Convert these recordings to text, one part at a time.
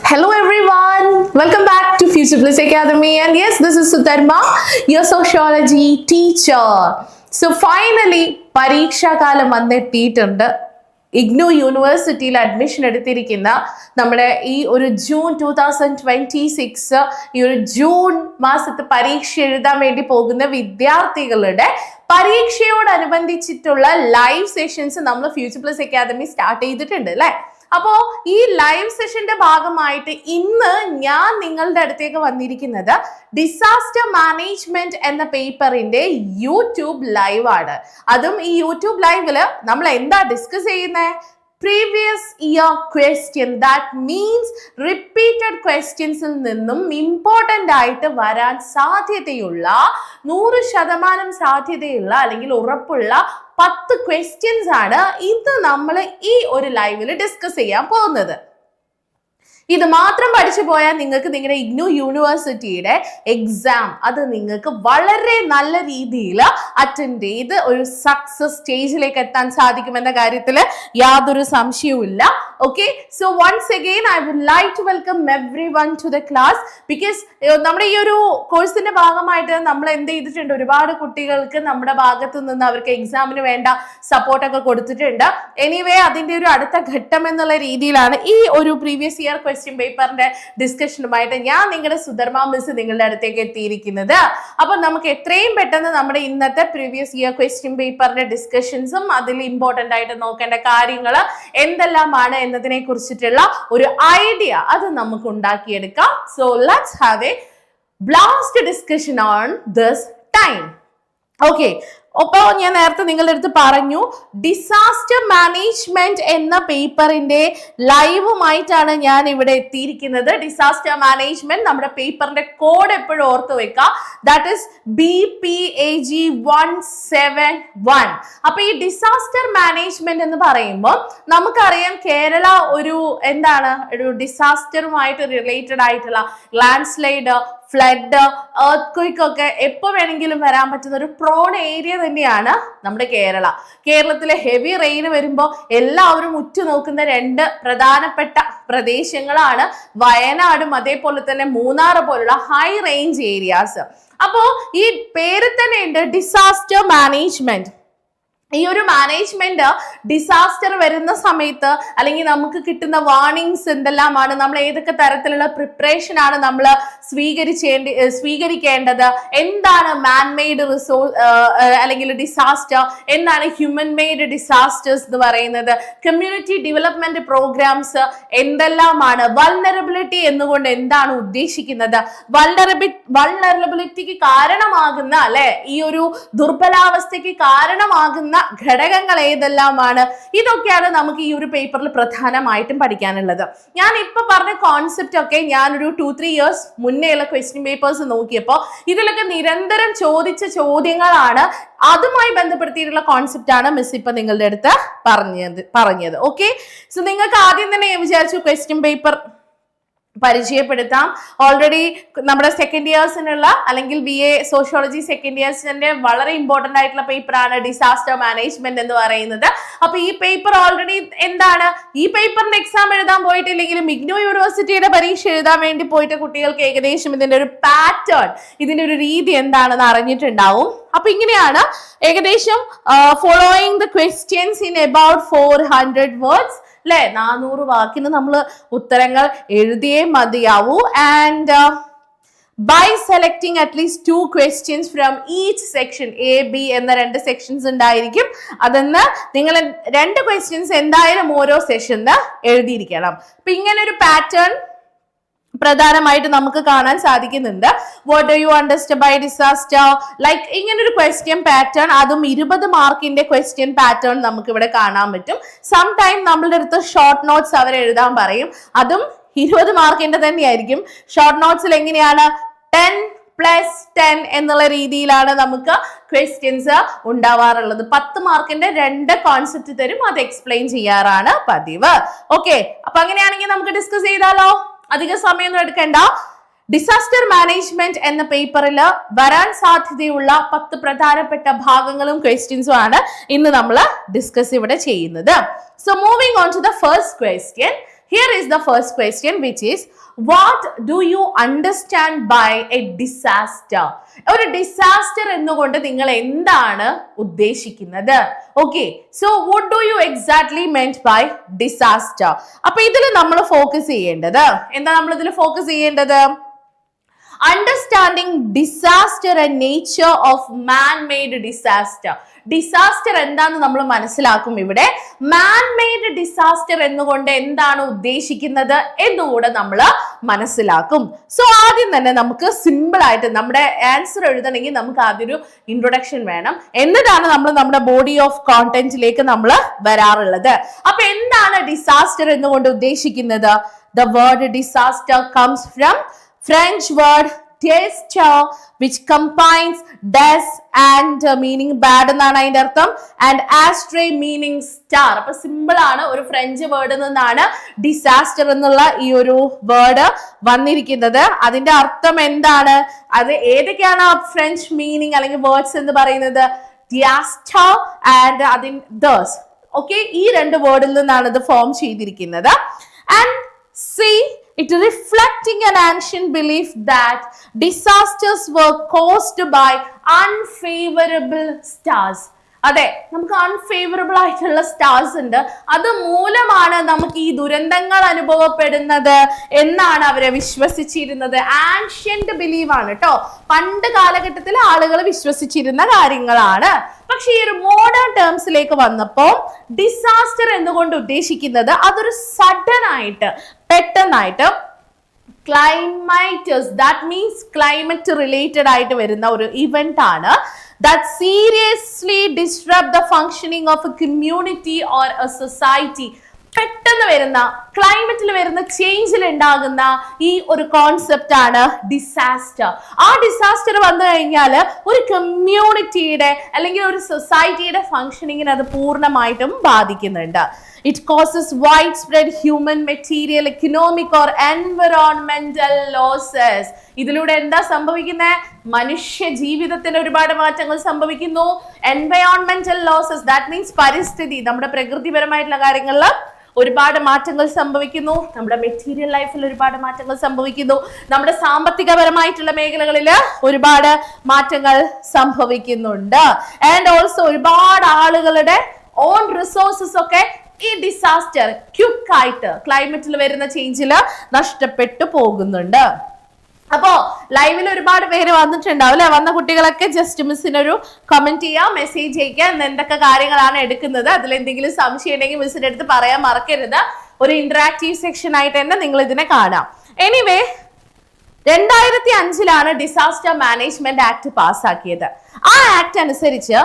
Hello everyone, welcome back to BSW Academy, and yes, this is Sutarma, your sociology teacher. So finally, പരീക്ഷാ കാലം വന്നെത്തിയിട്ടുണ്ട്. IGNOU യൂണിവേഴ്സിറ്റിയിൽ admission എടുത്തിരിക്കുന്ന നമ്മുടെ ഈ ഒരു ജൂൺ 2026 ഈ ഒരു ജൂൺ മാസത്തെ പരീക്ഷ എഴുതാൻ വേണ്ടി പോകുന്ന വിദ്യാർത്ഥികളുടെ പരീക്ഷയോടനുബന്ധിച്ചിട്ടുള്ള ലൈവ് സെഷൻസ് നമ്മൾ BSW അക്കാദമി സ്റ്റാർട്ട് ചെയ്തിട്ടുണ്ട് അല്ലേ? അപ്പോൾ ഈ ലൈവ് സെഷന്റെ ഭാഗമായിട്ട് ഇന്ന് ഞാൻ നിങ്ങളുടെ അടുത്തേക്ക് വന്നിരിക്കുന്നത് ഡിസാസ്റ്റർ മാനേജ്മെന്റ് എന്ന പേപ്പറിന്റെ യൂട്യൂബ് ലൈവ് ആണ്. അതും ഈ യൂട്യൂബ് ലൈവില് നമ്മൾ എന്താ ഡിസ്കസ് ചെയ്യുന്നത്? Previous year question, that means repeated questions നിന്നും ഇമ്പോർട്ടൻ്റ് ആയിട്ട് വരാൻ സാധ്യതയുള്ള 100% സാധ്യതയുള്ള അല്ലെങ്കിൽ ഉറപ്പുള്ള 10 ക്വസ്റ്റ്യൻസ് ആണ് ഇത് നമ്മൾ ഈ ഒരു ലൈവിൽ ഡിസ്കസ് ചെയ്യാൻ പോകുന്നത്. ഇത് മാത്രം പഠിച്ചു പോയാൽ നിങ്ങൾക്ക് നിങ്ങളുടെ IGNOU യൂണിവേഴ്സിറ്റിയുടെ എക്സാം അത് നിങ്ങൾക്ക് വളരെ നല്ല രീതിയിൽ അറ്റൻഡ് ചെയ്ത് ഒരു സക്സസ് സ്റ്റേജിലേക്ക് എത്താൻ സാധിക്കുമെന്ന കാര്യത്തിൽ യാതൊരു സംശയവുമില്ല. Okay, so once again I would like to welcome everyone to the class. Because നമ്മുടെ ഈ ഒരു കോഴ്സിന്റെ ഭാഗമായിട്ട് നമ്മൾ എന്ത് ചെയ്തിട്ടുണ്ട്, ഒരുപാട് കുട്ടികൾക്ക് നമ്മുടെ ഭാഗത്ത് നിന്ന് അവർക്ക് എക്സാമിന് വേണ്ട സപ്പോർട്ടൊക്കെ കൊടുത്തിട്ടുണ്ട്. എനിവേ അതിന്റെ ഒരു അടുത്ത ഘട്ടം എന്നുള്ള രീതിയിലാണ് ഈ ഒരു പ്രീവിയസ് ഇയർ ക്വസ്റ്റ്യൻ പേപ്പറിന്റെ ഡിസ്കഷനുമായിട്ട് ഞാൻ നിങ്ങളുടെ സുധർമ്മ മിസ് നിങ്ങളുടെ അടുത്തേക്ക് എത്തിയിരിക്കുന്നത്. അപ്പൊ നമുക്ക് എത്രയും പെട്ടെന്ന് നമ്മുടെ ഇന്നത്തെ പ്രീവിയസ് ഇയർ ക്വസ്റ്റ്യൻ പേപ്പറിന്റെ ഡിസ്കഷൻസും അതിൽ ഇമ്പോർട്ടന്റ് ആയിട്ട് നോക്കേണ്ട കാര്യങ്ങൾ എന്തെല്ലാമാണ് എന്നതിനെ കുറിച്ചിട്ടുള്ള ഒരു ഐഡിയ അത് നമുക്ക് ഉണ്ടാക്കിയെടുക്കാം. So let's have A blast discussion on this time. Okay, അപ്പോൾ ഞാൻ നേരത്തെ നിങ്ങളുടെ അടുത്ത് പറഞ്ഞു ഡിസാസ്റ്റർ മാനേജ്മെന്റ് എന്ന പേപ്പറിന്റെ ലൈവുമായിട്ടാണ് ഞാൻ ഇവിടെ എത്തിയിരിക്കുന്നത്. ഡിസാസ്റ്റർ മാനേജ്മെന്റ് നമ്മുടെ പേപ്പറിന്റെ കോഡ് എപ്പോഴും ഓർത്ത് വെക്കുക, ദാറ്റ് ഇസ് BPAG 171. അപ്പൊ ഈ ഡിസാസ്റ്റർ മാനേജ്മെന്റ് എന്ന് പറയുമ്പോൾ നമുക്കറിയാം കേരള ഒരു എന്താണ് ഒരു ഡിസാസ്റ്ററുമായിട്ട് റിലേറ്റഡ് ആയിട്ടുള്ള ലാൻഡ് സ്ലൈഡ്, ഫ്ലഡ്, എർത്ത്ക്വേക്ക് ഒക്കെ എപ്പോൾ വേണമെങ്കിലും വരാൻ പറ്റുന്ന ഒരു പ്രോൺ ഏരിയ തന്നെയാണ് നമ്മുടെ കേരളത്തിലെ ഹെവി റെയിൻ വരുമ്പോൾ എല്ലാവരും ഉറ്റുനോക്കുന്ന 2 പ്രധാനപ്പെട്ട പ്രദേശങ്ങളാണ് വയനാടും അതേപോലെ തന്നെ മൂന്നാർ പോലുള്ള ഹൈ റേഞ്ച് ഏരിയാസ്. അപ്പോ ഈ പേര് തന്നെ ഉണ്ട് ഡിസാസ്റ്റർ മാനേജ്മെന്റ്. ഈ ഒരു മാനേജ്മെന്റ് ഡിസാസ്റ്റർ വരുന്ന സമയത്ത് അല്ലെങ്കിൽ നമുക്ക് വാർണിംഗ്സ് എന്തെല്ലാമാണ്, നമ്മൾ ഏതൊക്കെ തരത്തിലുള്ള പ്രിപ്പറേഷൻ ആണ് നമ്മൾ സ്വീകരിക്കേണ്ടത്, എന്താണ് മാൻമെയ്ഡ് അല്ലെങ്കിൽ ഡിസാസ്റ്റർ, എന്താണ് ഹ്യൂമൻ മെയ്ഡ് ഡിസാസ്റ്റേഴ്സ് എന്ന് പറയുന്നത്, കമ്മ്യൂണിറ്റി ഡെവലപ്മെന്റ് പ്രോഗ്രാംസ് എന്തെല്ലാമാണ്, വൾനറബിലിറ്റി എന്നുകൊണ്ട് എന്താണ് ഉദ്ദേശിക്കുന്നത്, വൾനറബിലിറ്റിക്ക് കാരണമാകുന്ന അല്ലെ ഈ ഒരു ദുർബലാവസ്ഥയ്ക്ക് കാരണമാകുന്ന ഘടകങ്ങൾ ഏതെല്ലാമാണ്, ഇതൊക്കെയാണ് നമുക്ക് ഈ ഒരു പേപ്പറിൽ പ്രധാനമായിട്ടും പഠിക്കാനുള്ളത്. ഞാൻ ഇപ്പൊ പറഞ്ഞ കോൺസെപ്റ്റ് ഒക്കെ ഞാനൊരു 2-3 ഇയേഴ്സ് മുന്നേയുള്ള ക്വസ്റ്റ്യൻ പേപ്പേഴ്സ് നോക്കിയപ്പോൾ ഇതിലൊക്കെ നിരന്തരം ചോദിച്ച ചോദ്യങ്ങളാണ്. അതുമായി ബന്ധപ്പെടുത്തിയിട്ടുള്ള കോൺസെപ്റ്റ് ആണ് മിസ് ഇപ്പൊ നിങ്ങളുടെ അടുത്ത് പറഞ്ഞത്. ഓക്കെ, സോ നിങ്ങൾക്ക് ആദ്യം തന്നെ വിചാരിച്ചു ക്വസ്റ്റ്യൻ പേപ്പർ പരിചയപ്പെടുത്താം. ഓൾറെഡി നമ്മുടെ സെക്കൻഡ് ഇയേഴ്സിനുള്ള അല്ലെങ്കിൽ BA സോഷ്യോളജി സെക്കൻഡ് ഇയേഴ്സിന്റെ വളരെ ഇമ്പോർട്ടന്റ് ആയിട്ടുള്ള പേപ്പറാണ് ഡിസാസ്റ്റർ മാനേജ്മെന്റ് എന്ന് പറയുന്നത്. അപ്പൊ ഈ പേപ്പർ ഓൾറെഡി എന്താണ്, ഈ പേപ്പറിന്റെ എക്സാം എഴുതാൻ പോയിട്ടില്ലെങ്കിലും IGNOU യൂണിവേഴ്സിറ്റിയുടെ പരീക്ഷ എഴുതാൻ വേണ്ടി പോയിട്ട് കുട്ടികൾക്ക് ഏകദേശം ഇതിന്റെ ഒരു പാറ്റേൺ, ഇതിന്റെ ഒരു രീതി എന്താണെന്ന് അറിഞ്ഞിട്ടുണ്ടാവും. അപ്പൊ ഇങ്ങനെയാണ് ഏകദേശം following the questions in about 400 words അല്ലെ, 400 വാക്കിന് നമ്മൾ ഉത്തരങ്ങൾ എഴുതിയേ മതിയാവൂ. And by selecting at least 2 questions from each section, A, B എന്ന 2 സെക്ഷൻസ് ഉണ്ടായിരിക്കും. അതെന്ന് നിങ്ങൾ 2 ക്വസ്റ്റ്യൻസ് എന്തായാലും ഓരോ സെഷന് എഴുതിയിരിക്കണം. അപ്പൊ ഇങ്ങനെ ഒരു പാറ്റേൺ പ്രധാനമായിട്ട് നമുക്ക് കാണാൻ സാധിക്കുന്നുണ്ട്. What do you understand by disaster? Like ഇങ്ങനെ ഒരു ക്വസ്റ്റ്യൻ പാറ്റേൺ, അതും 20 മാർക്കിന്റെ ക്വസ്റ്റ്യൻ പാറ്റേൺ നമുക്ക് ഇവിടെ കാണാൻ പറ്റും. സം ടൈം നമ്മളുടെ അടുത്ത് ഷോർട്ട് നോട്ട്സ് അവർ എഴുതാൻ പറയും, അതും 20 മാർക്കിന്റെ തന്നെയായിരിക്കും. ഷോർട്ട് നോട്ട്സിൽ എങ്ങനെയാണ് 10+10 എന്നുള്ള രീതിയിലാണ് നമുക്ക് ക്വസ്റ്റ്യൻസ് ഉണ്ടാവാറുള്ളത്. 10 മാർക്കിന്റെ 2 കോൺസെപ്റ്റ് തരും, അത് എക്സ്പ്ലെയിൻ ചെയ്യാറാണ് പതിവ്. ഓക്കെ, അപ്പൊ അങ്ങനെയാണെങ്കിൽ നമുക്ക് ഡിസ്കസ് ചെയ്താലോ? അധിക സമയമൊന്നും എടുക്കേണ്ട. ഡിസാസ്റ്റർ മാനേജ്മെന്റ് എന്ന പേപ്പറിൽ വരാൻ സാധ്യതയുള്ള 10 പ്രധാനപ്പെട്ട ഭാഗങ്ങളും ക്വസ്റ്റ്യൻസും ആണ് ഇന്ന് നമ്മൾ ഡിസ്കസ് ഇവിടെ ചെയ്യുന്നത്. So moving on to the first question. Here is the first question, which is what do you understand by a disaster? ഒരു ഡിസാസ്റ്റർ എന്നുകൊണ്ട് നിങ്ങൾ എന്താണ് ഉദ്ദേശിക്കുന്നത്? Okay, so what do you exactly meant by disaster? അപ്പൊ ഇതിൽ നമ്മൾ focus ചെയ്യേണ്ടത് എന്താ? നമ്മൾ ഇതിൽ ഫോക്കസ് ചെയ്യേണ്ടത് understanding disaster and nature of man made disaster. Disaster എന്താന്ന് നമ്മൾ മനസ്സിലാക്കും. ഇവിടെ മാൻ മെയ്ഡ് ഡിസാസ്റ്റർ എന്നുകൊണ്ട് എന്താണ് ഉദ്ദേശിക്കുന്നത് എന്നുകൂടെ നമ്മൾ മനസ്സിലാക്കും. സോ ആദ്യം തന്നെ നമുക്ക് സിമ്പിൾ ആയിട്ട് നമ്മുടെ ആൻസർ എഴുതണമെങ്കിൽ നമുക്ക് ആദ്യം ഒരു ഇൻട്രൊഡക്ഷൻ വേണം. എന്നിട്ടാണ് നമ്മൾ നമ്മുടെ ബോഡി ഓഫ് കോണ്ടന്റിലേക്ക് നമ്മൾ വരാറുള്ളത്. അപ്പൊ എന്താണ് ഡിസാസ്റ്റർ എന്നുകൊണ്ട് ഉദ്ദേശിക്കുന്നത്? The word disaster comes from French word disaster, which combines des and meaning bad എന്നാണ് അതിന്റെ അർത്ഥം, and astre meaning star. അപ്പൊ സിമ്പിൾ ആണ്, ഒരു ഫ്രഞ്ച് വേർഡിൽ നിന്നാണ് ഡിസാസ്റ്റർ എന്നുള്ള ഈ ഒരു വേർഡ് വന്നിരിക്കുന്നത്. അതിന്റെ അർത്ഥം എന്താണ്? അത് ഏതൊക്കെയാണ് ആ ഫ്രഞ്ച് മീനിങ് അല്ലെങ്കിൽ വേർഡ്സ് എന്ന് പറയുന്നത്? disaster and thus. ഓക്കെ, ഈ 2 വേർഡിൽ നിന്നാണ് ഇത് ഫോം ചെയ്തിരിക്കുന്നത്. And see, it reflecting an ancient belief that disasters were caused by unfavorable stars. അതെ, നമുക്ക് അൺഫേവറബിൾ ആയിട്ടുള്ള സ്റ്റാർസ് ഉണ്ട്, അത് മൂലമാണ് നമുക്ക് ഈ ദുരന്തങ്ങൾ അനുഭവപ്പെടുന്നത് എന്നാണ് അവരെ വിശ്വസിച്ചിരുന്നത്. ആൻഷ്യന്റ് ബിലീവ് ആണ് കേട്ടോ, പണ്ട് കാലഘട്ടത്തിൽ ആളുകൾ വിശ്വസിച്ചിരുന്ന കാര്യങ്ങളാണ്. പക്ഷെ ഈ ഒരു മോഡേൺ ടേംസിലേക്ക് വന്നപ്പോൾ ഡിസാസ്റ്റർ എന്നുകൊണ്ട് ഉദ്ദേശിക്കുന്നത് അതൊരു സഡൻ ആയിട്ട്, പെട്ടെന്നായിട്ട് ക്ലൈമൈറ്റസ്, ദാറ്റ് മീൻസ് ക്ലൈമറ്റ് റിലേറ്റഡ് ആയിട്ട് വരുന്ന ഒരു ഇവന്റ് ആണ്. That seriously disrupt the functioning of a community or a society. പെട്ടെന്ന് വരുന്ന ക്ലൈമറ്റിൽ വരുന്ന ചേഞ്ചിൽ ഉണ്ടാകുന്ന ഈ ഒരു കോൺസെപ്റ്റ് ആണ് ഡിസാസ്റ്റർ. ആ ഡിസാസ്റ്റർ വന്നു കഴിഞ്ഞാൽ ഒരു കമ്മ്യൂണിറ്റിയുടെ അല്ലെങ്കിൽ ഒരു സൊസൈറ്റിയുടെ ഫങ്ഷനിങ്ങിന് അത് പൂർണ്ണമായിട്ടും ബാധിക്കുന്നുണ്ട്. It causes widespread human, material, economic or environmental losses. ഇതിലൂടെ എന്താ സംഭവിക്കുന്നത്? മനുഷ്യ ജീവിതത്തിന് ഒരുപാട് മാറ്റങ്ങൾ സംഭവിക്കുന്നു. എൻവയോൺമെന്റൽ ലോസസ്, ദാറ്റ് മീൻസ് പരിസ്ഥിതി, നമ്മുടെ പ്രകൃതിപരമായിട്ടുള്ള കാര്യങ്ങളിൽ ഒരുപാട് മാറ്റങ്ങൾ സംഭവിക്കുന്നു. നമ്മുടെ മെറ്റീരിയൽ ലൈഫിൽ ഒരുപാട് മാറ്റങ്ങൾ സംഭവിക്കുന്നു. നമ്മുടെ സാമ്പത്തികപരമായിട്ടുള്ള മേഖലകളിൽ ഒരുപാട് മാറ്റങ്ങൾ സംഭവിക്കുന്നുണ്ട്. ആൻഡ് ഓൾസോ ഒരുപാട് ആളുകളുടെ ഓൺ റിസോഴ്സസ് ഒക്കെ ഈ ഡിസാസ്റ്റർ ക്വിക്കായിട്ട് ക്ലൈമറ്റിൽ വരുന്ന ചേഞ്ചിൽ നഷ്ടപ്പെട്ടു പോകുന്നുണ്ട്. അപ്പോ ലൈവിൽ ഒരുപാട് പേര് വന്നിട്ടുണ്ടാവും അല്ലെ? വന്ന കുട്ടികളൊക്കെ ജസ്റ്റ് മിസ്സിനൊരു കമന്റ് ചെയ്യാം, മെസ്സേജ് അയക്കാം, എന്തൊക്കെ കാര്യങ്ങളാണ് എടുക്കുന്നത്, അതിൽ എന്തെങ്കിലും സംശയം ഉണ്ടെങ്കിൽ മിസ്സിന്റെ അടുത്ത് പറയാൻ മറക്കരുത്. ഒരു ഇന്ററാക്റ്റീവ് സെക്ഷൻ ആയിട്ട് തന്നെ നിങ്ങൾ ഇതിനെ കാണാം. എനിവേ, 2005 ഡിസാസ്റ്റർ മാനേജ്മെന്റ് ആക്ട് പാസ്സാക്കിയത്. ആ ആക്ട് അനുസരിച്ച്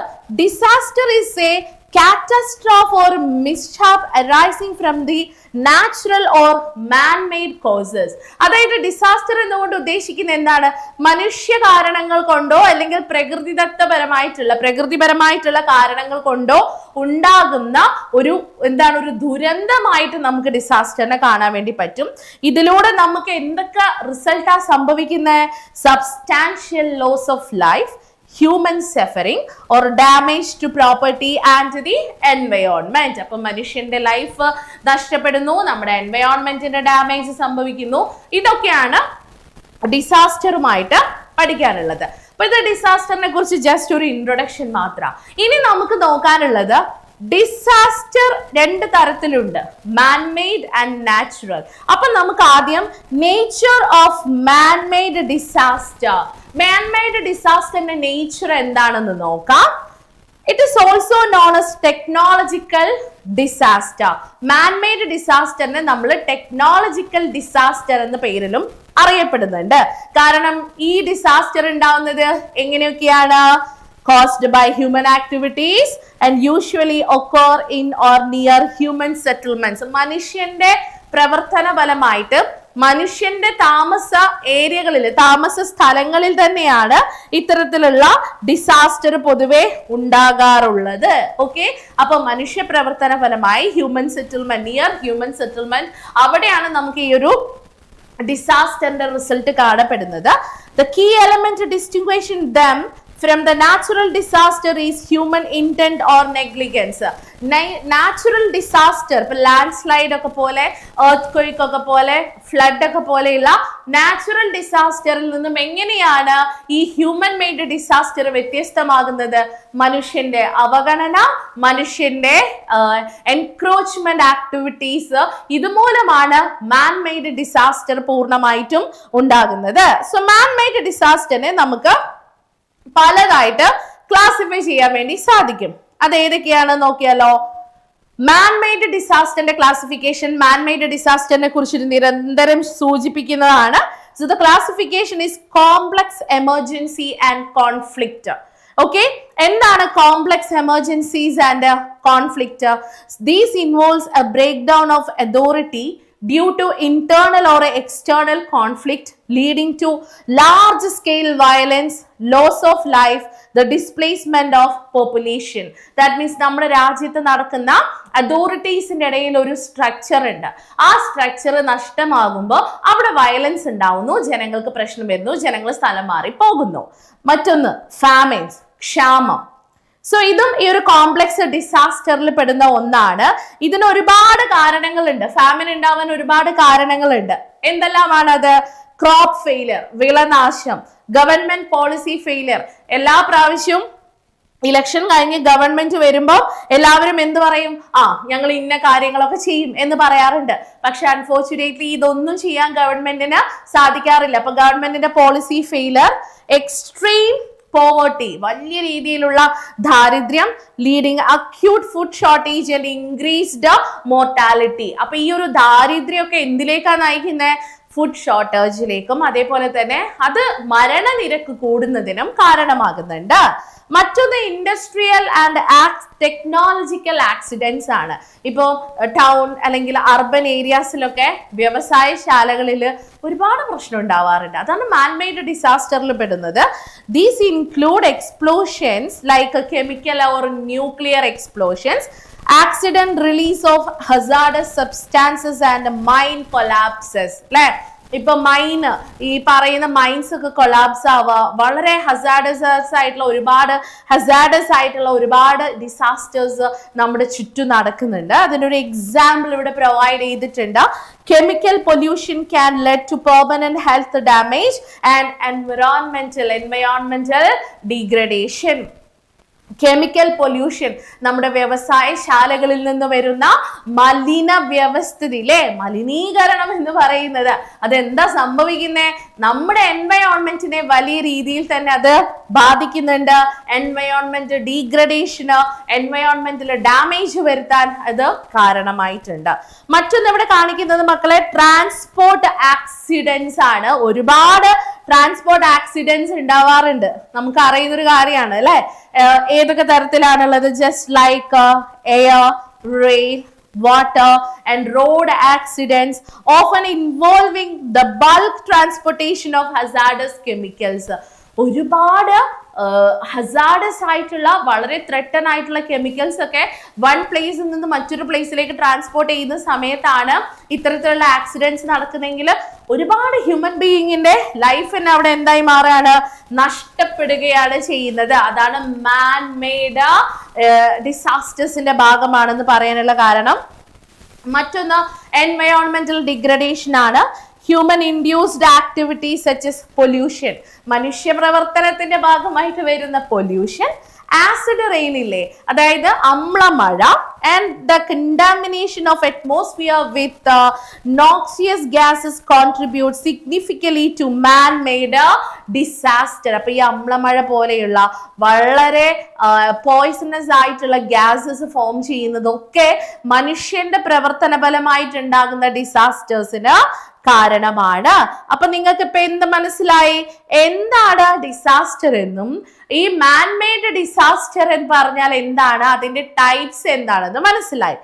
disaster is a catastrophe or mishap arising from the natural or man-made causes. അതായത് ഡിസാസ്റ്റർ എന്നുകൊണ്ട് ഉദ്ദേശിക്കുന്നത് എന്താണ്? മനുഷ്യ കാരണങ്ങൾ കൊണ്ടോ അല്ലെങ്കിൽ പ്രകൃതിപരമായിട്ടുള്ള കാരണങ്ങൾ കൊണ്ടോ ഉണ്ടാകുന്ന ഒരു ഒരു ദുരന്തമായിട്ട് നമുക്ക് ഡിസാസ്റ്ററിനെ കാണാൻ വേണ്ടി പറ്റും. ഇതിലൂടെ നമുക്ക് എന്തൊക്കെ റിസൾട്ടാ സംഭവിക്കുന്നത്? Substantial loss of life, human suffering or damage to property and the environment. അപ്പോൾ മനുഷ്യന്റെ ലൈഫ് നഷ്ടപ്പെടുന്നു, നമ്മുടെ എൻവയോൺമെന്റിന്റെ ഡാമേജ് സംഭവിക്കുന്നു. ഇതൊക്കെയാണ് ഡിസാസ്റ്ററുമായിട്ട് പഠിക്കാനുള്ളത്. അപ്പൊ ഇത് ഡിസാസ്റ്ററിനെ കുറിച്ച് ജസ്റ്റ് ഒരു ഇൻട്രൊഡക്ഷൻ മാത്രം. ഇനി നമുക്ക് നോക്കാനുള്ളത് ഡിസാസ്റ്റർ 2 തരത്തിലുണ്ട്, മാൻമെയ്ഡ് ആൻഡ് നാച്ചുറൽ. അപ്പൊ നമുക്ക് ആദ്യം nature of manmade disaster, manmade ഡിസാസ്റ്ററിന്റെ നേച്ചർ എന്താണെന്ന് നോക്കാം. It is also known as technological disaster. Man-made disaster നെ നമ്മൾ technological disaster എന്ന പേരിലും അറിയപ്പെടുന്നുണ്ട്. കാരണം ഈ ഡിസാസ്റ്റർ ഉണ്ടാവുന്നത് എങ്ങനെയൊക്കെയാണ്? Caused by human activities and usually occur in or near human settlements. മനുഷ്യന്റെ പ്രവർത്തന ഫലമായിട്ട് മനുഷ്യന്റെ താമസ ഏരിയകളിൽ, താമസ സ്ഥലങ്ങളിൽ തന്നെയാണ് ഇത്തരത്തിലുള്ള ഡിസാസ്റ്റർ പൊതുവെ ഉണ്ടാകാറുള്ളത്. ഓക്കെ, അപ്പൊ മനുഷ്യ പ്രവർത്തന ഫലമായി human settlement, near human settlement, അവിടെയാണ് നമുക്ക് ഈ ഒരു ഡിസാസ്റ്ററിന്റെ റിസൾട്ട് കാണപ്പെടുന്നത്. The key element distinguishing them from the natural disaster is human intent or negligence. Natural disaster, ഇപ്പൊ ലാൻഡ് സ്ലൈഡ് ഒക്കെ പോലെ, earthquake ഒക്കെ പോലെ, ഫ്ലഡ് ഒക്കെ പോലെയുള്ള നാച്ചുറൽ ഡിസാസ്റ്ററിൽ നിന്നും എങ്ങനെയാണ് ഈ ഹ്യൂമൻ മെയ്ഡ് ഡിസാസ്റ്റർ വ്യത്യസ്തമാകുന്നത്? മനുഷ്യന്റെ അവഗണന, മനുഷ്യന്റെ എൻക്രോച്ച്മെന്റ് ആക്ടിവിറ്റീസ്, ഇതുമൂലമാണ് മാൻ മെയ്ഡ് ഡിസാസ്റ്റർ പൂർണ്ണമായിട്ടും ഉണ്ടാകുന്നത്. സോ മാൻ മെയ്ഡ് ഡിസാസ്റ്ററിനെ നമുക്ക് പലതായിട്ട് ക്ലാസിഫൈ ചെയ്യാൻ വേണ്ടി സാധിക്കും. അത് ഏതൊക്കെയാണ് നോക്കിയാലോ? മാൻ മെയ്ഡ് ഡിസാസ്റ്ററിന്റെ ക്ലാസിഫിക്കേഷൻ മാൻ മെയ്ഡ് ഡിസാസ്റ്ററിനെ കുറിച്ച് നിരന്തരം സൂചിപ്പിക്കുന്നതാണ്. So the classification is complex emergency and conflict. Okay, എന്താണ് complex emergencies and conflict? These involves a break down of authority due to internal or external conflict leading to large scale violence, loss of life, the displacement of population. That means നമ്മുടെ രാജ്യത്ത് നടക്കുന്ന അതോറിറ്റീസിന്റെ ഇടയിൽ ഒരു structure ഉണ്ട്. ആ structure നഷ്ടമാകുമ്പോൾ അവിടെ violence ഉണ്ടാവുന്നു, ജനങ്ങൾക്ക് പ്രശ്നം വരുന്നു, ജനങ്ങൾ സ്ഥലം മാറി പോകുന്നു. മറ്റൊന്ന് ഫാമിൻസ്, ക്ഷാമം. സോ ഇതും ഈ ഒരു കോംപ്ലക്സ് ഡിസാസ്റ്ററിൽ പെടുന്ന ഒന്നാണ്. ഇതിന് ഒരുപാട് കാരണങ്ങളുണ്ട്. ഫാമിൻ ഉണ്ടാവാൻ ഒരുപാട് കാരണങ്ങളുണ്ട്. എന്തെല്ലാമാണത്? ക്രോപ്പ് ഫെയിലിയർ, വിളനാശം, ഗവൺമെന്റ് പോളിസി ഫെയിലിയർ. എല്ലാ പ്രാവശ്യവും ഇലക്ഷൻ കഴിഞ്ഞ് ഗവൺമെന്റ് വരുമ്പോൾ എല്ലാവരും എന്ത് പറയും? ഞങ്ങൾ ഇന്ന കാര്യങ്ങളൊക്കെ ചെയ്യും എന്ന് പറയാറുണ്ട്. പക്ഷെ അൺഫോർച്ചുനേറ്റ്ലി ഇതൊന്നും ചെയ്യാൻ ഗവൺമെന്റിന് സാധിക്കാറില്ല. അപ്പൊ ഗവൺമെന്റിന്റെ പോളിസി ഫെയിലിയർ, എക്സ്ട്രീം പോവർട്ടി, വലിയ രീതിയിലുള്ള ദാരിദ്ര്യം, leading acute food shortage and increased mortality. അപ്പൊ ഈ ഒരു ദാരിദ്ര്യമൊക്കെ എന്തിലേക്കാണ് നയിക്കുന്നത്? ഫുഡ് ഷോർട്ടേജിലേക്കും, അതേപോലെ തന്നെ അത് മരണനിരക്ക് കൂടുന്നതിനും കാരണമാകുന്നുണ്ട്. മറ്റൊന്ന് ഇൻഡസ്ട്രിയൽ ആൻഡ് ടെക്നോളജിക്കൽ ആക്സിഡൻസ് ആണ്. ഇപ്പോൾ ടൗൺ അല്ലെങ്കിൽ അർബൻ ഏരിയാസിലൊക്കെ വ്യവസായശാലകളിൽ ഒരുപാട് പ്രശ്നം ഉണ്ടാവാറുണ്ട്. അതാണ് മാൻമെയ്ഡ് ഡിസാസ്റ്ററിൽ പെടുന്നത്. These include explosions like chemical or nuclear explosions, accident release of hazardous substances and mine collapses. അല്ലെ, ഇപ്പൊ മൈൻ, ഈ പറയുന്ന മൈൻസ് ഒക്കെ കൊളാപ്സ് ആവുക, വളരെ ഹസാഡസ് ആയിട്ടുള്ള ഒരുപാട് ഡിസാസ്റ്റേഴ്സ് നമ്മുടെ ചുറ്റും നടക്കുന്നുണ്ട്. അതിനൊരു എക്സാമ്പിൾ ഇവിടെ പ്രൊവൈഡ് ചെയ്തിട്ടുണ്ട്. Chemical pollution can lead to permanent health damage and environmental degradation. Chemical pollution, നമ്മുടെ വ്യവസായശാലകളിൽ നിന്ന് വരുന്ന മലിന വ്യവസ്ഥിതിയിലെ മലിനീകരണം എന്ന് പറയുന്നത്, അതെന്താ സംഭവിക്കുന്നത്? നമ്മുടെ എൻവയോൺമെന്റിനെ വലിയ രീതിയിൽ തന്നെ അത് ബാധിക്കുന്നുണ്ട്. എൻവയോൺമെന്റ് ഡീഗ്രഡേഷന്, എൻവയോൺമെന്റിൽ ഡാമേജ് വരുത്താൻ അത് കാരണമായിട്ടുണ്ട്. മറ്റൊന്ന് ഇവിടെ കാണിക്കുന്നത് മക്കളെ ട്രാൻസ്പോർട്ട് ആക്സിഡൻസ് ആണ്. ഒരുപാട് ട്രാൻസ്പോർട്ട് ആക്സിഡൻസ് ഉണ്ടാവാറുണ്ട്. നമുക്ക് അറിയുന്ന ഒരു കാര്യമാണ് അല്ലെ. ഏതൊക്കെ തരത്തിലാണുള്ളത്? Just like air, rail, water and road accidents, often involving the bulk transportation of hazardous chemicals. ഒരുപാട് ഹസാഡസ് ആയിട്ടുള്ള, വളരെ ത്രെട്ടൺ ആയിട്ടുള്ള കെമിക്കൽസ് ഒക്കെ വൺ പ്ലേസിൽ നിന്ന് മറ്റൊരു പ്ലേസിലേക്ക് ട്രാൻസ്പോർട്ട് ചെയ്യുന്ന സമയത്താണ് ഇത്തരത്തിലുള്ള ആക്സിഡൻസ് നടക്കുന്നതെങ്കിൽ ഒരുപാട് ഹ്യൂമൻ ബീയിങ്ങിന്റെ ലൈഫ് തന്നെ അവിടെ എന്തായി മാറുകയാണ്? നഷ്ടപ്പെടുകയാണ് ചെയ്യുന്നത്. അതാണ് മാൻ മെയ്ഡ് ഡിസാസ്റ്റേഴ്സിന്റെ ഭാഗമാണെന്ന് പറയാനുള്ള കാരണം. മറ്റൊന്ന് എൻവയോൺമെന്റൽ ഡിഗ്രഡേഷൻ ആണ്. Human induced activities such as pollution, മനുഷ്യ പ്രവർത്തനത്തിന്റെ ഭാഗമായിട്ട് വരുന്ന പൊല്യൂഷൻ, ആസിഡ് റെയിൻ ഇല്ലേ, അതായത് അമ്ലമഴ, and the contamination of atmosphere with noxious gases contribute significantly to man-made disaster. അപ്പൊ ഈ അമ്ലമഴ പോലെയുള്ള വളരെ പോയിസണസ് ആയിട്ടുള്ള ഗ്യാസസ് ഫോം ചെയ്യുന്നതൊക്കെ മനുഷ്യന്റെ പ്രവർത്തന ഫലമായിട്ടുണ്ടാകുന്ന ഡിസാസ്റ്റേഴ്സിന് കാരണമാണ്. അപ്പൊ നിങ്ങൾക്ക് ഇപ്പൊ എന്ത് മനസ്സിലായി? എന്താണ് ഡിസാസ്റ്റർ എന്നും ഈ മാൻമെയ്ഡ് ഡിസാസ്റ്റർ എന്ന് പറഞ്ഞാൽ എന്താണ്, അതിന്റെ ടൈപ്സ് എന്താണെന്ന് മനസ്സിലായി.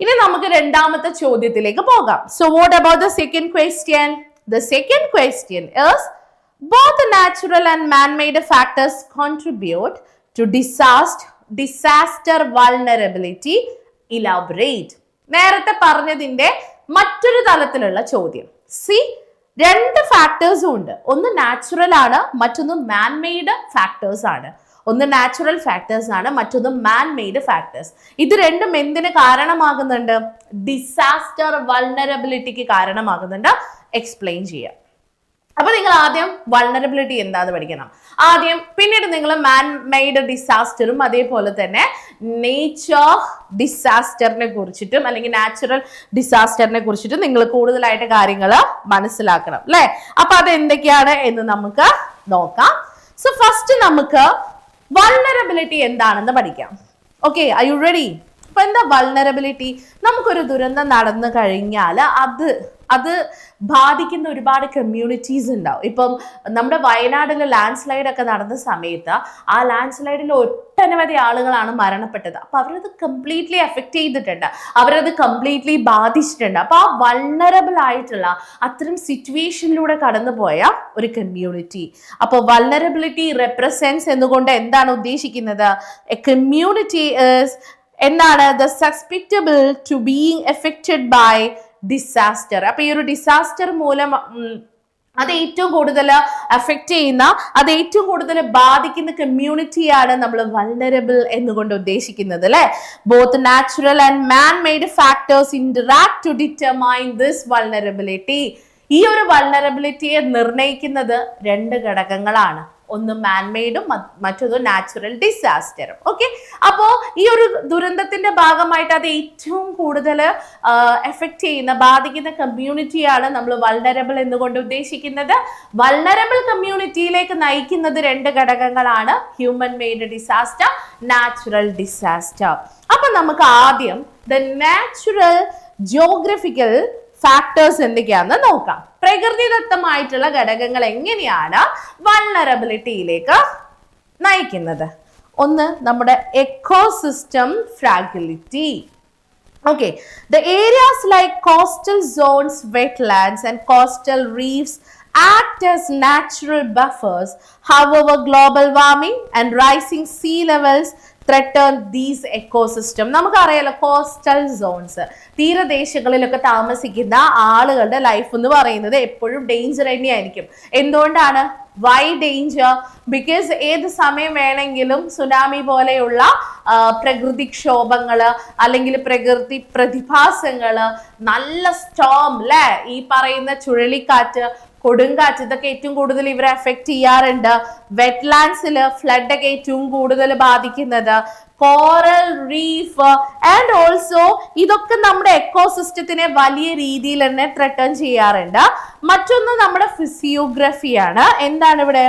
ഇനി നമുക്ക് രണ്ടാമത്തെ ചോദ്യത്തിലേക്ക് പോകാം. So what about the second question? The second question is both natural and man-made factors contribute to disaster vulnerability. Elaborate. നേരത്തെ പറഞ്ഞതിന്റെ മറ്റൊരു തലത്തിലുള്ള ചോദ്യം. സി, രണ്ട് ഫാക്ടേഴ്സും ഉണ്ട്. ഒന്ന് നാച്ചുറൽ ആണ്, മറ്റൊന്ന് മാൻ മെയ്ഡ് ഫാക്ടേഴ്സ് ആണ്. ഒന്ന് നാച്ചുറൽ ഫാക്ടേഴ്സ് ആണ്, മറ്റൊന്ന് മാൻ മെയ്ഡ് ഫാക്ടേഴ്സ്. ഇത് രണ്ടും എന്തിന് കാരണമാകുന്നുണ്ട്? ഡിസാസ്റ്റർ വൾനറബിലിറ്റിക്ക് കാരണമാകുന്നുണ്ട്. എക്സ്പ്ലെയിൻ ചെയ്യാം. അപ്പൊ നിങ്ങൾ ആദ്യം വൾനറബിലിറ്റി എന്താന്ന് പഠിക്കണം ആദ്യം. പിന്നീട് നിങ്ങൾ മാൻ മെയ്ഡ് ഡിസാസ്റ്ററും അതേപോലെ തന്നെ നേച്ചർ ഡിസാസ്റ്ററിനെ കുറിച്ചിട്ടും അല്ലെങ്കിൽ നാച്ചുറൽ ഡിസാസ്റ്ററിനെ കുറിച്ചിട്ടും നിങ്ങൾ കൂടുതലായിട്ട് കാര്യങ്ങൾ മനസ്സിലാക്കണം അല്ലെ. അപ്പൊ അത് എന്തൊക്കെയാണ് എന്ന് നമുക്ക് നോക്കാം. സോ ഫസ്റ്റ് നമുക്ക് വൾനറബിലിറ്റി എന്താണെന്ന് പഠിക്കാം. Okay, are you ready? അപ്പൊ എന്താ വൾനറബിലിറ്റി? നമുക്കൊരു ദുരന്തം നടന്നു കഴിഞ്ഞാൽ അത് ബാധിക്കുന്ന ഒരുപാട് കമ്മ്യൂണിറ്റീസ് ഉണ്ടാവും. ഇപ്പം നമ്മുടെ വയനാട്ടിൽ ലാൻഡ് സ്ലൈഡ് ഒക്കെ നടന്ന സമയത്ത് ആ ലാൻഡ് സ്ലൈഡിൽ ഒട്ടനവധി ആളുകളാണ് മരണപ്പെട്ടത്. അപ്പൊ അവരത് കംപ്ലീറ്റ്ലി എഫക്ട് ചെയ്തിട്ടുണ്ട്, അവരത് കംപ്ലീറ്റ്ലി ബാധിച്ചിട്ടുണ്ട്. അപ്പൊ ആ വൾനറബിൾ ആയിട്ടുള്ള അത്തരം സിറ്റുവേഷനിലൂടെ കടന്നുപോയ ഒരു കമ്മ്യൂണിറ്റി. അപ്പോൾ വൾനറബിലിറ്റി റെപ്രസെന്റ്സ് എന്നുകൊണ്ട് എന്താണ് ഉദ്ദേശിക്കുന്നത്? എ കമ്മ്യൂണിറ്റി എന്താണ്? The susceptible to being affected by disaster. അപ്പൊ ഈ ഒരു ഡിസാസ്റ്റർ മൂലം അത് ഏറ്റവും കൂടുതൽ എഫക്ട് ചെയ്യുന്ന, അത് ഏറ്റവും കൂടുതൽ ബാധിക്കുന്ന കമ്മ്യൂണിറ്റിയാണ് നമ്മൾ വൾനറബിൾ എന്നുകൊണ്ട് ഉദ്ദേശിക്കുന്നത് അല്ലെ. Both natural and man made factors interact to determine this vulnerability. ഈ ഒരു വൾനറബിലിറ്റിയെ നിർണ്ണയിക്കുന്നത് രണ്ട് ഘടകങ്ങളാണ്. ഒന്ന് മാൻമെയ്ഡും മറ്റൊന്ന് നാച്ചുറൽ ഡിസാസ്റ്ററും. ഓക്കെ, അപ്പോ ഈ ഒരു ദുരന്തത്തിന്റെ ഭാഗമായിട്ട് അത് ഏറ്റവും കൂടുതൽ എഫക്ട് ചെയ്യുന്ന, ബാധിക്കുന്ന കമ്മ്യൂണിറ്റിയാണ് നമ്മൾ വൾനറബിൾ എന്നുകൊണ്ട് ഉദ്ദേശിക്കുന്നത്. വൾനറബിൾ കമ്മ്യൂണിറ്റിയിലേക്ക് നയിക്കുന്നത് രണ്ട് ഘടകങ്ങളാണ്: human made disaster, natural disaster. അപ്പൊ നമുക്ക് ആദ്യം ദ നാച്ചുറൽ ജിയോഗ്രഫിക്കൽ ഫാക്ടേഴ്സ് എന്തൊക്കെയാണെന്ന് നോക്കാം. പ്രകൃതിദത്തമായിട്ടുള്ള ഘടകങ്ങൾ എങ്ങനെയാണ് വൾനറബിലിറ്റിയിലേക്ക് നയിക്കുന്നത്? ഒന്ന്, നമ്മുടെ ecosystem ഫ്രാഗിലിറ്റി. Okay, the areas like coastal zones, wetlands and coastal reefs act as natural buffers. However, global warming and rising sea levels threaten these ecosystem. നമുക്കറിയാലോ കോസ്റ്റൽ സോൺസ്, തീരദേശങ്ങളിലൊക്കെ താമസിക്കുന്ന ആളുകളുടെ ലൈഫ് എന്ന് പറയുന്നത് എപ്പോഴും ഡേഞ്ചർ തന്നെയായിരിക്കും. എന്തുകൊണ്ടാണ്? Y danger? ബിക്കോസ് ഏത് സമയം വേണമെങ്കിലും സുനാമി പോലെയുള്ള പ്രകൃതിക്ഷോഭങ്ങള് അല്ലെങ്കിൽ പ്രകൃതി പ്രതിഭാസങ്ങള്, നല്ല സ്റ്റോം അല്ലെ, ഈ പറയുന്ന ചുഴലിക്കാറ്റ്, കൊടുങ്കാറ്റ്, ഇതൊക്കെ ഏറ്റവും കൂടുതൽ ഇവരെ എഫക്ട് ചെയ്യാറുണ്ട്. വെറ്റ്ലാൻഡ്സിൽ ഫ്ലഡ് ഒക്കെ ഏറ്റവും കൂടുതൽ ബാധിക്കുന്നത്, കോറൽ റീഫ് ആൻഡ് ഓൾസോ ഇതൊക്കെ നമ്മുടെ എക്കോസിസ്റ്റത്തിനെ വലിയ രീതിയിൽ തന്നെ ത്രെട്ടൺ ചെയ്യാറുണ്ട്. മറ്റൊന്ന് നമ്മുടെ ഫിസിയോഗ്രഫിയാണ്. എന്താണ് ഇവിടെ?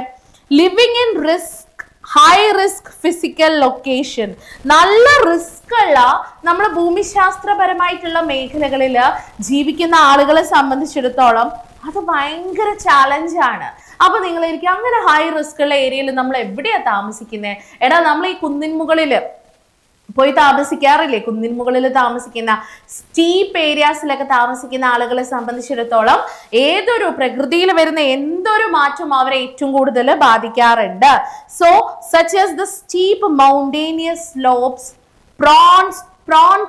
Living in risk, high risk physical location. നല്ല റിസ്ക് ഉള്ള നമ്മുടെ ഭൂമിശാസ്ത്രപരമായിട്ടുള്ള മേഖലകളിൽ ജീവിക്കുന്ന ആളുകളെ സംബന്ധിച്ചിടത്തോളം അത് ഭയങ്കര ചാലഞ്ചാണ്. അപ്പൊ നിങ്ങളായിരിക്കും അങ്ങനെ ഹൈ റിസ്ക് ഉള്ള ഏരിയയിൽ നമ്മൾ എവിടെയാ താമസിക്കുന്നത്? എടാ, നമ്മൾ ഈ കുന്നിൻ മുകളിൽ പോയി താമസിക്കാറില്ലേ? കുന്നിൻ മുകളിൽ താമസിക്കുന്ന സ്റ്റീപ്പ് ഏരിയാസിലൊക്കെ താമസിക്കുന്ന ആളുകളെ സംബന്ധിച്ചിടത്തോളം ഏതൊരു പ്രകൃതിയിൽ വരുന്ന എന്തൊരു മാറ്റം അവരെ ഏറ്റവും കൂടുതൽ ബാധിക്കാറുണ്ട്. So such as the steep mountainous slopes prone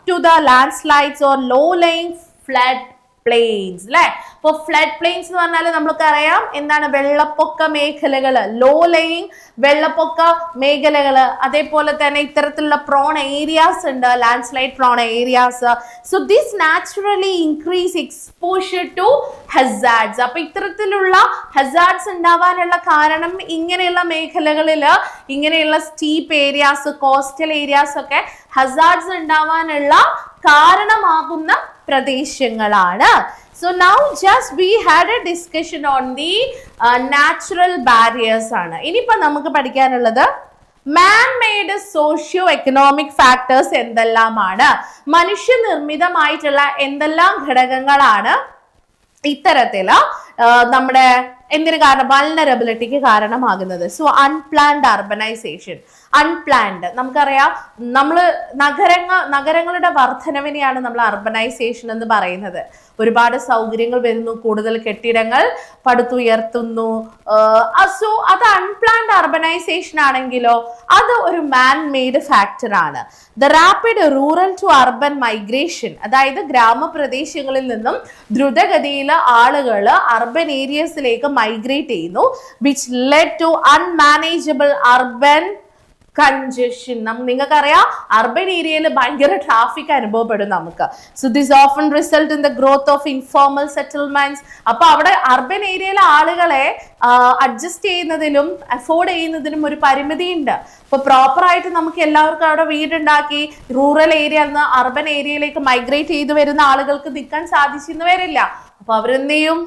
to the landslides or low lying flood plains അല്ലെ. ഇപ്പൊ ഫ്ലഡ് പ്ലെയിൻസ് എന്ന് പറഞ്ഞാൽ നമ്മൾക്കറിയാം എന്താണ്, വെള്ളപ്പൊക്ക മേഖലകള്, ലോ ലെയിങ് വെള്ളപ്പൊക്ക മേഖലകള്, അതേപോലെ തന്നെ ഇത്തരത്തിലുള്ള പ്രോൺ ഏരിയാസ് ഉണ്ട്, landslide prone areas. So this naturally increase exposure to hazards. അപ്പൊ ഇത്തരത്തിലുള്ള ഹസാർഡ്സ് ഉണ്ടാവാനുള്ള കാരണം ഇങ്ങനെയുള്ള മേഖലകളില്, ഇങ്ങനെയുള്ള സ്റ്റീപ്പ് ഏരിയാസ്, കോസ്റ്റൽ ഏരിയാസ് ഒക്കെ ഹസാർഡ്സ് ഉണ്ടാവാനുള്ള കാരണമാകുന്ന പ്രദേശങ്ങളാണ്. So now just we had a discussion on the natural barriers ആണ്. ഇനിയിപ്പോ നമുക്ക് പഠിക്കാനുള്ളത് മാൻ മെയ്ഡ് സോഷ്യോ എക്കണോമിക് ഫാക്ടേഴ്സ് എന്തെല്ലാമാണ്, മനുഷ്യനിർമ്മിതമായിട്ടുള്ള എന്തെല്ലാം ഘടകങ്ങളാണ് ഇത്തരത്തില് നമ്മുടെ എന്തിനു കാരണം, വൾനറബിലിറ്റിക്ക് കാരണമാകുന്നത്. സോ അൺപ്ലാൻഡ് അർബനൈസേഷൻ, അൺപ്ലാൻഡ് നമുക്കറിയാം, നഗരങ്ങളുടെ വർധനവിനെയാണ് നമ്മൾ അർബനൈസേഷൻ എന്ന് പറയുന്നത്. ഒരുപാട് സൗകര്യങ്ങൾ വരുന്നു, കൂടുതൽ കെട്ടിടങ്ങൾ പടുത്തുയർത്തുന്നു. സോ അത് അൺപ്ലാൻഡ് അർബനൈസേഷൻ ആണെങ്കിലോ അത് ഒരു മാൻ മെയ്ഡ് ഫാക്ടർ ആണ്. The rapid rural to urban migration, അതായത് ഗ്രാമപ്രദേശങ്ങളിൽ നിന്നും ദ്രുതഗതിയിൽ ആളുകൾ അർബൻ ഏരിയസിലേക്ക് മൈഗ്രേറ്റ് ചെയ്യുന്നു, which lead to unmanageable urban congestion. നിങ്ങൾക്കറിയാം അർബൻ ഏരിയയിൽ ഭയങ്കര ട്രാഫിക് അനുഭവപ്പെടും നമുക്ക്. So this often result in the growth of informal settlements. അപ്പൊ അവിടെ അർബൻ ഏരിയയിലെ ആളുകളെ അഡ്ജസ്റ്റ് ചെയ്യുന്നതിലും അഫോർഡ് ചെയ്യുന്നതിനും ഒരു പരിമിതി ഉണ്ട്. ഇപ്പൊ പ്രോപ്പർ ആയിട്ട് നമുക്ക് എല്ലാവർക്കും അവിടെ വീടുണ്ടാക്കി റൂറൽ ഏരിയയിൽ നിന്ന് അർബൻ ഏരിയയിലേക്ക് മൈഗ്രേറ്റ് ചെയ്തു വരുന്ന ആളുകൾക്ക് നിൽക്കാൻ സാധിച്ചെന്ന് വരില്ല. അപ്പൊ അവരെന്ത് ചെയ്യും,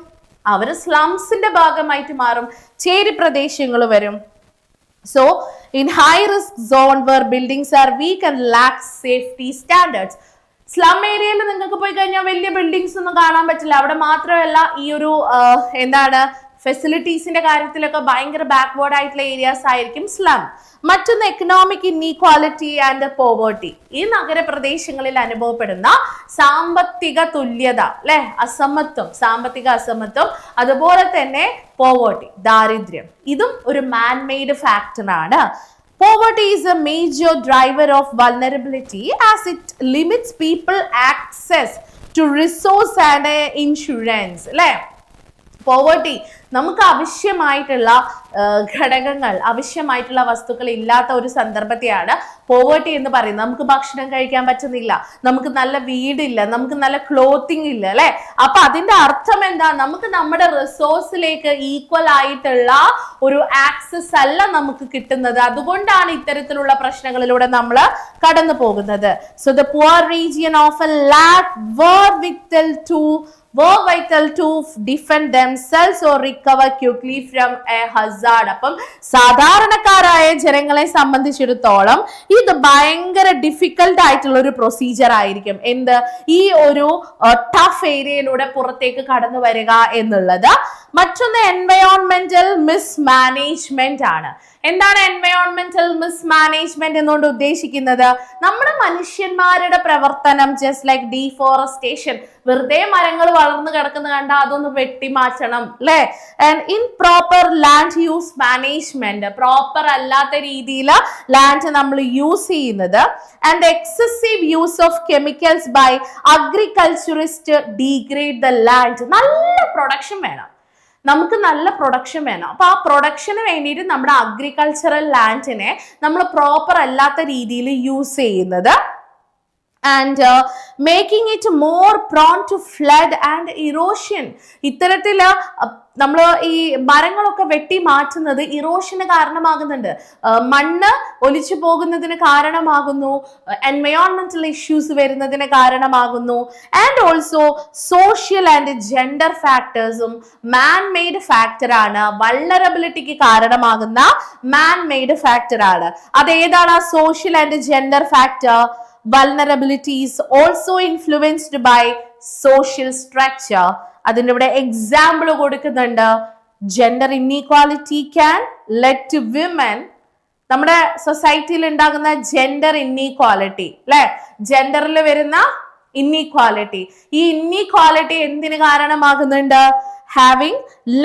അവര് സ്ലംസിന്റെ ഭാഗമായിട്ട് മാറും, ചേരി പ്രദേശങ്ങൾ വരും. So in high risk zone where buildings are weak and lack safety standards, slum ഏരിയയിൽ നിങ്ങൾക്ക് പോയി കഴിഞ്ഞാൽ വലിയ ബിൽഡിങ്സ് ഒന്നും കാണാൻ പറ്റില്ല. അവിടെ മാത്രമല്ല ഈ ഒരു എന്താണ് ഫെസിലിറ്റീസിന്റെ കാര്യത്തിലൊക്കെ ഭയങ്കര ബാക്ക്വേർഡ് ആയിട്ടുള്ള ഏരിയാസ് ആയിരിക്കും സ്ലം. മറ്റൊന്ന് എക്കണോമിക് ഇൻഈക്വാലിറ്റി ആൻഡ് പോവേർട്ടി. ഈ നഗരപ്രദേശങ്ങളിൽ അനുഭവപ്പെടുന്ന സാമ്പത്തിക തുല്യത അല്ലെ, അസമത്വം, സാമ്പത്തിക അസമത്വം, അതുപോലെ തന്നെ പോവേർട്ടി, ദാരിദ്ര്യം, ഇതും ഒരു മാൻ മെയ്ഡ് ഫാക്ടർ ആണ്. Poverty is a major driver of vulnerability as it limits people access to resource and insurance. അല്ലേ, പോവേർട്ടി നമുക്ക് ആവശ്യമായിട്ടുള്ള ഘടകങ്ങൾ, ആവശ്യമായിട്ടുള്ള വസ്തുക്കൾ ഇല്ലാത്ത ഒരു സന്ദർഭത്തെയാണ് പോവേർട്ടി എന്ന് പറയുന്നത്. നമുക്ക് ഭക്ഷണം കഴിക്കാൻ പറ്റുന്നില്ല, നമുക്ക് നല്ല വീടില്ല, നമുക്ക് നല്ല ക്ലോത്തിങ് ഇല്ല അല്ലെ. അപ്പൊ അതിന്റെ അർത്ഥം എന്താ, നമുക്ക് നമ്മുടെ റിസോഴ്സിലേക്ക് ഈക്വൽ ആയിട്ടുള്ള ഒരു ആക്സസ് അല്ല നമുക്ക് കിട്ടുന്നത്. അതുകൊണ്ടാണ് ഇത്തരത്തിലുള്ള പ്രശ്നങ്ങളിലൂടെ നമ്മൾ കടന്നു പോകുന്നത്. So the poor region of A lakh were vital to defend themselves or recover quickly from a hazard. അപ്പം സാധാരണക്കാരായ ജനങ്ങളെ സംബന്ധിച്ചിടത്തോളം ഇത് ഭയങ്കര ഡിഫിക്കൽട്ട് ആയിട്ടുള്ള ഒരു പ്രൊസീജിയർ ആയിരിക്കും. എന്ത്, ഈ ഒരു ടഫ് ഏരിയയിലൂടെ പുറത്തേക്ക് കടന്നു വരിക എന്നുള്ളത്. മറ്റൊന്ന് എൻവയോൺമെന്റൽ മിസ്മാനേജ്മെന്റ് ആണ്. എന്താണ് എൻവയോൺമെന്റൽ മിസ്മാനേജ്മെന്റ് എന്നുകൊണ്ട് ഉദ്ദേശിക്കുന്നത്? നമ്മുടെ മനുഷ്യന്മാരുടെ പ്രവർത്തനം, ജസ്റ്റ് ലൈക്ക് ഡീഫോറസ്റ്റേഷൻ, വെറുതെ മരങ്ങൾ വളർന്നു കിടക്കുന്ന കണ്ട അതൊന്ന് വെട്ടിമാറ്റണം അല്ലെ. And improper land use management, proper അല്ലാത്ത രീതിയിൽ ലാൻഡ് നമ്മൾ യൂസ് ചെയ്യുന്നത്. And excessive use of chemicals by agriculturist degrade the land. നല്ല പ്രൊഡക്ഷൻ വേണം, നമുക്ക് നല്ല പ്രൊഡക്ഷൻ വേണം. അപ്പൊ ആ പ്രൊഡക്ഷന് വേണ്ടിയിട്ട് നമ്മുടെ അഗ്രികൾച്ചറൽ ലാൻഡിനെ നമ്മൾ പ്രോപ്പർ അല്ലാത്ത രീതിയിൽ യൂസ് ചെയ്യുന്നത്. And making it more prone to flood and erosion. ഇത്തരത്തില് നമ്മൾ ഈ മരങ്ങളൊക്കെ വെട്ടി മാറ്റുന്നത് ഇറോഷന് കാരണമാകുന്നുണ്ട്, മണ്ണ് ഒലിച്ചു പോകുന്നതിന് കാരണമാകുന്നു, എൻവയോൺമെന്റൽ ഇഷ്യൂസ് വരുന്നതിന് കാരണമാകുന്നു. And also social and gender ഫാക്ടേഴ്സും മാൻ മെയ്ഡ് ഫാക്ടർ ആണ്, വൾനറബിലിറ്റിക്ക് കാരണമാകുന്ന മാൻ മെയ്ഡ് ഫാക്ടർ ആണ്. അതേതാണ് ആ social and gender factor? Vulnerability is also influenced by social structure. അതിൻ്റെ ഇവിടെ എക്സാമ്പിൾ കൊടുക്കുന്നുണ്ട്. Gender inequality can lead to women. നമ്മുടെ സൊസൈറ്റിയിൽ ഉണ്ടാകുന്ന ജെൻഡർ ഇൻഈക്വാലിറ്റി അല്ലെ, ജെൻഡറിൽ വരുന്ന ഇൻഈക്വാലിറ്റി, ഈ ഇൻഈക്വാലിറ്റി എന്തിന് കാരണമാകുന്നുണ്ട്? Having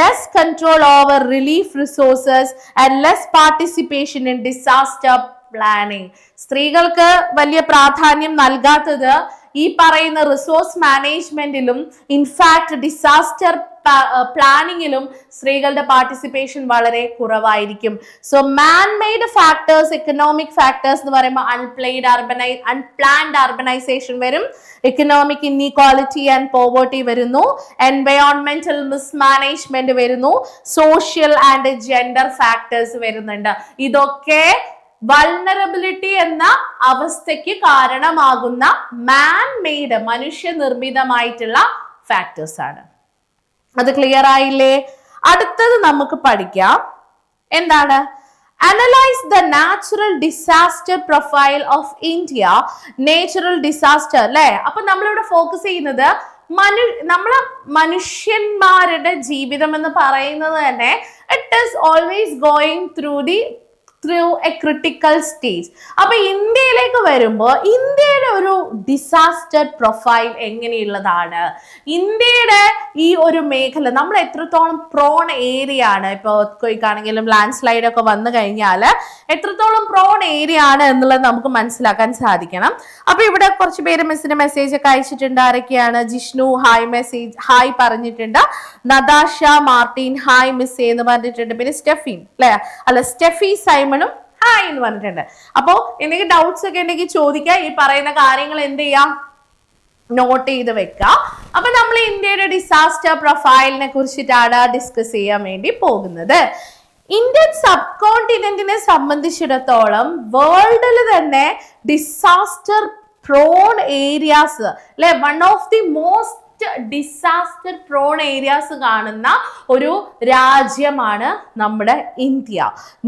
less control over relief resources and less participation in disaster planning. സ്ത്രീകൾക്ക് വലിയ പ്രാധാന്യം നൽകാത്തത് ഈ പറയുന്ന റിസോഴ്സ് മാനേജ്മെന്റിലും ഇൻഫാക്ട് ഡിസാസ്റ്റർ പ്ലാനിങ്ങിലും സ്ത്രീകളുടെ പാർട്ടിസിപ്പേഷൻ വളരെ കുറവായിരിക്കും. So man made factors, economic factors എന്ന് പറയുമ്പോൾ അൺപ്ലാൻഡ് അർബനൈസേഷൻ വരും, എക്കണോമിക് ഇൻഇക്വാലിറ്റി ആൻഡ് പോവർട്ടി വരുന്നു, എൻവയോൺമെന്റൽ മിസ്മാനേജ്മെന്റ് വരുന്നു, സോഷ്യൽ ആൻഡ് ജെൻഡർ ഫാക്ടേഴ്സ് വരുന്നുണ്ട്. ഇതൊക്കെ വൾനറബിലിറ്റി എന്ന അവസ്ഥയ്ക്ക് കാരണമാകുന്ന മാൻ മെയ്ഡ്, മനുഷ്യനിർമ്മിതമായിട്ടുള്ള ഫാക്ടേഴ്സ് ആണ്. അത് ക്ലിയർ ആയില്ലേ? അടുത്തത് നമുക്ക് പഠിക്കാം. എന്താണ്? Analyse the natural disaster profile of India. Natural disaster അല്ലെ? അപ്പൊ നമ്മളിവിടെ ഫോക്കസ് ചെയ്യുന്നത് നമ്മളെ മനുഷ്യന്മാരുടെ ജീവിതം എന്ന് പറയുന്നത് തന്നെ it is always going through A critical stage. അപ്പൊ ഇന്ത്യയിലേക്ക് വരുമ്പോൾ ഇന്ത്യയുടെ ഒരു ഡിസാസ്റ്റർ പ്രൊഫൈൽ എങ്ങനെയുള്ളതാണ്? ഇന്ത്യയുടെ ഈ ഒരു മേഖല നമ്മൾ എത്രത്തോളം പ്രോൺ ഏരിയ ആണ്? ഇപ്പൊ എർത്ത്ക്വേക്ക് ആണെങ്കിലും ലാൻഡ് സ്ലൈഡ് ഒക്കെ വന്നു കഴിഞ്ഞാൽ എത്രത്തോളം പ്രോൺ ഏരിയ ആണ് എന്നുള്ളത് നമുക്ക് മനസ്സിലാക്കാൻ സാധിക്കണം. അപ്പൊ ഇവിടെ കുറച്ച് പേര് മിസ്സിന് മെസ്സേജ് ഒക്കെ അയച്ചിട്ടുണ്ട്. ആരൊക്കെയാണ്? ജിഷ്ണു ഹായ് പറഞ്ഞിട്ടുണ്ട്. നദാഷ മാർട്ടിൻ ഹായ് മിസ് എന്ന് പറഞ്ഞിട്ടുണ്ട്. പിന്നെ സ്റ്റെഫി സ്റ്റെഫി സൈമൺ ഹായ് എന്ന് പറഞ്ഞിട്ടുണ്ട്. അപ്പോ എന്തെങ്കിലും ഡൗട്ട്സ് ഒക്കെ ഉണ്ടെങ്കിൽ ചോദിക്കാം. ഈ പറയുന്ന കാര്യങ്ങൾ എന്ത് ചെയ്യാം? നോട്ട് ചെയ്ത് വെക്കാം. അപ്പൊ നമ്മൾ ഇന്ത്യയുടെ ഡിസാസ്റ്റർ പ്രൊഫൈലിനെ കുറിച്ചിട്ടാണ് ഡിസ്കസ് ചെയ്യാൻ വേണ്ടി പോകുന്നത്. ഇന്ത്യൻ സബ് കോണ്ടിനെന്റിനെ സംബന്ധിച്ചിടത്തോളം വേൾഡിൽ തന്നെ ഡിസാസ്റ്റർ പ്രോൺ ഏരിയാസ് അല്ലെ, one of the most disaster prone areas കാണുന്ന ഒരു രാജ്യമാണ് നമ്മുടെ India.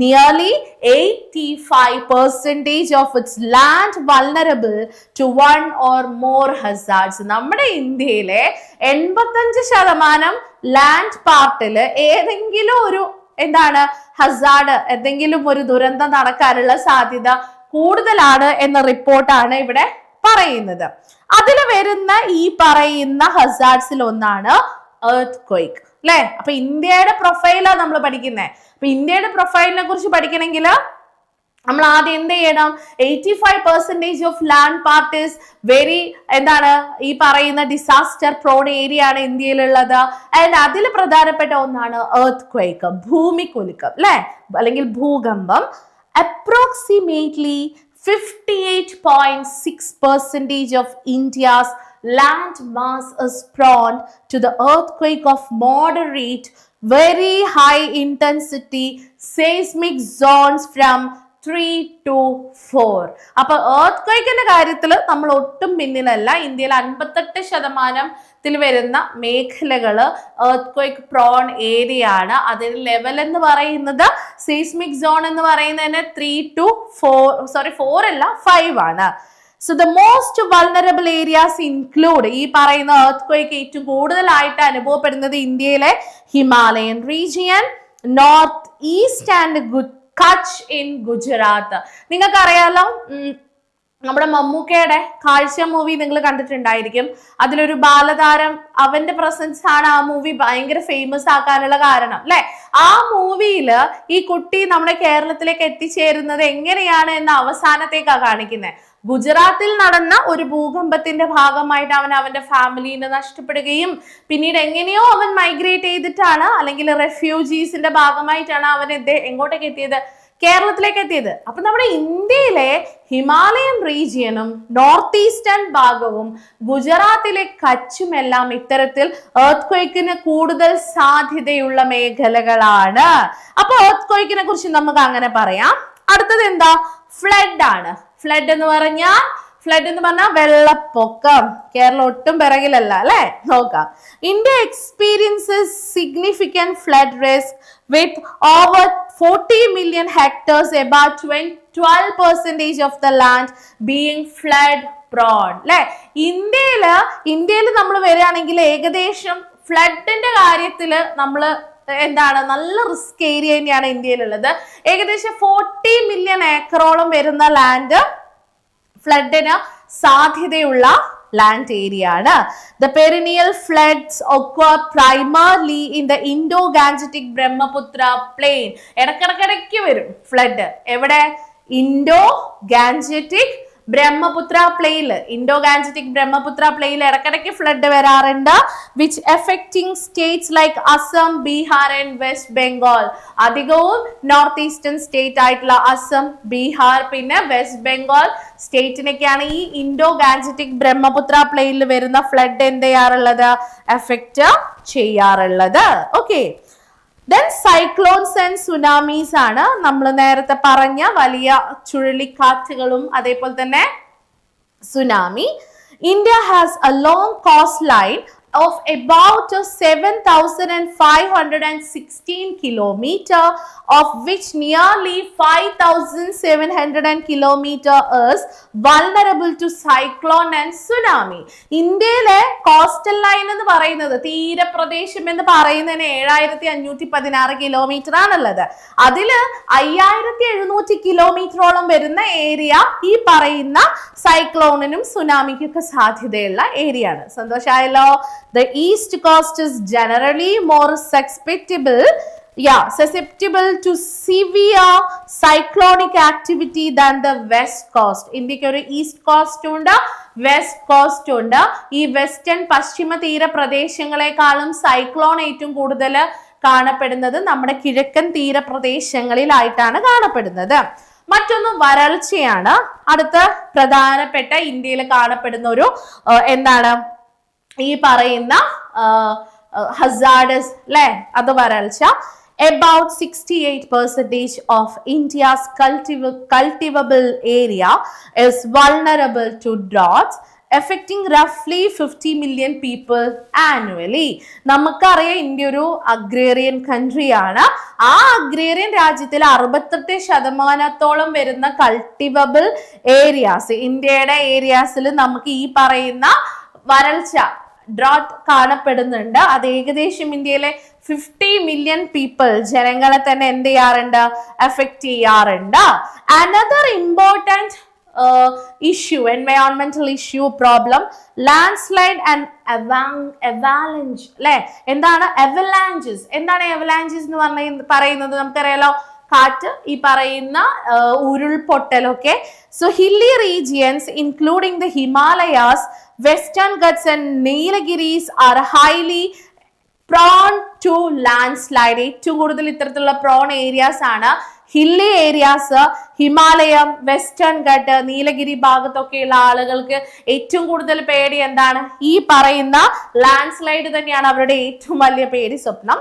Nearly 85% of its land vulnerable to one or more hazards. നമ്മുടെ ഇന്ത്യയിലെ 85% ലാൻഡ് പാർട്ടില് ഏതെങ്കിലും ഒരു ഹസാർഡ്, എന്തെങ്കിലും ഒരു ദുരന്തം നടക്കാനുള്ള സാധ്യത കൂടുതലാണ് എന്ന റിപ്പോർട്ടാണ് ഇവിടെ പറയുന്നത്. അതിൽ വരുന്ന ഈ പറയുന്ന ഹസാർഡ്സിൽ ഒന്നാണ് എർത്ത്ക്വേക്ക് അല്ലെ? അപ്പൊ ഇന്ത്യയുടെ പ്രൊഫൈലാണ് നമ്മൾ പഠിക്കുന്നത്. അപ്പൊ ഇന്ത്യയുടെ പ്രൊഫൈലിനെ കുറിച്ച് പഠിക്കണമെങ്കിൽ നമ്മൾ ആദ്യം എന്ത് ചെയ്യണം? 85% of land part is very ഈ പറയുന്ന ഡിസാസ്റ്റർ പ്രോൺ ഏരിയ ആണ് ഇന്ത്യയിലുള്ളത്. ആൻഡ് അതിൽ പ്രധാനപ്പെട്ട ഒന്നാണ് എർത്ത്ക്വേക്ക്, ഭൂമികുലുക്കം അല്ലെ, അല്ലെങ്കിൽ ഭൂകമ്പം. Approximately 58.6% of India's land mass is prone to the earthquake of moderate, very high intensity seismic zones from 3 to 4. അപ്പൊ എർത്ത്ക്വേക്കിന്റെ കാര്യത്തിൽ നമ്മൾ ഒട്ടും പിന്നിലല്ല. ഇന്ത്യയിൽ 58% വരുന്ന മേഖലകള് എർത്ത്ക്വേക്ക് പ്രോൺ ഏരിയ ആണ്. അതിന്റെ ലെവൽ എന്ന് പറയുന്നത് സീസ്മിക് സോൺ എന്ന് പറയുന്നതിന് 5 ആണ്. So the most vulnerable areas include ഈ പറയുന്ന എർത്ത്ക്വേക്ക് ഏറ്റവും കൂടുതലായിട്ട് അനുഭവപ്പെടുന്നത് ഇന്ത്യയിലെ Himalayan region, north east and Kutch in Gujarat. നിങ്ങൾക്കറിയാലോ, നമ്മുടെ മമ്മൂക്കയുടെ കാഴ്ച മൂവി നിങ്ങൾ കണ്ടിട്ടുണ്ടായിരിക്കും. അതിലൊരു ബാലതാരം, അവന്റെ പ്രസൻസ് ആണ് ആ മൂവി ഭയങ്കര ഫേമസ് ആക്കാനുള്ള കാരണം അല്ലെ? ആ മൂവിയില് ഈ കുട്ടി നമ്മുടെ കേരളത്തിലേക്ക് എത്തിച്ചേരുന്നത് എങ്ങനെയാണ് എന്ന അവസാനത്തേക്കാണ് കാണിക്കുന്നത്. ഗുജറാത്തിൽ നടന്ന ഒരു ഭൂകമ്പത്തിന്റെ ഭാഗമായിട്ട് അവന്റെ ഫാമിലിനെ നഷ്ടപ്പെടുകയും പിന്നീട് എങ്ങനെയോ അവൻ മൈഗ്രേറ്റ് ചെയ്തിട്ടാണ്, അല്ലെങ്കിൽ റെഫ്യൂജീസിന്റെ ഭാഗമായിട്ടാണ് അവൻ എങ്ങോട്ടേക്ക് എത്തിയത്? കേരളത്തിലേക്ക് എത്തിയത്. അപ്പൊ നമ്മുടെ ഇന്ത്യയിലെ ഹിമാലയൻ റീജിയനും നോർത്ത് ഈസ്റ്റേൺ ഭാഗവും ഗുജറാത്തിലെ കച്ചുമെല്ലാം ഇത്തരത്തിൽ എർത്ത്ക്വേക്കിന് കൂടുതൽ സാധ്യതയുള്ള മേഖലകളാണ്. അപ്പൊ എർത്ത്ക്വേക്കിനെ കുറിച്ച് നമുക്ക് അങ്ങനെ പറയാം. അടുത്തത് എന്താ? ഫ്ലഡ് ആണ്. ഫ്ലഡ് എന്ന് പറഞ്ഞാൽ വെള്ളപ്പൊക്കം. കേരളം ഒട്ടും പിറകിലല്ല അല്ലെ? നോക്കാം. India experiences significant flood risk with over 40 million hectares, about 12% of the land being flood prone. അല്ലെ? ഇന്ത്യയില് നമ്മൾ വരികയാണെങ്കിൽ ഏകദേശം ഫ്ലഡിന്റെ കാര്യത്തില് നമ്മള് നല്ല റിസ്ക് ഏരിയ തന്നെയാണ് ഇന്ത്യയിലുള്ളത്. ഏകദേശം 40 million ഏക്കറോളം വരുന്ന ലാൻഡ് ഫ്ലഡിന് സാധ്യതയുള്ള land area ആണ്. The perennial floods occur primarily in the Indo-Gangetic Brahmaputra plain. ഇടയ്ക്കിടയ്ക്ക് വരും ഫ്ലഡ്. എവിടെ? Indo-Gangetic Brahmaputra plain, Indo Gangetic Brahmaputra plain ഇടക്കിടയ്ക്ക് ഫ്ലഡ് വരാറുണ്ട്. Which effecting states like Assam, Bihar and West Bengal. അധികവും നോർത്ത് ഈസ്റ്റേൺ സ്റ്റേറ്റ് ആയിട്ടുള്ള അസം, ബീഹാർ പിന്നെ വെസ്റ്റ് ബംഗാൾ സ്റ്റേറ്റിനൊക്കെയാണ് ഈ ഇൻഡോ ഗാൻജറ്റിക് ബ്രഹ്മപുത്ര പ്ലെയിനിൽ വരുന്ന ഫ്ലഡ് എന്ത് ചെയ്യാറുള്ളത്, എഫക്റ്റ് ചെയ്യാറുള്ളത്. ഓക്കെ, ദെൻ സൈക്ലോൺസ് ആൻഡ് സുനാമീസ് ആണ് നമ്മൾ നേരത്തെ പറഞ്ഞ വലിയ ചുഴലിക്കാറ്റുകളും അതേപോലെ തന്നെ tsunami. India has A long cost line of about 7,516 kilometer, of which nearly 5,700 kilometer is vulnerable to cyclone and tsunami. ഇന്ത്യയിലെ കോസ്റ്റൽ ലൈൻ എന്ന് പറയുന്നത്, തീരപ്രദേശം എന്ന് പറയുന്നതിന് 7,516 കിലോമീറ്റർ ആണുള്ളത്. അതില് 5,700 കിലോമീറ്ററോളം വരുന്ന ഏരിയ ഈ പറയുന്ന സൈക്ലോണിനും സുനാമിക്കൊക്കെ സാധ്യതയുള്ള ഏരിയ ആണ്. സന്തോഷമായല്ലോ. The east coast is generally more susceptible to severe cyclonic activity than the west coast. ഇന്ത്യക്ക് ഒരു ഈസ്റ്റ് കോസ്റ്റ് ഉണ്ട്, വെസ്റ്റ് കോസ്റ്റ് ഉണ്ട്. ഈ വെസ്റ്റേൺ പശ്ചിമ തീര പ്രദേശങ്ങളെക്കാളും സൈക്ലോൺ ഏറ്റവും കൂടുതൽ കാണപ്പെടുന്നത് നമ്മുടെ കിഴക്കൻ തീരപ്രദേശങ്ങളിലായിട്ടാണ് കാണപ്പെടുന്നത്. മറ്റൊന്ന് വരൾച്ചയാണ്. അടുത്ത പ്രധാനപ്പെട്ട ഇന്ത്യയിൽ കാണപ്പെടുന്ന ഒരു എന്താണ് ഈ പറയുന്ന ഹസാർഡസ് അല്ലെ, അത് വരൾച്ച. About 68% of India's cultivable area is vulnerable to droughts, affecting roughly 50 million people annually. നമുക്കറിയാം ഇന്ത്യ ഒരു അഗ്രേറിയൻ കൺട്രി ആണ്. ആ അഗ്രേറിയൻ രാജ്യത്തിൽ 68% വരുന്ന കൾട്ടിവബിൾ ഏരിയാസ്, ഇന്ത്യയുടെ ഏരിയാസിൽ നമുക്ക് ഈ പറയുന്ന വരൾച്ച ഡ്രോട്ട് കാണപ്പെടുന്നുണ്ട്. അത് ഏകദേശം ഇന്ത്യയിലെ 50 മില്യൺ പീപ്പിൾ ജനങ്ങളെ തന്നെ എന്ത് ചെയ്യാറുണ്ട്, എഫക്ട് ചെയ്യാറുണ്ട്. അനദർ ഇമ്പോർട്ടൻറ്റ് ഇഷ്യൂ, എൻവയോൺമെന്റൽ issue problem, landslide and avalanche അല്ലെ. എന്താണ് എവലാഞ്ചസ്? എന്താണ് എവലാഞ്ചസ് എന്ന് പറയുന്നത്? നമുക്കറിയാലോ, കാറ്റ്, ഈ പറയുന്ന ഉരുൾപൊട്ടലൊക്കെ. So hilly regions including the Himalayas, Western Ghats and Nilgiris are highly prone to land. ഏറ്റവും കൂടുതൽ ഇത്തരത്തിലുള്ള പ്രോൺ ഏരിയാസ് ആണ് ഹില്ലി ഏരിയാസ്. ഹിമാലയം, വെസ്റ്റേൺ ഘട്ട്, നീലഗിരി ഭാഗത്തൊക്കെയുള്ള ആളുകൾക്ക് ഏറ്റവും കൂടുതൽ പേടി എന്താണ്? ഈ പറയുന്ന ലാൻഡ് സ്ലൈഡ് തന്നെയാണ് അവരുടെ ഏറ്റവും വലിയ പേടി, സ്വപ്നം.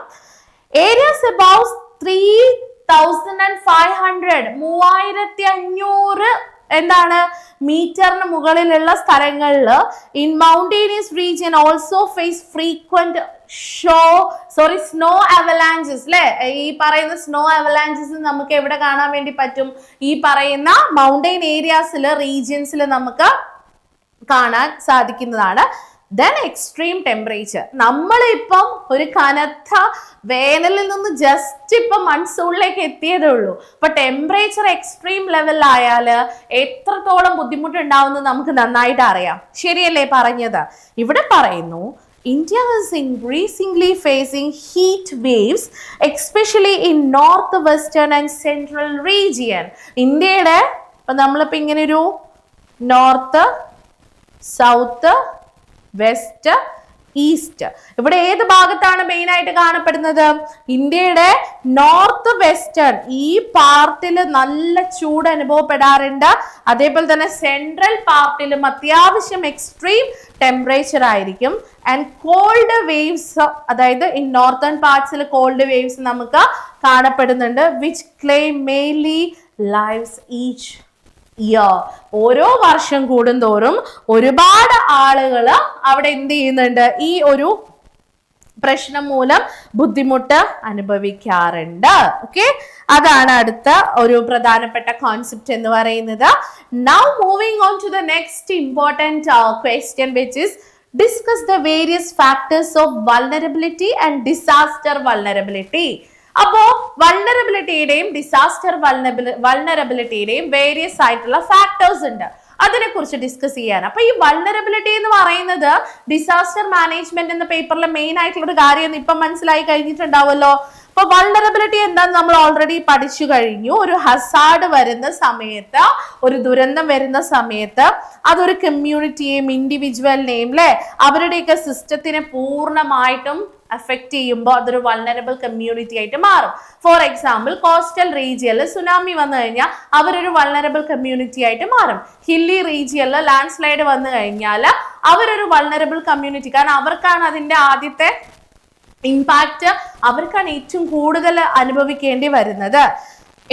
ഏരിയാസ് അബൌവ് 3,500 എന്താണ് മീറ്ററിന് മുകളിലുള്ള സ്ഥലങ്ങളിൽ in mountainous region also face frequent snow avalanches അല്ലെ. ഈ പറയുന്ന സ്നോ അവലാഞ്ചസ് നമുക്ക് എവിടെ കാണാൻ വേണ്ടി പറ്റും? ഈ പറയുന്ന മൗണ്ടൈൻ ഏരിയാസിൽ, റീജിയൻസിൽ നമുക്ക് കാണാൻ സാധിക്കുന്നതാണ്. Then extreme temperature. നമ്മളിപ്പം ഒരു കനത്ത വേനലിൽ നിന്ന് ജസ്റ്റ് ഇപ്പം മൺസൂണിലേക്ക് എത്തിയതേ ഉള്ളൂ. അപ്പൊ ടെമ്പറേച്ചർ എക്സ്ട്രീം ലെവലിലായാൽ എത്രത്തോളം ബുദ്ധിമുട്ടുണ്ടാവുമെന്ന് നമുക്ക് നന്നായിട്ട് അറിയാം. ശരിയല്ലേ പറഞ്ഞത്? ഇവിടെ പറയുന്നു India is increasingly facing heat waves, especially in northwestern and central region. ഇന്ത്യയുടെ ഇപ്പൊ നമ്മളിപ്പോ ഇങ്ങനെ ഒരു നോർത്ത്, സൗത്ത്, വെസ്റ്റ്, ഈസ്റ്റ്, ഇവിടെ ഏത് ഭാഗത്താണ് മെയിൻ ആയിട്ട് കാണപ്പെടുന്നത്? ഇന്ത്യയുടെ നോർത്ത് വെസ്റ്റേൺ ഈ പാർട്ടിൽ നല്ല ചൂട് അനുഭവപ്പെടാറുണ്ട്. അതേപോലെ തന്നെ സെൻട്രൽ പാർട്ടിലും അത്യാവശ്യം എക്സ്ട്രീം ടെമ്പറേച്ചർ ആയിരിക്കും. ആൻഡ് കോൾഡ് വേവ്സ്, അതായത് ഇൻ നോർത്തേൺ പാർട്സിൽ കോൾഡ് വേവ്സ് നമുക്ക് കാണപ്പെടുന്നുണ്ട്. Which claim mainly lives each year. ഓരോ വർഷം കൂടുന്തോറും ഒരുപാട് ആളുകൾ അവിടെ എന്ത് ചെയ്യുന്നുണ്ട്? ഈ ഒരു പ്രശ്നം മൂലം ബുദ്ധിമുട്ട് അനുഭവിക്കാറുണ്ട്. ഓക്കെ, അതാണ് അടുത്ത ഒരു പ്രധാനപ്പെട്ട കോൺസെപ്റ്റ് എന്ന് പറയുന്നത്. Now moving on to the next important question which is discuss the various factors of vulnerability and disaster vulnerability. അപ്പോ വൾണറബിലിറ്റിയുടെയും ഡിസാസ്റ്റർ വൾണറബിലിറ്റിയുടെയും വേരിയസ് ആയിട്ടുള്ള ഫാക്ടേഴ്സ് ഉണ്ട്. അതിനെ കുറിച്ച് ഡിസ്കസ് ചെയ്യാൻ. അപ്പൊ ഈ വൾണറബിലിറ്റി എന്ന് പറയുന്നത് ഡിസാസ്റ്റർ മാനേജ്മെന്റ് എന്ന പേപ്പറിലെ മെയിൻ ആയിട്ടുള്ള ഒരു കാര്യം ഇപ്പം മനസ്സിലായി കഴിഞ്ഞിട്ടുണ്ടാവുമല്ലോ. അപ്പൊ വൾണറബിലിറ്റി എന്താന്ന് നമ്മൾ ഓൾറെഡി പഠിച്ചു കഴിഞ്ഞു. ഒരു ഹസാർഡ് വരുന്ന സമയത്ത്, ഒരു ദുരന്തം വരുന്ന സമയത്ത് അതൊരു കമ്മ്യൂണിറ്റിയെയും ഇൻഡിവിജ്വലിനെയും അല്ലെ അവരുടെയൊക്കെ സിസ്റ്റത്തിനെ പൂർണ്ണമായിട്ടും അഫക്ട് ചെയ്യുമ്പോൾ അതൊരു വൾണറബിൾ കമ്മ്യൂണിറ്റി ആയിട്ട് മാറും. ഫോർ എക്സാമ്പിൾ, കോസ്റ്റൽ റീജിയനിൽ സുനാമി വന്നു കഴിഞ്ഞാൽ അവരൊരു വൾണറബിൾ കമ്മ്യൂണിറ്റി ആയിട്ട് മാറും. ഹില്ലി റീജിയനിൽ ലാൻഡ് സ്ലൈഡ് വന്നു കഴിഞ്ഞാൽ അവരൊരു വൾണറബിൾ കമ്മ്യൂണിറ്റി, കാരണം അവർക്കാണ് അതിന്റെ ആദ്യത്തെ ഇമ്പാക്ട്, അവർക്കാണ് ഏറ്റവും കൂടുതൽ അനുഭവിക്കേണ്ടി വരുന്നത്.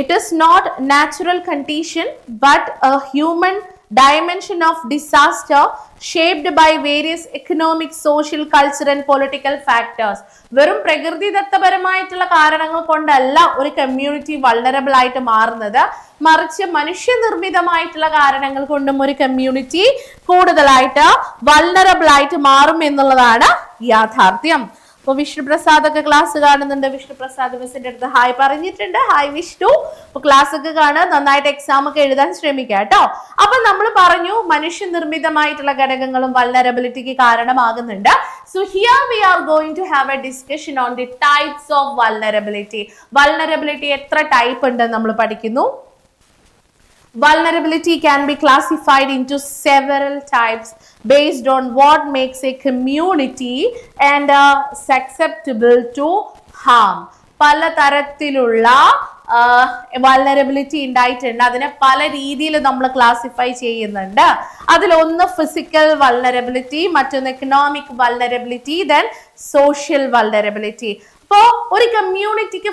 It is not natural condition but a human dimension of disaster shaped by various economic, social, cultural and political factors. വെറും പ്രകൃതിദത്തപരമായിട്ടുള്ള കാരണങ്ങൾ കൊണ്ടല്ല ഒരു കമ്മ്യൂണിറ്റി വൾണറബിൾ ആയിട്ട് മാറുന്നത്, മറിച്ച് മനുഷ്യനിർമ്മിതമായിട്ടുള്ള കാരണങ്ങൾ കൊണ്ടും ഒരു കമ്മ്യൂണിറ്റി കൂടുതലായിട്ട് വൾണറബിൾ ആയിട്ട് മാറും എന്നുള്ളതാണ് യാഥാർത്ഥ്യം. അപ്പൊ വിഷ്ണുപ്രസാദ് ഒക്കെ ക്ലാസ് കാണുന്നുണ്ട്. വിഷ്ണുപ്രസാദ് മിസ്സിന്റെ അടുത്ത് ഹായ് പറഞ്ഞിട്ടുണ്ട്. ഹായ് വിഷ്ണു. അപ്പൊ ക്ലാസ് ഒക്കെ കാണുക, നന്നായിട്ട് എക്സാം ഒക്കെ എഴുതാൻ ശ്രമിക്കുക കേട്ടോ. അപ്പൊ നമ്മൾ പറഞ്ഞു മനുഷ്യനിർമ്മിതമായിട്ടുള്ള ഘടകങ്ങളും വൾണറബിലിറ്റിക്ക് കാരണമാകുന്നുണ്ട്. So here we are going to have a discussion on the types of vulnerability. Vulnerability എത്ര ടൈപ്പ് ഉണ്ട് നമ്മൾ പഠിക്കുന്നു. Vulnerability can be classified into several types based on what makes a community and susceptible to harm. പല തരത്തിലുള്ള vulnerability ഉണ്ടായിട്ടുണ്ട്. അതിനെ പല രീതിയിൽ നമ്മൾ ക്ലാസിഫൈ ചെയ്യുന്നുണ്ട്. അതിലൊന്ന് ഫിസിക്കൽ വൾണറബിലിറ്റി, മറ്റൊന്ന് economic vulnerability, then social vulnerability. അപ്പോ ഒരു കമ്മ്യൂണിറ്റിക്ക്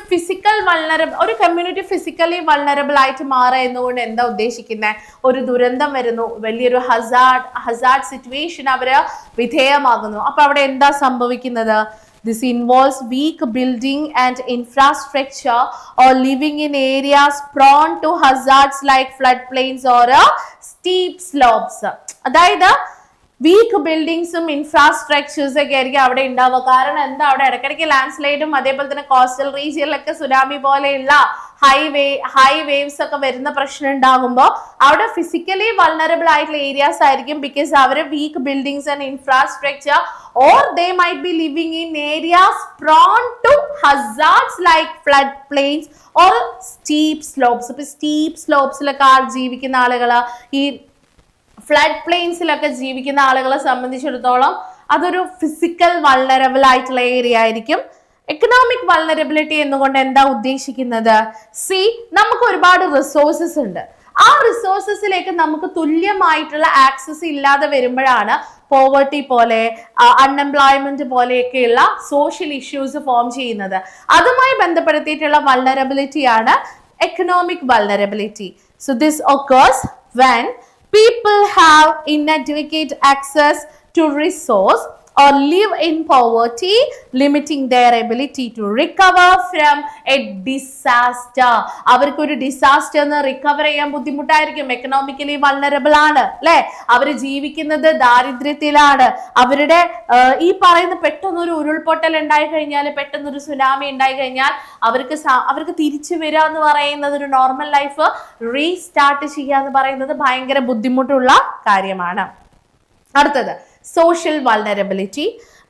ഒരു കമ്മ്യൂണിറ്റി ഫിസിക്കലി വൾണറബിൾ ആയിട്ട് മാറുക എന്നുകൊണ്ട് എന്താ ഉദ്ദേശിക്കുന്നത്? ഒരു ദുരന്തം വരുന്നു, വലിയൊരു ഹസാർഡ് സിറ്റുവേഷൻ അവര് വിധേയമാകുന്നു. അപ്പൊ അവിടെ എന്താ സംഭവിക്കുന്നത്? This involves weak building and infrastructure or living in areas prone to hazards like floodplains or steep slopes. അതായത് വീക്ക് ബിൽഡിങ്സും ഇൻഫ്രാസ്ട്രക്ചേഴ്സ് ഒക്കെ ആയിരിക്കും അവിടെ ഉണ്ടാവുക. കാരണം എന്താ, അവിടെ ഇടയ്ക്കിടയ്ക്ക് ലാൻഡ് സ്ലൈഡും അതേപോലെ തന്നെ കോസ്റ്റൽ റീജിയനിലൊക്കെ സുനാമി പോലെയുള്ള ഹൈ വേവ്സ് ഒക്കെ വരുന്ന പ്രശ്നം ഉണ്ടാകുമ്പോൾ അവിടെ ഫിസിക്കലി വൾണറബിൾ ആയിട്ടുള്ള ഏരിയാസ് ആയിരിക്കും. ബിക്കോസ് അവര് weak buildings and infrastructure or they might be living in areas prone to hazards like flood plains or steep slopes. ഇപ്പൊ സ്റ്റീപ്പ് സ്ലോപ്സിലൊക്കെ ജീവിക്കുന്ന ആളുകൾ, ഈ ഫ്ലഡ് പ്ലെയിൻസിലൊക്കെ ജീവിക്കുന്ന ആളുകളെ സംബന്ധിച്ചിടത്തോളം അതൊരു ഫിസിക്കൽ വൾണറബിൾ ആയിട്ടുള്ള ഏരിയ ആയിരിക്കും. എക്കണോമിക് വൾണറബിലിറ്റി എന്നുകൊണ്ട് എന്താ ഉദ്ദേശിക്കുന്നത്? നമുക്ക് ഒരുപാട് റിസോഴ്സസ് ഉണ്ട്. ആ റിസോഴ്സസിലേക്ക് നമുക്ക് തുല്യമായിട്ടുള്ള ആക്സസ് ഇല്ലാതെ വരുമ്പോഴാണ് പോവർട്ടി പോലെ, അൺഎംപ്ലോയ്മെന്റ് പോലെയൊക്കെയുള്ള സോഷ്യൽ ഇഷ്യൂസ് ഫോം ചെയ്യുന്നത്. അതുമായി ബന്ധപ്പെടുത്തിയിട്ടുള്ള വൾണറബിലിറ്റി ആണ് economic vulnerability. So this occurs when people have inadequate access to resource or live in poverty, limiting their ability to recover from a disaster. അവർക്കൊരു ഡിസാസ്റ്ററിന് recover ചെയ്യാൻ ബുദ്ധിമുട്ടായിരിക്കും. Economically vulnerable ആണ് അല്ലെ, അവര് ജീവിക്കുന്നത് ദാരിദ്ര്യത്തിലാണ്. അവരുടെ ഈ പറയുന്ന പെട്ടെന്നൊരു ഉരുൾപൊട്ടൽ ഉണ്ടായി കഴിഞ്ഞാൽ, പെട്ടെന്നൊരു സുനാമി ഉണ്ടായി കഴിഞ്ഞാൽ അവർക്ക് തിരിച്ചു വരിക എന്ന് പറയുന്നത്, ഒരു നോർമൽ ലൈഫ് റീസ്റ്റാർട്ട് ചെയ്യുക എന്ന് പറയുന്നത് ഭയങ്കര ബുദ്ധിമുട്ടുള്ള കാര്യമാണ്. അടുത്തത് social vulnerability.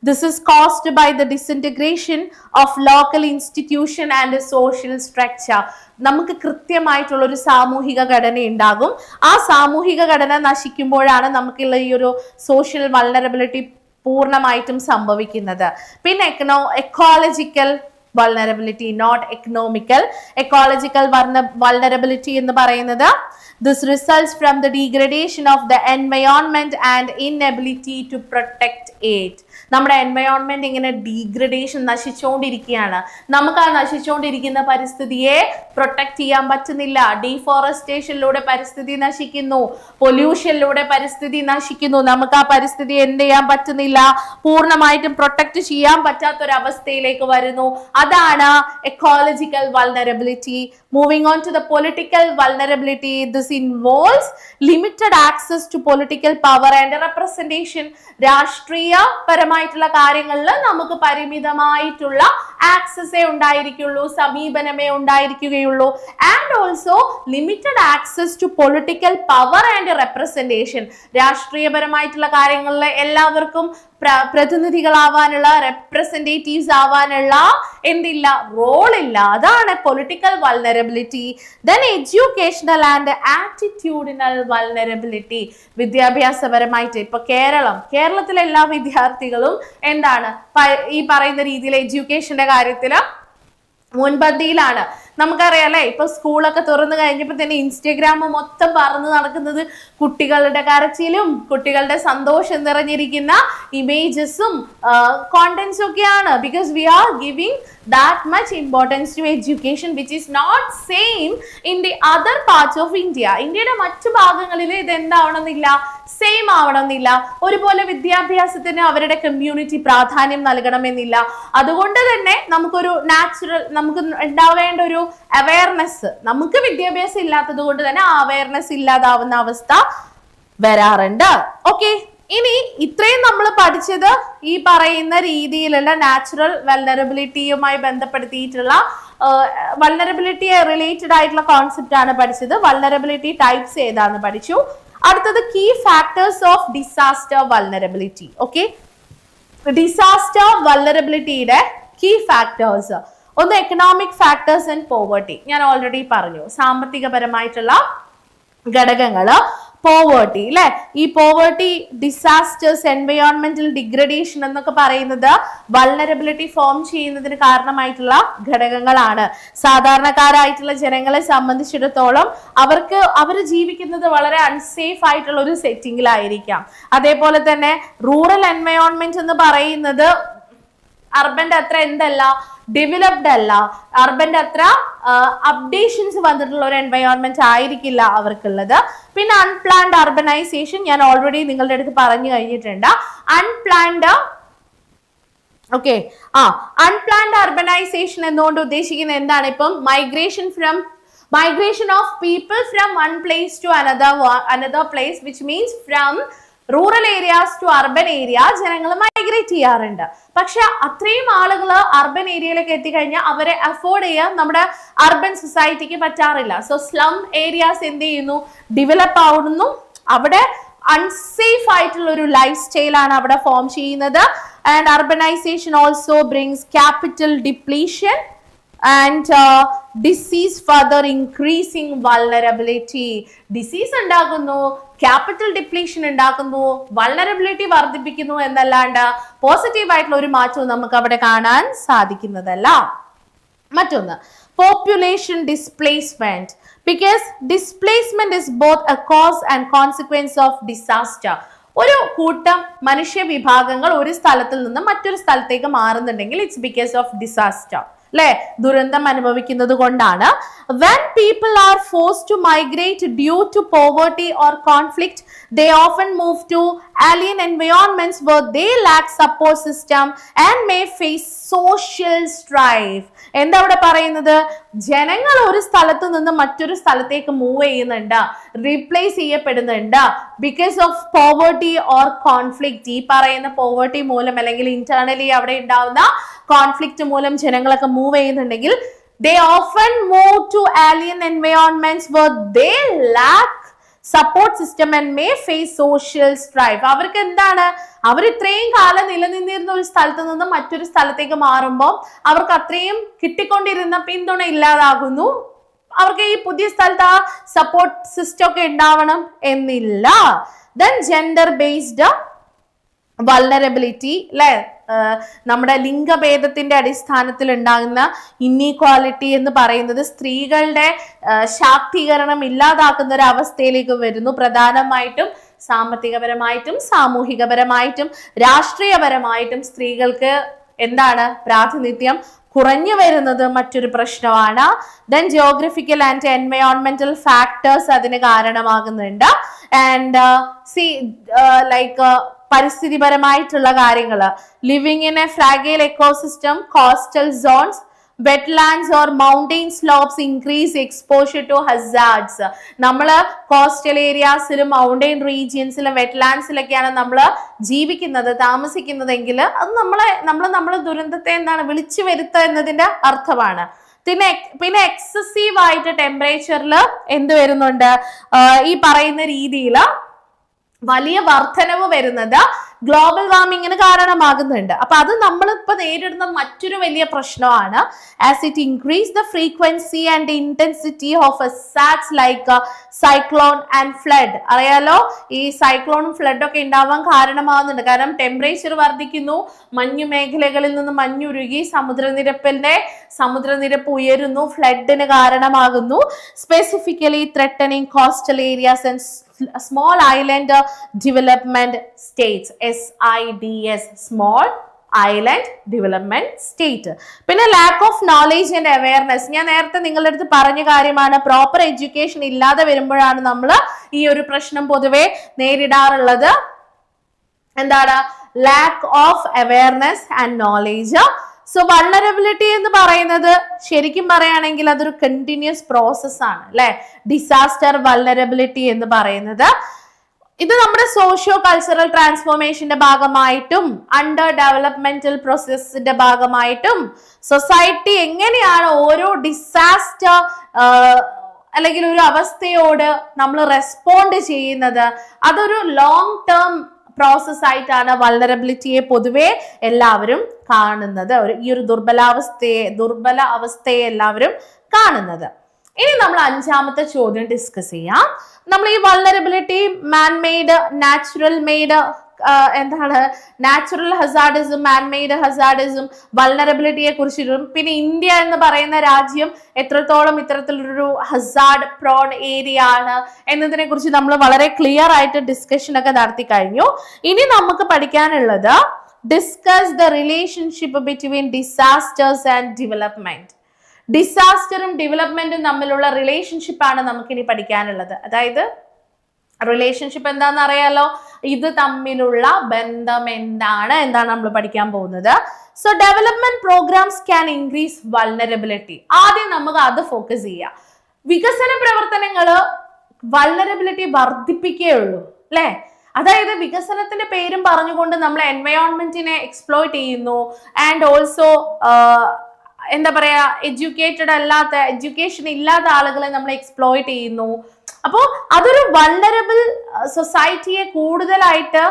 This is caused by the disintegration of local institution and social structure. നമുക്ക് കൃത്യമായിട്ടുള്ള ഒരു സാമൂഹിക ഘടന ഉണ്ടാകും. ആ സാമൂഹിക ഘടന നശിക്കുമ്പോഴാണ് നമുക്കുള്ള ഈ ഒരു സോഷ്യൽ വൾണറബിലിറ്റി പൂർണ്ണമായിട്ടും സംഭവിക്കുന്നത്. പിന്നെ ecological vulnerability, not economical. Ecological vulnerability എന്ന് പറയുന്നത് this results from the degradation of the environment and inability to protect it. നമ്മുടെ എൻവയോൺമെന്റ് ഇങ്ങനെ ഡീഗ്രഡേഷൻ നശിച്ചുകൊണ്ടിരിക്കുകയാണ്. നമുക്ക് ആ നശിച്ചുകൊണ്ടിരിക്കുന്ന പരിസ്ഥിതിയെ പ്രൊട്ടക്ട് ചെയ്യാൻ പറ്റുന്നില്ല. ഡീഫോറസ്റ്റേഷനിലൂടെ പരിസ്ഥിതി നശിക്കുന്നു, പൊല്യൂഷനിലൂടെ പരിസ്ഥിതി നശിക്കുന്നു. നമുക്ക് ആ പരിസ്ഥിതി എന്ത് ചെയ്യാൻ പറ്റുന്നില്ല, പൂർണ്ണമായിട്ടും പ്രൊട്ടക്ട് ചെയ്യാൻ പറ്റാത്തൊരവസ്ഥയിലേക്ക് വരുന്നു. അതാണ് ecological vulnerability. Moving on to the political vulnerability, this involves limited access to political power and representation. രാഷ്ട്രീയ പരമായിട്ടുള്ള കാര്യങ്ങളിൽ നമുക്ക് പരിമിതമായിട്ടുള്ള ആക്സസേ ഉണ്ടായിരിക്കുള്ളൂ, സമീപനമേ ഉണ്ടായിരിക്കുകയുള്ളൂ. And also limited access to political power and representation. രാഷ്ട്രീയപരമായിട്ടുള്ള കാര്യങ്ങളിൽ എല്ലാവർക്കും പ്രതിനിധികളാവാനുള്ള, റെപ്രസെന്റേറ്റീവ്സ് ആവാനുള്ള എന്തില്ല, റോൾ ഇല്ല. അതാണ് political vulnerability. Then educational and attitudinal vulnerability. വിദ്യാഭ്യാസപരമായിട്ട് ഇപ്പൊ കേരളത്തിലെ എല്ലാ വിദ്യാർത്ഥികളും എന്താണ് ഈ പറയുന്ന രീതിയിൽ എഡ്യൂക്കേഷന്റെ കാര്യത്തിൽ മുൻപന്തിയിലാണ്. നമുക്കറിയാം അല്ലെ, ഇപ്പൊ സ്കൂളൊക്കെ തുറന്നു കഴിഞ്ഞപ്പോൾ തന്നെ ഇൻസ്റ്റഗ്രാം മൊത്തം പറന്ന് നടക്കുന്നത് കുട്ടികളുടെ കരച്ചിലും കുട്ടികളുടെ സന്തോഷം നിറഞ്ഞിരിക്കുന്ന ഇമേജസും കോണ്ടന്റ്സും ഒക്കെയാണ്. Because we are giving that much importance to education which is not same in the other parts of India. ഇന്ത്യയുടെ മറ്റു ഭാഗങ്ങളിൽ ഇത് എന്താവണമെന്നില്ല, സെയിം ആവണമെന്നില്ല. ഒരുപോലെ വിദ്യാഭ്യാസത്തിന് അവരുടെ കമ്മ്യൂണിറ്റി പ്രാധാന്യം നൽകണമെന്നില്ല. അതുകൊണ്ട് തന്നെ നമുക്ക് ഉണ്ടാവേണ്ട ഒരു അവയർനെസ്, നമുക്ക് വിദ്യാഭ്യാസം ഇല്ലാത്തത് കൊണ്ട് തന്നെ ആ അവയർനെസ് ഇല്ലാതാവുന്ന അവസ്ഥ വരാറുണ്ട്. ഓക്കെ, ഇനി ഇത്രയും നമ്മൾ പഠിച്ചത് ഈ പറയുന്ന രീതിയിലുള്ള നാച്ചുറൽ വൾനറബിലിറ്റിയുമായി ബന്ധപ്പെടുത്തിയിട്ടുള്ള വൾനറബിലിറ്റി റിലേറ്റഡ് ആയിട്ടുള്ള കോൺസെപ്റ്റ് ആണ് പഠിച്ചത്. വൾനറബിലിറ്റി ടൈപ്സ് ഏതാന്ന് പഠിച്ചു. അടുത്തത് key factors of disaster vulnerability. Okay, disaster വൾനറബിലിറ്റിയുടെ കീ ഫാക്ടേഴ്സ്. ഒന്ന് എക്കണോമിക് ഫാക്ടേഴ്സ് ആൻഡ് പോവർട്ടി. ഞാൻ ഓൾറെഡി പറഞ്ഞു, സാമ്പത്തികപരമായിട്ടുള്ള ഘടകങ്ങള്. പോവേർട്ടി അല്ലെ, ഈ പോവേർട്ടി, ഡിസാസ്റ്റേഴ്സ്, എൻവയോൺമെന്റൽ ഡിഗ്രഡേഷൻ എന്നൊക്കെ പറയുന്നത് വൾനറബിലിറ്റി ഫോം ചെയ്യുന്നതിന് കാരണമായിട്ടുള്ള ഘടകങ്ങളാണ്. സാധാരണക്കാരായിട്ടുള്ള ജനങ്ങളെ സംബന്ധിച്ചിടത്തോളം അവർ ജീവിക്കുന്നത് വളരെ അൺസേഫ് ആയിട്ടുള്ള ഒരു സെറ്റിംഗിലായിരിക്കാം. അതേപോലെ തന്നെ റൂറൽ എൻവയോൺമെന്റ് എന്ന് പറയുന്നത് അർബന്റെ അത്ര എന്തല്ല, ഡെവലപ്ഡ് അല്ല, അർബന്റെ അത്ര അപ്ഡേഷൻസ് വന്നിട്ടുള്ള ഒരു എൻവയോൺമെന്റ് ആയിരിക്കില്ല അവർക്കുള്ളത്. പിന്നെ അൺപ്ലാൻഡ് അർബനൈസേഷൻ, ഞാൻ ഓൾറെഡി നിങ്ങളുടെ അടുത്ത് പറഞ്ഞു കഴിഞ്ഞിട്ടുണ്ട്. അൺപ്ലാൻഡ് അർബനൈസേഷൻ എന്നുകൊണ്ട് ഉദ്ദേശിക്കുന്നത് എന്താണ്? ഇപ്പം migration of people from one place to another place, which means from rural areas to urban area ജനങ്ങൾ മൈഗ്രേറ്റ് ചെയ്യാറുണ്ട്. പക്ഷെ അത്രയും ആളുകൾ അർബൻ ഏരിയയിലേക്ക് എത്തിക്കഴിഞ്ഞാൽ അവരെ അഫോർഡ് ചെയ്യാൻ നമ്മുടെ അർബൻ സൊസൈറ്റിക്ക് പറ്റാറില്ല. സോ സ്ലം ഏരിയാസ് എന്ത് ചെയ്യുന്നു, ഡെവലപ്പ് ആവുന്നു. അവിടെ അൺസേഫ് ആയിട്ടുള്ള ഒരു ലൈഫ് സ്റ്റൈലാണ് അവിടെ ഫോം ചെയ്യുന്നത്. And urbanisation also brings capital depletion and disease further increasing vulnerability. Disease ഉണ്ടാകുന്നു, ക്യാപിറ്റൽ ഡിപ്ലീഷൻ ഉണ്ടാക്കുന്നു, വൾനറബിലിറ്റി വർദ്ധിപ്പിക്കുന്നു എന്നല്ലാണ്ട് പോസിറ്റീവ് ആയിട്ടുള്ള ഒരു മാറ്റവും നമുക്ക് അവിടെ കാണാൻ സാധിക്കുന്നതല്ല. മറ്റൊന്ന് population displacement, because displacement is both a cause and consequence of disaster. ഒരു കൂട്ടം മനുഷ്യ വിഭാഗങ്ങൾ ഒരു സ്ഥലത്തിൽ നിന്ന് മറ്റൊരു സ്ഥലത്തേക്ക് മാറുന്നുണ്ടെങ്കിൽ ഇറ്റ്സ് ബിക്കോസ് ഓഫ് ഡിസാസ്റ്റർ അല്ലെ, ദുരന്തം അനുഭവിക്കുന്നത് കൊണ്ടാണ്. When people are forced to migrate due to poverty or conflict, they often move to alien environments where they lack support system and may face social strife. എന്താ അവിടെ പറയുന്നത്? ജനങ്ങൾ ഒരു സ്ഥലത്ത് നിന്ന് മറ്റൊരു സ്ഥലത്തേക്ക് മൂവ് ചെയ്യുന്നുണ്ട്, റീപ്ലേസ് ചെയ്യപ്പെടുന്നുണ്ട് because of poverty or conflict. ഈ പറയുന്ന പോവർട്ടി മൂലം അല്ലെങ്കിൽ ഇന്റേണലി അവിടെ ഉണ്ടാവുന്ന കോൺഫ്ലിക്റ്റ് മൂലം ജനങ്ങളൊക്കെ മൂവ് ചെയ്യുന്നുണ്ടെങ്കിൽ they often move to alien environments where they lack support system and may face social strife. അവർക്ക് എന്താണ്, അവർ ഇത്രയും കാലം നിലനിന്നിരുന്ന ഒരു സ്ഥലത്ത് നിന്ന് മറ്റൊരു സ്ഥലത്തേക്ക് മാറുമ്പോൾ അവർക്ക് അത്രയും കിട്ടിക്കൊണ്ടിരുന്ന പിന്തുണ ഇല്ലാതാകുന്നു. അവർക്ക് ഈ പുതിയ സ്ഥലത്ത് ആ സപ്പോർട്ട് സിസ്റ്റം ഒക്കെ ഉണ്ടാവണം എന്നില്ല. Then gender based vulnerability അല്ലെ, നമ്മുടെ ലിംഗഭേദത്തിന്റെ അടിസ്ഥാനത്തിൽ ഉണ്ടാകുന്ന ഇന്നീക്വാലിറ്റി എന്ന് പറയുന്നത് സ്ത്രീകളുടെ ശാക്തീകരണം ഇല്ലാതാക്കുന്ന ഒരു അവസ്ഥയിലേക്ക് വരുന്നു. പ്രധാനമായിട്ടും സാമ്പത്തികപരമായിട്ടും സാമൂഹികപരമായിട്ടും രാഷ്ട്രീയപരമായിട്ടും സ്ത്രീകൾക്ക് എന്താണ് പ്രാതിനിധ്യം കുറഞ്ഞു വരുന്നത് മറ്റൊരു പ്രശ്നമാണ്. ദെൻ ജിയോഗ്രഫിക്കൽ ആൻഡ് എൻവയോൺമെന്റൽ ഫാക്ടേഴ്സ് അതിന് കാരണമാകുന്നുണ്ട്. ആൻഡ് പരിസ്ഥിതിപരമായിട്ടുള്ള കാര്യങ്ങൾ, living in a fragile ecosystem, coastal zones, wetlands or mountain slopes increase exposure to hazards. നമ്മൾ കോസ്റ്റൽ ഏരിയാസിലും മൗണ്ടെയിൻ റീജിയൻസിലും വെറ്റ്ലാൻഡ്സിലൊക്കെയാണ് നമ്മൾ ജീവിക്കുന്നത്, താമസിക്കുന്നതെങ്കിൽ അത് നമ്മളെ ദുരന്തത്തെ എന്താണ് വിളിച്ചു വരുത്തുക എന്നതിന്റെ അർത്ഥമാണ്. പിന്നെ എക്സസീവ് ആയിട്ട് ടെമ്പറേച്ചറിൽ എന്ത് വരുന്നുണ്ട്, ഈ പറയുന്ന രീതിയിൽ വലിയ വർധനവ് വരുന്നത് ഗ്ലോബൽ വാർമിങ്ങിന് കാരണമാകുന്നുണ്ട്. അപ്പൊ അത് നമ്മളിപ്പോ നേരിടുന്ന മറ്റൊരു വലിയ പ്രശ്നമാണ്. As it increase the frequency and intensity of hazards like cyclone and flood. അറിയാലോ, ഈ സൈക്ലോണും ഫ്ലഡും ഒക്കെ ഉണ്ടാവാൻ കാരണമാകുന്നുണ്ട്. കാരണം ടെമ്പറേച്ചർ വർദ്ധിക്കുന്നു, മഞ്ഞു മേഖലകളിൽ നിന്ന് മഞ്ഞുരുകി സമുദ്രനിരപ്പ് ഉയരുന്നു, ഫ്ലഡിന് കാരണമാകുന്നു. Specifically threatening coastal areas and small island development states, SIDS, small island development state. പിന്നെ lack of knowledge and awareness. ഞാൻ നേരത്തെ നിങ്ങളുടെ അടുത്ത് പറഞ്ഞ കാര്യമാണ്, പ്രോപ്പർ എഡ്യൂക്കേഷൻ ഇല്ലാതെ വരുമ്പോഴാണ് നമ്മൾ ഈ ഒരു പ്രശ്നം പൊതുവെ നേരിടാറുള്ളത്. എന്താണ്? Lack of awareness and knowledge. So vulnerability എന്ന് പറയുന്നത് ശരിക്കും പറയുകയാണെങ്കിൽ അതൊരു കണ്ടിന്യൂസ് പ്രോസസ് ആണ് അല്ലെ. ഡിസാസ്റ്റർ വൾണറബിലിറ്റി എന്ന് പറയുന്നത് ഇത് നമ്മുടെ സോഷ്യോ കൾച്ചറൽ ട്രാൻസ്ഫോർമേഷന്റെ ഭാഗമായിട്ടും അണ്ടർ ഡെവലപ്മെന്റൽ പ്രോസസ്സിന്റെ ഭാഗമായിട്ടും സൊസൈറ്റി എങ്ങനെയാണ് ഓരോ ഡിസാസ്റ്റർ അല്ലെങ്കിൽ ഒരു അവസ്ഥയോട് നമ്മൾ റെസ്പോണ്ട് ചെയ്യുന്നത്, അതൊരു ലോങ് ടേം പ്രോസസ് ആയിട്ടാണ് വൾണറബിലിറ്റിയെ പൊതുവെ എല്ലാവരും കാണുന്നത്. ഈ ഒരു ദുർബല അവസ്ഥയെ എല്ലാവരും കാണുന്നത്. ഇനി നമ്മൾ അഞ്ചാമത്തെ ചോദ്യം ഡിസ്കസ് ചെയ്യാം. നമ്മൾ ഈ vulnerability manmade, natural made, natural ഹസാർഡിസം, മാൻമെയ്ഡ് ഹസാർഡിസം, വൾണറബിലിറ്റിയെ കുറിച്ചിട്ടും പിന്നെ ഇന്ത്യ എന്ന് പറയുന്ന രാജ്യം എത്രത്തോളം ഇത്തരത്തിലൊരു ഹസാർഡ് പ്രോൺ ഏരിയ ആണ് എന്നതിനെ കുറിച്ച് നമ്മൾ വളരെ ക്ലിയർ ആയിട്ട് ഡിസ്കഷൻ ഒക്കെ നടത്തി കഴിഞ്ഞു. ഇനി നമുക്ക് പഠിക്കാനുള്ളത് discuss the relationship between disasters and development. ഡിസാസ്റ്ററും ഡെവലപ്മെന്റും തമ്മിലുള്ള റിലേഷൻഷിപ്പാണ് നമുക്കിനി പഠിക്കാനുള്ളത്. അതായത് റിലേഷൻഷിപ്പ് എന്താണെന്ന് അറിയാലോ, ഇത് തമ്മിലുള്ള ബന്ധം എന്താണ് നമ്മൾ പഠിക്കാൻ പോകുന്നത്. So development programmes can increase vulnerability. ആദ്യം നമുക്ക് അത് ഫോക്കസ് ചെയ്യാം. വികസന പ്രവർത്തനങ്ങള് വൾണറബിലിറ്റി വർദ്ധിപ്പിക്കുകയുള്ളൂ അല്ലെ. അതായത് വികസനത്തിന്റെ പേരും പറഞ്ഞുകൊണ്ട് നമ്മൾ എൻവയോൺമെന്റിനെ എക്സ്പ്ലോയിറ്റ് ചെയ്യുന്നു. ആൻഡ് ഓൾസോ എന്താ പറയാ, എഡ്യൂക്കേഷൻ ഇല്ലാത്ത ആളുകളെ നമ്മൾ എക്സ്പ്ലോയിറ്റ് ചെയ്യുന്നു. അപ്പോൾ അതൊരു വൾണറബിൾ സൊസൈറ്റിയെ കൂടുതലായിട്ട്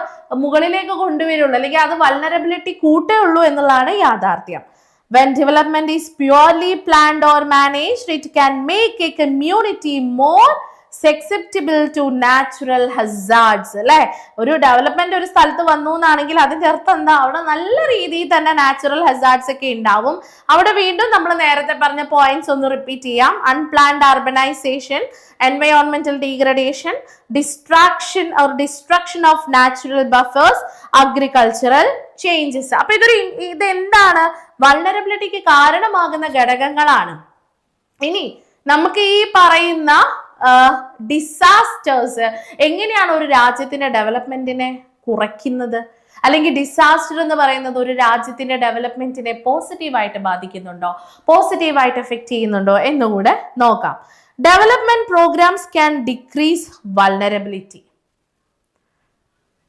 മുകളിലേക്ക് കൊണ്ടുവരുള്ളൂ, അല്ലെങ്കിൽ അത് വൾണറബിലിറ്റി കൂട്ടേ ഉള്ളൂ എന്നുള്ളതാണ് യാഥാർത്ഥ്യം. When development is purely planned or managed, it can make a community more susceptible to natural hazards. അല്ലെ, ഒരു ഡെവലപ്മെന്റ് ഒരു സ്ഥലത്ത് വന്നു എന്നാണെങ്കിൽ അതിന്റെ അർത്ഥം എന്താ, അവിടെ നല്ല രീതിയിൽ തന്നെ നാച്ചുറൽ ഹസാർഡ്സ് ഒക്കെ ഉണ്ടാവും. അവിടെ വീണ്ടും നമ്മൾ നേരത്തെ പറഞ്ഞ പോയിന്റ്സ് ഒന്ന് റിപ്പീറ്റ് ചെയ്യാം. അൺപ്ലാൻഡ് അർബനൈസേഷൻ, എൻവയോൺമെന്റൽ degradation, destruction of natural buffers, agricultural changes. അപ്പൊ ഇതെന്താണ്, വൾണറബിലിറ്റിക്ക് കാരണമാകുന്ന ഘടകങ്ങളാണ്. ഇനി നമുക്ക് ഈ പറയുന്ന ഡിസാസ്റ്റേഴ്സ് എങ്ങനെയാണ് ഒരു രാജ്യത്തിന്റെ ഡെവലപ്മെന്റിനെ കുറയ്ക്കുന്നത്, അല്ലെങ്കിൽ ഡിസാസ്റ്റർ എന്ന് പറയുന്നത് ഒരു രാജ്യത്തിന്റെ ഡെവലപ്മെന്റിനെ പോസിറ്റീവായിട്ട് ബാധിക്കുന്നുണ്ടോ, പോസിറ്റീവായിട്ട് എഫക്ട് ചെയ്യുന്നുണ്ടോ എന്നുകൂടെ നോക്കാം. Development programmes can decrease vulnerability.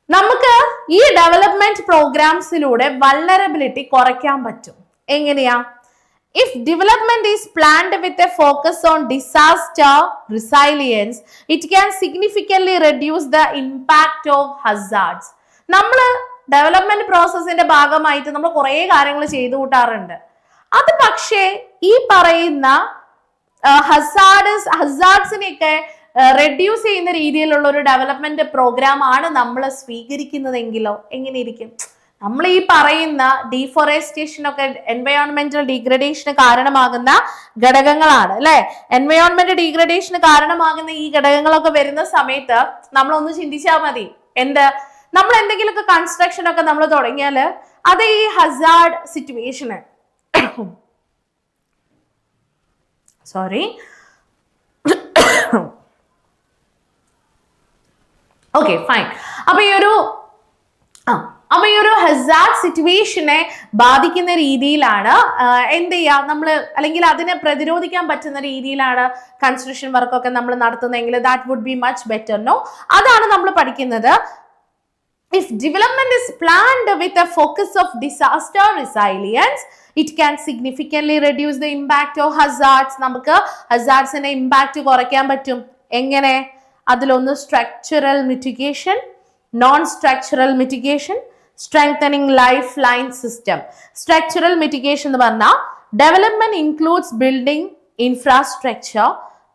നമുക്ക് ഈ ഡെവലപ്മെന്റ് പ്രോഗ്രാംസിലൂടെ വൾണറബിലിറ്റി കുറയ്ക്കാൻ പറ്റും. എങ്ങനെയാ? If development is planned with a focus on disaster resilience, it can significantly reduce the impact of hazards. നമ്മൾ ഡെവലപ്മെന്റ് പ്രോസസ്സിന്റെ ഭാഗമായിട്ട് നമ്മൾ കുറേ കാര്യങ്ങൾ ചെയ്തു കൂട്ടാറുണ്ട്. അത് പക്ഷേ ഈ പറയുന്ന ഹസാർഡ്സിനെയൊക്കെ റെഡ്യൂസ് ചെയ്യുന്ന രീതിയിലുള്ള ഒരു ഡെവലപ്മെന്റ് പ്രോഗ്രാം ആണ് നമ്മൾ സ്വീകരിക്കുന്നതെങ്കിലോ എങ്ങനെയിരിക്കും? നമ്മൾ ഈ പറയുന്ന ഡീഫോറസ്റ്റേഷൻ ഒക്കെ എൻവയോൺമെന്റൽ ഡീഗ്രഡേഷന് കാരണമാകുന്ന ഘടകങ്ങളാണ് അല്ലെ. എൻവയോൺമെന്റ് ഡീഗ്രഡേഷന് കാരണമാകുന്ന ഈ ഘടകങ്ങളൊക്കെ വരുന്ന സമയത്ത് നമ്മളൊന്ന് ചിന്തിച്ചാൽ മതി. നമ്മൾ എന്തെങ്കിലുമൊക്കെ കൺസ്ട്രക്ഷൻ ഒക്കെ നമ്മൾ തുടങ്ങിയാല് അത് ഈ ഹസാർഡ് സിറ്റുവേഷന് ഓക്കെ ഫൈൻ. അപ്പൊ ഈ ഒരു അപ്പൊ ഈ ഒരു ഹസാർഡ് സിറ്റുവേഷനെ ബാധിക്കുന്ന രീതിയിലാണ് എന്ത് ചെയ്യുക നമ്മൾ, അല്ലെങ്കിൽ അതിനെ പ്രതിരോധിക്കാൻ പറ്റുന്ന രീതിയിലാണ് കൺസ്ട്രക്ഷൻ വർക്കൊക്കെ നമ്മൾ നടത്തുന്നതെങ്കിൽ that would be much better. No, അതാണ് നമ്മൾ പഠിക്കുന്നത്. If development is planned with a focus of disaster resilience, it can significantly reduce the impact of hazards. നമുക്ക് ഹസാർഡ്സിന്റെ ഇമ്പാക്ട് കുറയ്ക്കാൻ പറ്റും. എങ്ങനെ? അതിലൊന്ന് structural mitigation, non structural mitigation, strengthening lifeline system. Structural mitigation എന്ന് പറഞ്ഞാൽ development includes building infrastructure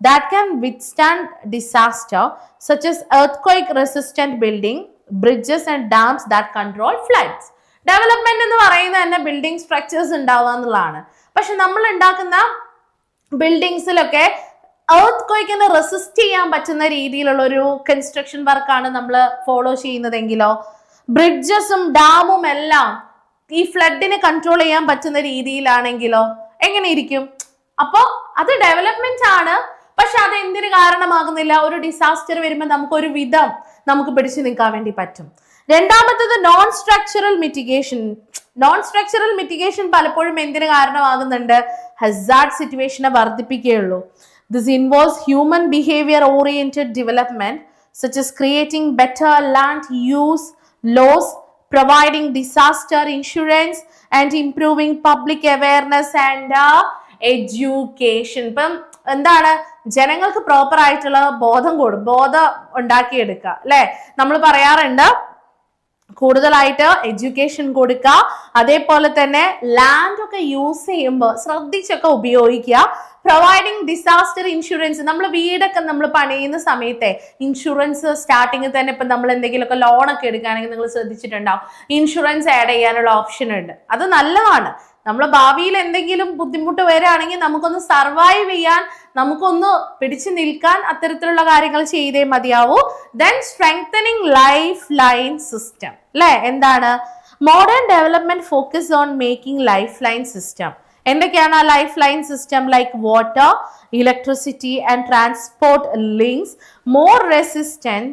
that can withstand disaster, such as earthquake resistant building, bridges and dams that control floods. Development എന്ന് പറയുന്നത് തന്നെ building structures ഉണ്ടാവുക എന്നുള്ളതാണ്. പക്ഷെ നമ്മൾ ഉണ്ടാക്കുന്ന ബിൽഡിങ്സിലൊക്കെ എർത്ത് ക്വേക്കിനെ റെസിസ്റ്റ് ചെയ്യാൻ പറ്റുന്ന രീതിയിലുള്ള ഒരു കൺസ്ട്രക്ഷൻ വർക്കാണ് നമ്മൾ ഫോളോ ചെയ്യുന്നതെങ്കിലോ, ബ്രിഡ്ജസും ഡാമും എല്ലാം ഈ ഫ്ലഡിനെ കൺട്രോൾ ചെയ്യാൻ പറ്റുന്ന രീതിയിലാണെങ്കിലോ എങ്ങനെ ഇരിക്കും? അപ്പോ അത് ഡെവലപ്മെന്റ് ആണ്, പക്ഷെ അത് എന്തിനു കാരണമാകുന്നില്ല? ഒരു ഡിസാസ്റ്റർ വരുമ്പോൾ നമുക്കൊരു വിധം നമുക്ക് പിടിച്ചു നിൽക്കാൻ വേണ്ടി പറ്റും. രണ്ടാമത്തത് non structural mitigation. Non structural mitigation പലപ്പോഴും എന്തിനു കാരണമാകുന്നുണ്ട്? ഹസാർഡ് സിറ്റുവേഷനെ വർദ്ധിപ്പിക്കുകയുള്ളൂ. This involves human behaviour oriented development, such as creating better land use laws, providing disaster insurance and improving public awareness and education. ഇപ്പം എന്താണ്? ജനങ്ങൾക്ക് പ്രോപ്പർ ആയിട്ടുള്ള ബോധം ഉണ്ടാക്കിയെടുക്കുക അല്ലെ. നമ്മൾ പറയാറുണ്ട് കൂടുതലായിട്ട് എഡ്യൂക്കേഷൻ കൊടുക്കുക, അതേപോലെ തന്നെ ലാൻഡ് ഒക്കെ യൂസ് ചെയ്യുമ്പോൾ ശ്രദ്ധിച്ചൊക്കെ ഉപയോഗിക്കുക. പ്രൊവൈഡിങ് ഡിസാസ്റ്റർ ഇൻഷുറൻസ്, നമ്മൾ വീടൊക്കെ നമ്മൾ പണിയുന്ന സമയത്തെ ഇൻഷുറൻസ് സ്റ്റാർട്ടിങ്ങിൽ തന്നെ ഇപ്പം നമ്മൾ എന്തെങ്കിലുമൊക്കെ ലോണൊക്കെ എടുക്കുകയാണെങ്കിൽ നിങ്ങൾ ശ്രദ്ധിച്ചിട്ടുണ്ടാവും, ഇൻഷുറൻസ് ആഡ് ചെയ്യാനുള്ള ഓപ്ഷൻ ഉണ്ട്. അത് നല്ലതാണ്. നമ്മൾ ഭാവിയിൽ എന്തെങ്കിലും ബുദ്ധിമുട്ട് വരികയാണെങ്കിൽ നമുക്കൊന്ന് സർവൈവ് ചെയ്യാൻ, നമുക്കൊന്ന് പിടിച്ചു നിൽക്കാൻ അത്തരത്തിലുള്ള കാര്യങ്ങൾ ചെയ്തേ മതിയാവൂ. Then strengthening lifeline system അല്ലെ. എന്താണ്? Modern development focus on making lifeline system. എന്തൊക്കെയാണ് ആ lifeline system? Like water, electricity and transport links more resistant,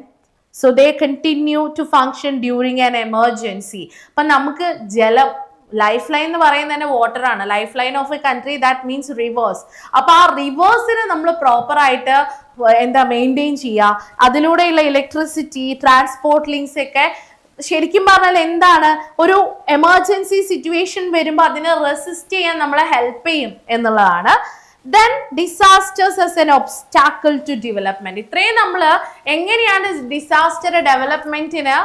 so they continue to function during an emergency. അപ്പൊ നമുക്ക് ജലം, life line എന്ന് പറയുന്നത് തന്നെ വാട്ടർ ആണ്. Life line of A country that means reverse. അപ്പൊ ആ റിവേഴ്സിനെ നമ്മൾ പ്രോപ്പർ ആയിട്ട് മെയിൻറ്റെയിൻ ചെയ്യുക. അതിലൂടെയുള്ള ഇലക്ട്രിസിറ്റി, ട്രാൻസ്പോർട്ട് ലിങ്ക്സ് ഒക്കെ ശരിക്കും പറഞ്ഞാൽ എന്താണ്? ഒരു എമർജൻസി സിറ്റുവേഷൻ വരുമ്പോൾ അതിനെ റെസിസ്റ്റ് ചെയ്യാൻ നമ്മളെ ഹെൽപ്പ് ചെയ്യും എന്നുള്ളതാണ്. Then disasters as an obstacle to development. ഇത്രയും നമ്മൾ എങ്ങനെയാണ് ഡിസാസ്റ്റർ ഡെവലപ്മെന്റിന്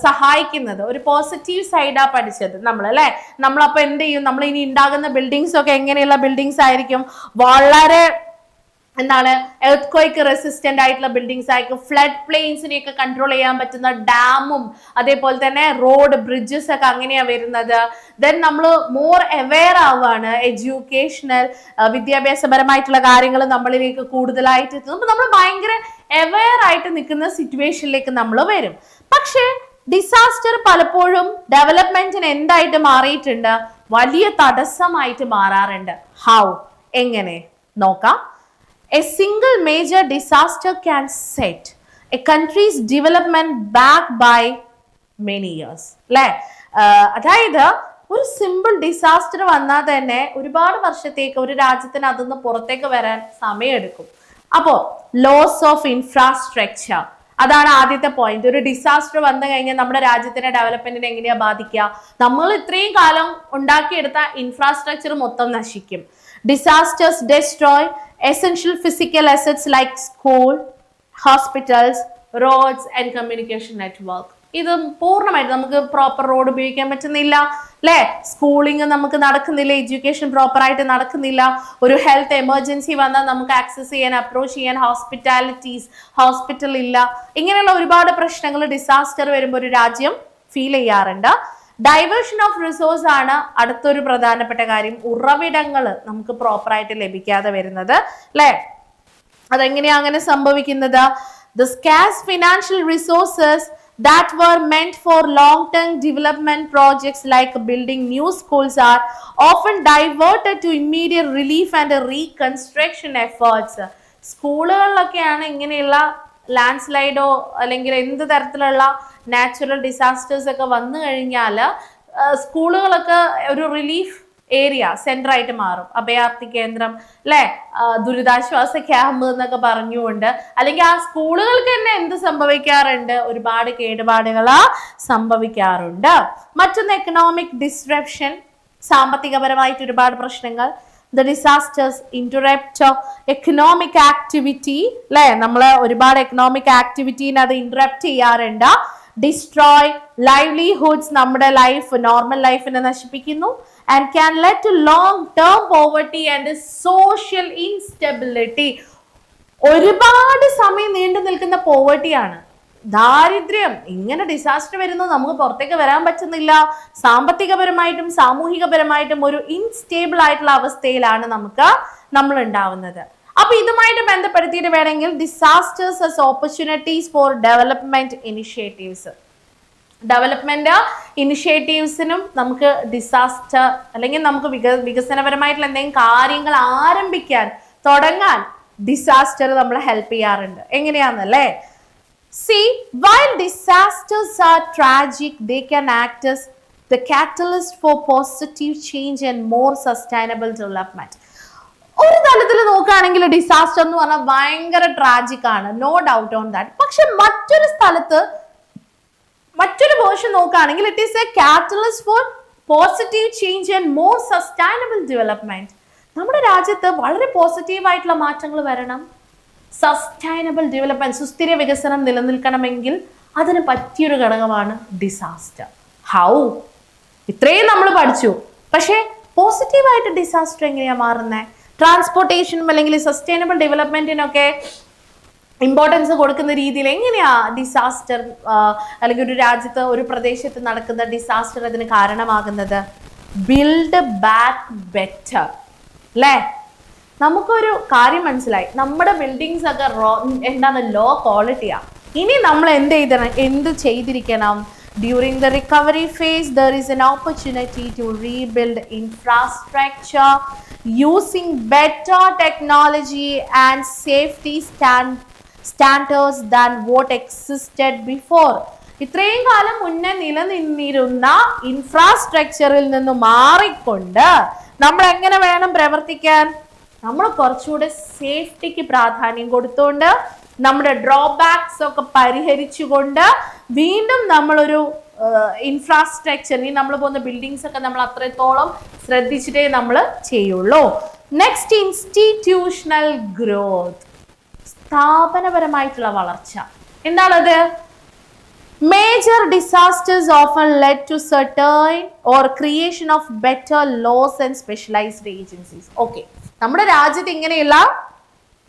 സഹായിക്കുന്നത്, ഒരു പോസിറ്റീവ് സൈഡാ പഠിച്ചത് നമ്മൾ അല്ലെ. നമ്മളപ്പോ എന്ത് ചെയ്യും? നമ്മൾ ഇനി ഉണ്ടാകുന്ന ബിൽഡിങ്സ് ഒക്കെ എങ്ങനെയുള്ള ബിൽഡിങ്സ് ആയിരിക്കും? വളരെ എന്താണ്, എർത്ത് ക്വേക്ക് റെസിസ്റ്റന്റ് ആയിട്ടുള്ള ബിൽഡിങ്സ് ആയിരിക്കും. ഫ്ലഡ് പ്ലെയിൻസിനെയൊക്കെ കൺട്രോൾ ചെയ്യാൻ പറ്റുന്ന ഡാമും അതേപോലെ തന്നെ റോഡ്, ബ്രിഡ്ജസ് ഒക്കെ അങ്ങനെയാ വരുന്നത്. ദെൻ നമ്മൾ മോർ അവെയർ ആവുകയാണ്. എഡ്യൂക്കേഷണൽ, വിദ്യാഭ്യാസപരമായിട്ടുള്ള കാര്യങ്ങൾ നമ്മളിലേക്ക് കൂടുതലായിട്ട് എത്തുന്നു. അപ്പൊ നമ്മൾ ഭയങ്കര അവെയർ ആയിട്ട് നിൽക്കുന്ന സിറ്റുവേഷനിലേക്ക് നമ്മൾ വരും. പക്ഷേ ഡിസാസ്റ്റർ പലപ്പോഴും ഡെവലപ്മെന്റിന് എന്തായിട്ട് മാറിയിട്ടുണ്ട്? വലിയ തടസ്സമായിട്ട് മാറാറുണ്ട്. ഹൗ? എങ്ങനെ? നോക്കാം. A single major disaster can set a country's development back by many years. അല്ലെ? അതായത് ഒരു സിമ്പിൾ ഡിസാസ്റ്റർ വന്നാൽ തന്നെ ഒരുപാട് വർഷത്തേക്ക് ഒരു രാജ്യത്തിന് അതിന്ന് പുറത്തേക്ക് വരാൻ സമയമെടുക്കും. അപ്പോ ലോസ് ഓഫ് ഇൻഫ്രാസ്ട്രക്ചർ, അതാണ് ആദ്യത്തെ പോയിന്റ്. ഒരു ഡിസാസ്റ്റർ വന്നു കഴിഞ്ഞാൽ നമ്മുടെ രാജ്യത്തിന്റെ ഡെവലപ്മെന്റിനെ എങ്ങനെയാ ബാധിക്കുക? നമ്മൾ ഇത്രയും കാലം ഉണ്ടാക്കിയെടുത്ത ഇൻഫ്രാസ്ട്രക്ചർ മൊത്തം നശിക്കും. Disasters destroy essential physical assets like school, hospitals, roads and communication network. ഇത് പൂർണ്ണമായിട്ട് നമുക്ക് പ്രോപ്പർ റോഡ് ഉപയോഗിക്കാൻ പറ്റുന്നില്ല അല്ലെ. സ്കൂളിംഗ് നമുക്ക് നടക്കുന്നില്ല, എഡ്യൂക്കേഷൻ പ്രോപ്പർ ആയിട്ട് നടക്കുന്നില്ല. ഒരു ഹെൽത്ത് എമർജൻസി വന്നാൽ നമുക്ക് ആക്സസ് ചെയ്യാൻ, അപ്രോച്ച് ചെയ്യാൻ ഹോസ്പിറ്റൽ ഇല്ല. ഇങ്ങനെയുള്ള ഒരുപാട് പ്രശ്നങ്ങൾ ഡിസാസ്റ്റർ വരുമ്പോൾ ഒരു രാജ്യം ഫീൽ ചെയ്യാറുണ്ട്. ഡൈവേർഷൻ ഓഫ് റിസോഴ്സ് ആണ് അടുത്തൊരു പ്രധാനപ്പെട്ട കാര്യം. ഉറവിടങ്ങൾ നമുക്ക് പ്രോപ്പർ ആയിട്ട് ലഭിക്കാതെ വരുന്നത് അല്ലെ. അതെങ്ങനെയാ അങ്ങനെ സംഭവിക്കുന്നത്? The scarce financial resources that were meant for long-term development projects like building new schools are often diverted to immediate relief and reconstruction efforts. സ്കൂളുകളിലൊക്കെയാണ് ഇങ്ങനെയുള്ള ലാൻഡ് സ്ലൈഡോ അല്ലെങ്കിൽ എന്ത് തരത്തിലുള്ള നാച്ചുറൽ ഡിസാസ്റ്റേഴ്സ് ഒക്കെ വന്നു കഴിഞ്ഞാൽ സ്കൂളുകളൊക്കെ ഒരു റിലീഫ് ഏരിയ സെന്റർ ആയിട്ട് മാറും. അഭയാർത്ഥി കേന്ദ്രം അല്ലെ, ദുരിതാശ്വാസ ക്യാമ്പ് എന്നൊക്കെ പറഞ്ഞുകൊണ്ട്, അല്ലെങ്കിൽ ആ സ്കൂളുകൾക്ക് തന്നെ എന്ത് സംഭവിക്കാറുണ്ട്, ഒരുപാട് കേടുപാടുകൾ സംഭവിക്കാറുണ്ട്. മറ്റൊന്ന് എക്കണോമിക് ഡിസ്റപ്ഷൻ, സാമ്പത്തികപരമായിട്ട് ഒരുപാട് പ്രശ്നങ്ങൾ. The disasters interrupt economic activity, അല്ലെ, നമ്മൾ ഒരുപാട് എക്കണോമിക് ആക്ടിവിറ്റീനെ അത് ഇന്ററപ്റ്റ് ചെയ്യാറുണ്ട്. ഡിസ്ട്രോയ് ലൈവ്ലിഹുഡ്സ്, നമ്മുടെ ലൈഫ്, നോർമൽ ലൈഫിനെ നശിപ്പിക്കുന്നു. And can lead to long term poverty and social instability. ഒരുപാട് സമയം നീണ്ടു നിൽക്കുന്ന പോവർട്ടിയാണ്, ദാരിദ്ര്യം. ഇങ്ങനെ ഡിസാസ്റ്റർ വരുന്നു, നമുക്ക് പുറത്തേക്ക് വരാൻ പറ്റുന്നില്ല. സാമ്പത്തികപരമായിട്ടും സാമൂഹികപരമായിട്ടും ഒരു ഇൻസ്റ്റേബിൾ ആയിട്ടുള്ള അവസ്ഥയിലാണ് നമ്മൾ ഉണ്ടാവുന്നത്. അപ്പൊ ഇതുമായിട്ട് ബന്ധപ്പെടുത്തിയിട്ട് വേണമെങ്കിൽ disasters as opportunities for development initiatives. Development ഇനിഷ്യേറ്റീവ്സിനും നമുക്ക് ഡിസാസ്റ്റർ അല്ലെങ്കിൽ നമുക്ക് വികസനപരമായിട്ടുള്ള എന്തെങ്കിലും കാര്യങ്ങൾ ആരംഭിക്കാൻ തുടങ്ങാൻ ഡിസാസ്റ്റർ നമ്മളെ ഹെൽപ്പ് ചെയ്യാറുണ്ട്. എങ്ങനെയാണെന്നല്ലേ? See, while disasters are tragic, they can act as the catalyst for positive change and more sustainable development. ഒരു തലത്തിൽ നോക്കുകയാണെങ്കിൽ ഡിസാസ്റ്റർ എന്ന് പറഞ്ഞാൽ ഭയങ്കര ട്രാജിക് ആണ്, നോ ഡൗട്ട് ഓൺ ദാറ്റ്. പക്ഷെ മറ്റൊരു സ്ഥലത്ത്, മറ്റൊരു വേർഷൻ നോക്കുകയാണെങ്കിൽ it is a catalyst for positive change and more sustainable development. നമ്മുടെ രാജ്യത്ത് വളരെ പോസിറ്റീവ് ആയിട്ടുള്ള മാറ്റങ്ങൾ വരണം. സസ്റ്റൈനബിൾ ഡെവലപ്മെന്റ്, സുസ്ഥിര വികസനം നിലനിൽക്കണമെങ്കിൽ അതിന് പറ്റിയൊരു ഘടകമാണ് ഡിസാസ്റ്റർ. ഹൗ? ഇത്രയും നമ്മൾ പഠിച്ചു, പക്ഷേ പോസിറ്റീവായിട്ട് ഡിസാസ്റ്റർ എങ്ങനെയാ മാറുന്നത്? ട്രാൻസ്പോർട്ടേഷനും അല്ലെങ്കിൽ സസ്റ്റൈനബിൾ ഡെവലപ്മെന്റിനൊക്കെ ഇമ്പോർട്ടൻസ് കൊടുക്കുന്ന രീതിയിൽ എങ്ങനെയാ ഡിസാസ്റ്റർ അല്ലെങ്കിൽ ഒരു രാജ്യത്ത് ഒരു പ്രദേശത്ത് നടക്കുന്ന ഡിസാസ്റ്റർ അതിന് കാരണമാകുന്നത്? ബിൽഡ് ബാക്ക് ബെറ്റർ, അല്ലേ? നമുക്കൊരു കാര്യം മനസ്സിലായി, നമ്മുടെ ബിൽഡിങ്സ് ഒക്കെ എന്താണ്, ലോ ക്വാളിറ്റിയാ. ഇനി നമ്മൾ എന്ത് ചെയ്തിരിക്കണം? During the recovery phase, there is an opportunity to rebuild infrastructure using better technology and safety standards than what existed before. ഇത്രയും കാലം മുന്നേ നിലനിന്നിരുന്ന ഇൻഫ്രാസ്ട്രക്ചറിൽ നിന്ന് മാറിക്കൊണ്ട് നമ്മൾ എങ്ങനെ വേണം പ്രവർത്തിക്കാൻ? നമ്മൾ കുറച്ചുകൂടെ സേഫ്റ്റിക്ക് പ്രാധാന്യം കൊടുത്തുകൊണ്ട്, നമ്മുടെ ഡ്രോബാക്സ് ഒക്കെ പരിഹരിച്ചുകൊണ്ട് വീണ്ടും നമ്മളൊരു ഇൻഫ്രാസ്ട്രക്ചർ, ഇനി നമ്മൾ പോകുന്ന ബിൽഡിങ്സ് ഒക്കെ നമ്മൾ അത്രത്തോളം ശ്രദ്ധിച്ചിട്ടേ നമ്മൾ ചെയ്യുള്ളൂ. നെക്സ്റ്റ്, ഇൻസ്റ്റിറ്റ്യൂഷണൽ ഗ്രോത്ത്, സ്ഥാപനപരമായിട്ടുള്ള വളർച്ച. എന്താണത്? Major disasters often led to certain or creation of better laws and specialized agencies. Okay, നമ്മുടെ രാജ്യത്ത് ഇങ്ങനെയുള്ള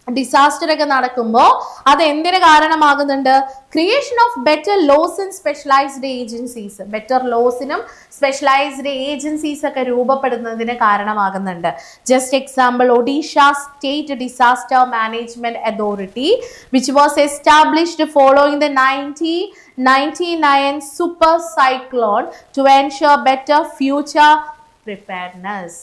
ഡിസാസ്റ്റർ ഒക്കെ നടക്കുമ്പോൾ അത് എന്തിനു കാരണമാകുന്നുണ്ട്? Creation of better laws and specialised agencies. Better ലോസിനും സ്പെഷ്യലൈസ്ഡ് ഏജൻസീസ് ഒക്കെ രൂപപ്പെടുന്നതിന് കാരണമാകുന്നുണ്ട്. Just example, Odisha state disaster management authority which was established following the 1999 super cyclone to ensure better future preparedness.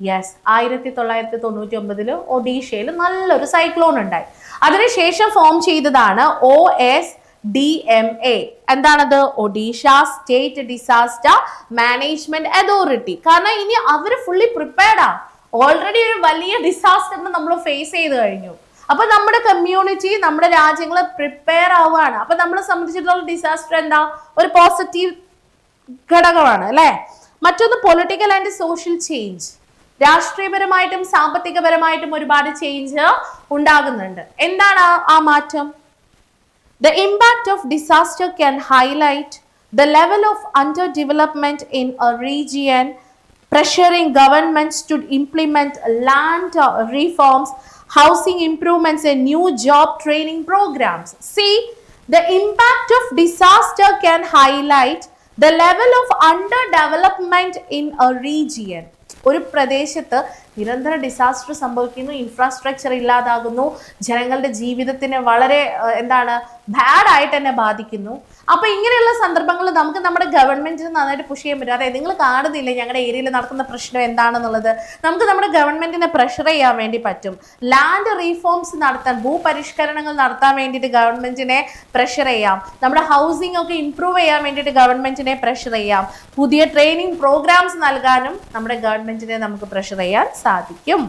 Yes, 1999 ഒഡീഷയിൽ നല്ലൊരു സൈക്ലോൺ ഉണ്ടായി. അതിനുശേഷം ഫോം ചെയ്തതാണ് OSDMA. എന്താണത്? Odisha state disaster management authority. കാരണം ഇനി അവർ ഫുള്ളി പ്രിപ്പയർഡാ. ഓൾറെഡി ഒരു വലിയ ഡിസാസ്റ്ററിന് നമ്മൾ ഫേസ് ചെയ്ത് കഴിഞ്ഞു. അപ്പൊ നമ്മുടെ കമ്മ്യൂണിറ്റി, നമ്മുടെ രാജ്യങ്ങൾ പ്രിപ്പയർ ആവുകയാണ്. അപ്പൊ നമ്മളെ സംബന്ധിച്ചിടത്തോളം ഡിസാസ്റ്റർ എന്താ? ഒരു പോസിറ്റീവ് ഘടകമാണ്, അല്ലെ? മറ്റൊന്ന് പൊളിറ്റിക്കൽ ആൻഡ് സോഷ്യൽ ചേഞ്ച്. രാഷ്ട്രീയപരമായിട്ടും സാമ്പത്തികപരമായിട്ടും ഒരുപാട് ചേഞ്ച് ഉണ്ടാകുന്നുണ്ട്. എന്താണ് ആ മാറ്റം? The impact of disaster can highlight the level of underdevelopment in a region, pressuring governments to implement land reforms, housing improvements and new job training programs. See, the impact of disaster can highlight the level of underdevelopment in a region. ഒരു പ്രദേശത്ത് നിരന്തര disaster സംഭവിക്കുന്നു, infrastructure ഇല്ലാതാകുന്നു, ജനങ്ങളുടെ ജീവിതത്തിന് വളരെ bad ആയിട്ട് തന്നെ ബാധിക്കുന്നു. അപ്പൊ ഇങ്ങനെയുള്ള സന്ദർഭങ്ങൾ നമുക്ക് നമ്മുടെ ഗവൺമെന്റിന് നന്നായിട്ട് പുഷ് ചെയ്യാൻ പറ്റും. അതായത് നിങ്ങൾ കാണുന്നില്ലേ ഞങ്ങളുടെ ഏരിയയിൽ നടക്കുന്ന പ്രശ്നം എന്താണെന്നുള്ളത്, നമുക്ക് നമ്മുടെ ഗവൺമെന്റിനെ പ്രഷർ ചെയ്യാൻ വേണ്ടി പറ്റും. ലാൻഡ് റീഫോംസ് നടത്താൻ, ഭൂപരിഷ്കരണങ്ങൾ നടത്താൻ വേണ്ടിയിട്ട് ഗവൺമെന്റിനെ പ്രഷർ ചെയ്യാം. നമ്മുടെ ഹൗസിംഗ് ഒക്കെ ഇംപ്രൂവ് ചെയ്യാൻ വേണ്ടിയിട്ട് ഗവൺമെന്റിനെ പ്രഷർ ചെയ്യാം. പുതിയ ട്രെയിനിങ് പ്രോഗ്രാംസ് നൽകാനും നമ്മുടെ ഗവൺമെന്റിനെ നമുക്ക് പ്രഷർ ചെയ്യാൻ സാധിക്കും.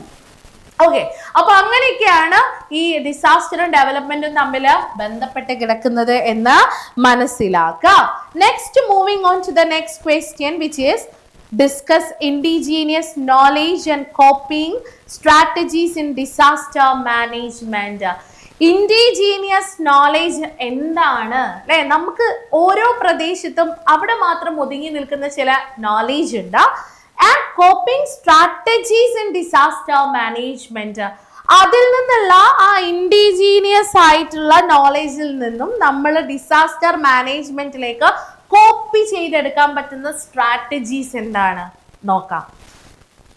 ഓക്കെ, അപ്പൊ അങ്ങനെയൊക്കെയാണ് ഈ ഡിസാസ്റ്ററും ഡെവലപ്മെന്റും തമ്മിൽ ബന്ധപ്പെട്ട് കിടക്കുന്നത് എന്ന് മനസ്സിലാക്കാം. Next, moving on to the next question, which is discuss indigenous knowledge and coping strategies in disaster management. Indigenous knowledge എന്താണ് അല്ലെ? നമുക്ക് ഓരോ പ്രദേശത്തും അവിടെ മാത്രം ഒതുങ്ങി നിൽക്കുന്ന ചില നോളേജ് ഉണ്ട്. And coping strategies in disaster management, അതിൽ നിന്നുള്ള ആ ഇൻഡിജീനിയസ് ആയിട്ടുള്ള നോളേജിൽ നിന്നും നമ്മൾ ഡിസാസ്റ്റർ മാനേജ്മെന്റിലേക്ക് കോപ്പി ചെയ്തെടുക്കാൻ പറ്റുന്ന സ്ട്രാറ്റജീസ് എന്താണ് നോക്കാം.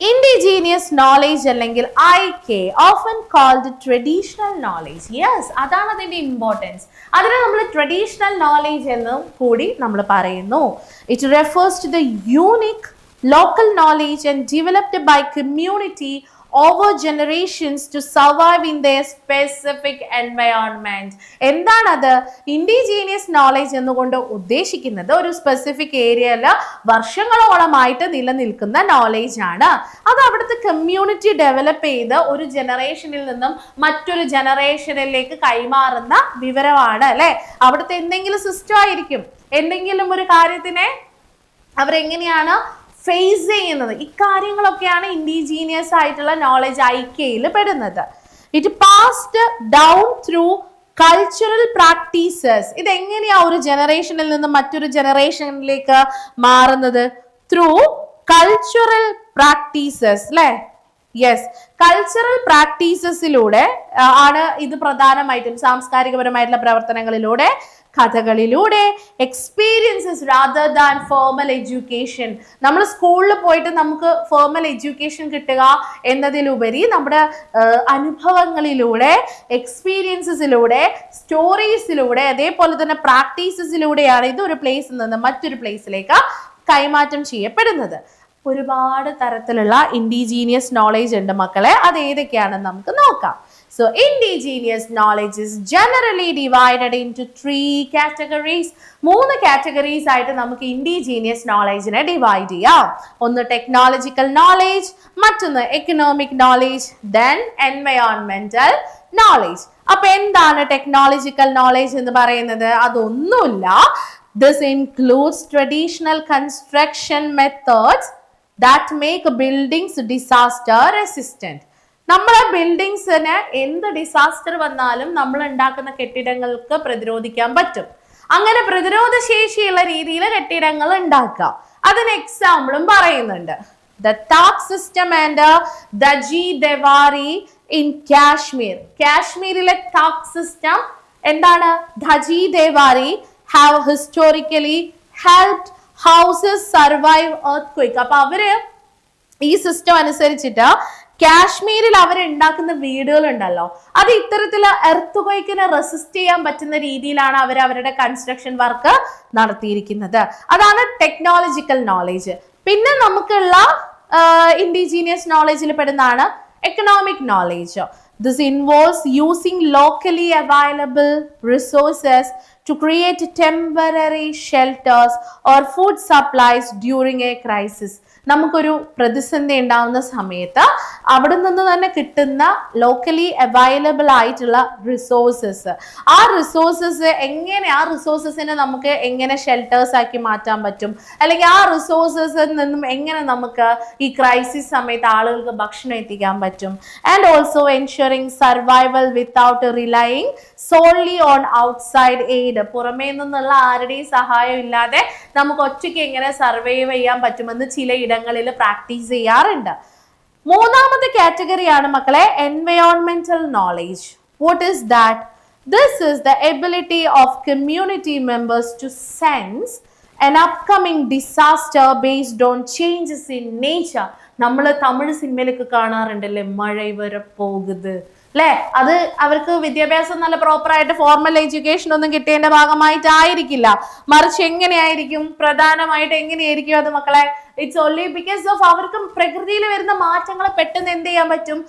ഇൻഡിജീനിയസ് നോളേജ് അല്ലെങ്കിൽ IK, often called traditional knowledge. Yes, അതാണ് അതിന്റെ ഇമ്പോർട്ടൻസ്. അതിനെ നമ്മൾ ട്രഡീഷണൽ നോളേജ് എന്നും കൂടി നമ്മൾ പറയുന്നു. It refers to the unique local knowledge and developed by community over generations to survive in their specific environment. എന്താണത്? ഇൻഡിജീനിയസ് നോളേജ് എന്നുകൊണ്ട് ഉദ്ദേശിക്കുന്നത് ഒരു സ്പെസിഫിക് ഏരിയയിൽ വർഷങ്ങളോളമായിട്ട് നിലനിൽക്കുന്ന നോളേജ് ആണ്. അത് അവിടുത്തെ കമ്മ്യൂണിറ്റി ഡെവലപ്പ് ചെയ്ത് ഒരു ജനറേഷനിൽ നിന്നും മറ്റൊരു ജനറേഷനിലേക്ക് കൈമാറുന്ന വിവരമാണ് അല്ലെ. അവിടുത്തെ എന്തെങ്കിലും സിസ്റ്റം ആയിരിക്കും, എന്തെങ്കിലും ഒരു കാര്യത്തിനെ അവരെങ്ങനെയാണ് ഫേസ് ചെയ്യുന്നത്, ഇക്കാര്യങ്ങളൊക്കെയാണ് ഇൻഡിജീനിയസ് ആയിട്ടുള്ള നോളേജ് IKയിൽ പെടുന്നത്. It passed down through cultural practices. ഇതെങ്ങനെയാ ഒരു ജനറേഷനിൽ നിന്ന് മറ്റൊരു ജനറേഷനിലേക്ക് മാറുന്നത്? ത്രൂ കൾച്ചറൽ പ്രാക്ടീസസ് അല്ലെ. യെസ്, കൾച്ചറൽ പ്രാക്ടീസസിലൂടെ ആണ് ഇത് പ്രധാനമായിട്ടും. സാംസ്കാരികപരമായിട്ടുള്ള പ്രവർത്തനങ്ങളിലൂടെ, കഥകളിലൂടെ, experiences rather than formal education. നമ്മൾ സ്കൂളിൽ പോയിട്ട് നമുക്ക് ഫോർമൽ എഡ്യൂക്കേഷൻ കിട്ടുക എന്നതിലുപരി നമ്മുടെ അനുഭവങ്ങളിലൂടെ, എക്സ്പീരിയൻസസിലൂടെ, സ്റ്റോറീസിലൂടെ, അതേപോലെ തന്നെ പ്രാക്ടീസസിലൂടെയാണ് ഇത് ഒരു പ്ലേസിൽ നിന്ന് മറ്റൊരു പ്ലേസിലേക്ക് കൈമാറ്റം ചെയ്യപ്പെടുന്നത്. ഒരുപാട് തരത്തിലുള്ള ഇൻഡിജീനിയസ് നോളേജ് ഉണ്ട് മക്കളെ. അത് ഏതൊക്കെയാണെന്ന് നമുക്ക് നോക്കാം. So indigenous knowledge is generally divided into 3 categories. 3 categories ആയിട്ട് നമുക്ക് ഇൻഡിജീനിയസ് നോളേജിനെ ഡിവൈഡ് ചെയ്യാം. ഒന്ന് ടെക്നോളജിക്കൽ നോളേജ്, മറ്റൊന്ന് എക്കണോമിക് നോളേജ്, ദെൻ എൻവയോൺമെന്റൽ നോളേജ്. അപ്പൊ എന്താണ് ടെക്നോളജിക്കൽ നോളേജ് എന്ന് പറയുന്നത്? അതൊന്നുമില്ല. This includes traditional construction methods that make buildings disaster resistant. നമ്മളെ ബിൽഡിങ്സിന് എന്ത് ഡിസാസ്റ്റർ വന്നാലും നമ്മൾ ഉണ്ടാക്കുന്ന കെട്ടിടങ്ങൾക്ക് പ്രതിരോധിക്കാൻ പറ്റും. അങ്ങനെ പ്രതിരോധ ശേഷിയുള്ള രീതിയിൽ കെട്ടിടങ്ങൾ ഉണ്ടാക്കാം. അതിന് എക്സാമ്പിളും പറയുന്നുണ്ട്. The Tak system and Daji Devari in Kashmir. കാശ്മീരിലെ ടാക് സിസ്റ്റം എന്താണ്? ധജി Devari have historically helped houses survive earthquake. അപ്പൊ അവര് ഈ സിസ്റ്റം അനുസരിച്ചിട്ട് കാശ്മീരിൽ അവരുണ്ടാക്കുന്ന വീടുകൾ ഉണ്ടല്ലോ, അത് ഇത്തരത്തില് എർത്ത്ക്വേക്കിനെ റെസിസ്റ്റ് ചെയ്യാൻ പറ്റുന്ന രീതിയിലാണ് അവർ അവരുടെ കൺസ്ട്രക്ഷൻ വർക്ക് നടത്തിയിരിക്കുന്നത്. അതാണ് ടെക്നോളജിക്കൽ നോളേജ്. പിന്നെ നമുക്കുള്ള ഇൻഡിജീനിയസ് നോളേജിൽ പെടുന്നതാണ് economic knowledge. This involves using locally available resources to create temporary shelters or food supplies during a crisis. നമുക്കൊരു പ്രതിസന്ധി ഉണ്ടാവുന്ന സമയത്ത് അവിടെ നിന്ന് തന്നെ കിട്ടുന്ന ലോക്കലി അവൈലബിൾ ആയിട്ടുള്ള റിസോഴ്സസ്, ആ റിസോഴ്സസിനെ നമുക്ക് എങ്ങനെ ഷെൽട്ടേഴ്സ് ആക്കി മാറ്റാൻ പറ്റും, അല്ലെങ്കിൽ ആ റിസോഴ്സസിൽ നിന്നും എങ്ങനെ നമുക്ക് ഈ ക്രൈസിസ് സമയത്ത് ആളുകൾക്ക് ഭക്ഷണം എത്തിക്കാൻ പറ്റും. And also ensuring survival without relying solely on outside aid. പുറമേ നിന്നുള്ള ആരുടെയും സഹായം ഇല്ലാതെ നമുക്ക് ഒറ്റയ്ക്ക് എങ്ങനെ സർവൈവ് ചെയ്യാൻ പറ്റുമെന്ന് ചില ഇടങ്ങളിൽ പ്രാക്ടീസ് ചെയ്യാറുണ്ട്. മൂന്നാമത്തെ കാറ്റഗറിയാണ് മക്കളെ എൻവയോൺമെന്റൽ knowledge. What is that? This is the ability of community members to sense an upcoming disaster based on changes in nature. നമ്മൾ തമിഴ് സിനിമയിലൊക്കെ കാണാറുണ്ടല്ലേ, മഴ വരെ പോകുന്നത്, അല്ലെ? അത് അവർക്ക് വിദ്യാഭ്യാസം നല്ല പ്രോപ്പർ ആയിട്ട് ഫോർമൽ എഡ്യൂക്കേഷൻ ഒന്നും കിട്ടിയതിന്റെ ഭാഗമായിട്ടായിരിക്കില്ല. മറിച്ച് എങ്ങനെയായിരിക്കും, പ്രധാനമായിട്ട് എങ്ങനെയായിരിക്കും അത് മക്കളെ? ഇറ്റ്സ് ഓൺലി ബിക്കോസ് ഓഫ് അവർക്ക് പ്രകൃതിയിൽ വരുന്ന മാറ്റങ്ങളെ പെട്ടെന്ന് എന്ത് ചെയ്യാൻ പറ്റും?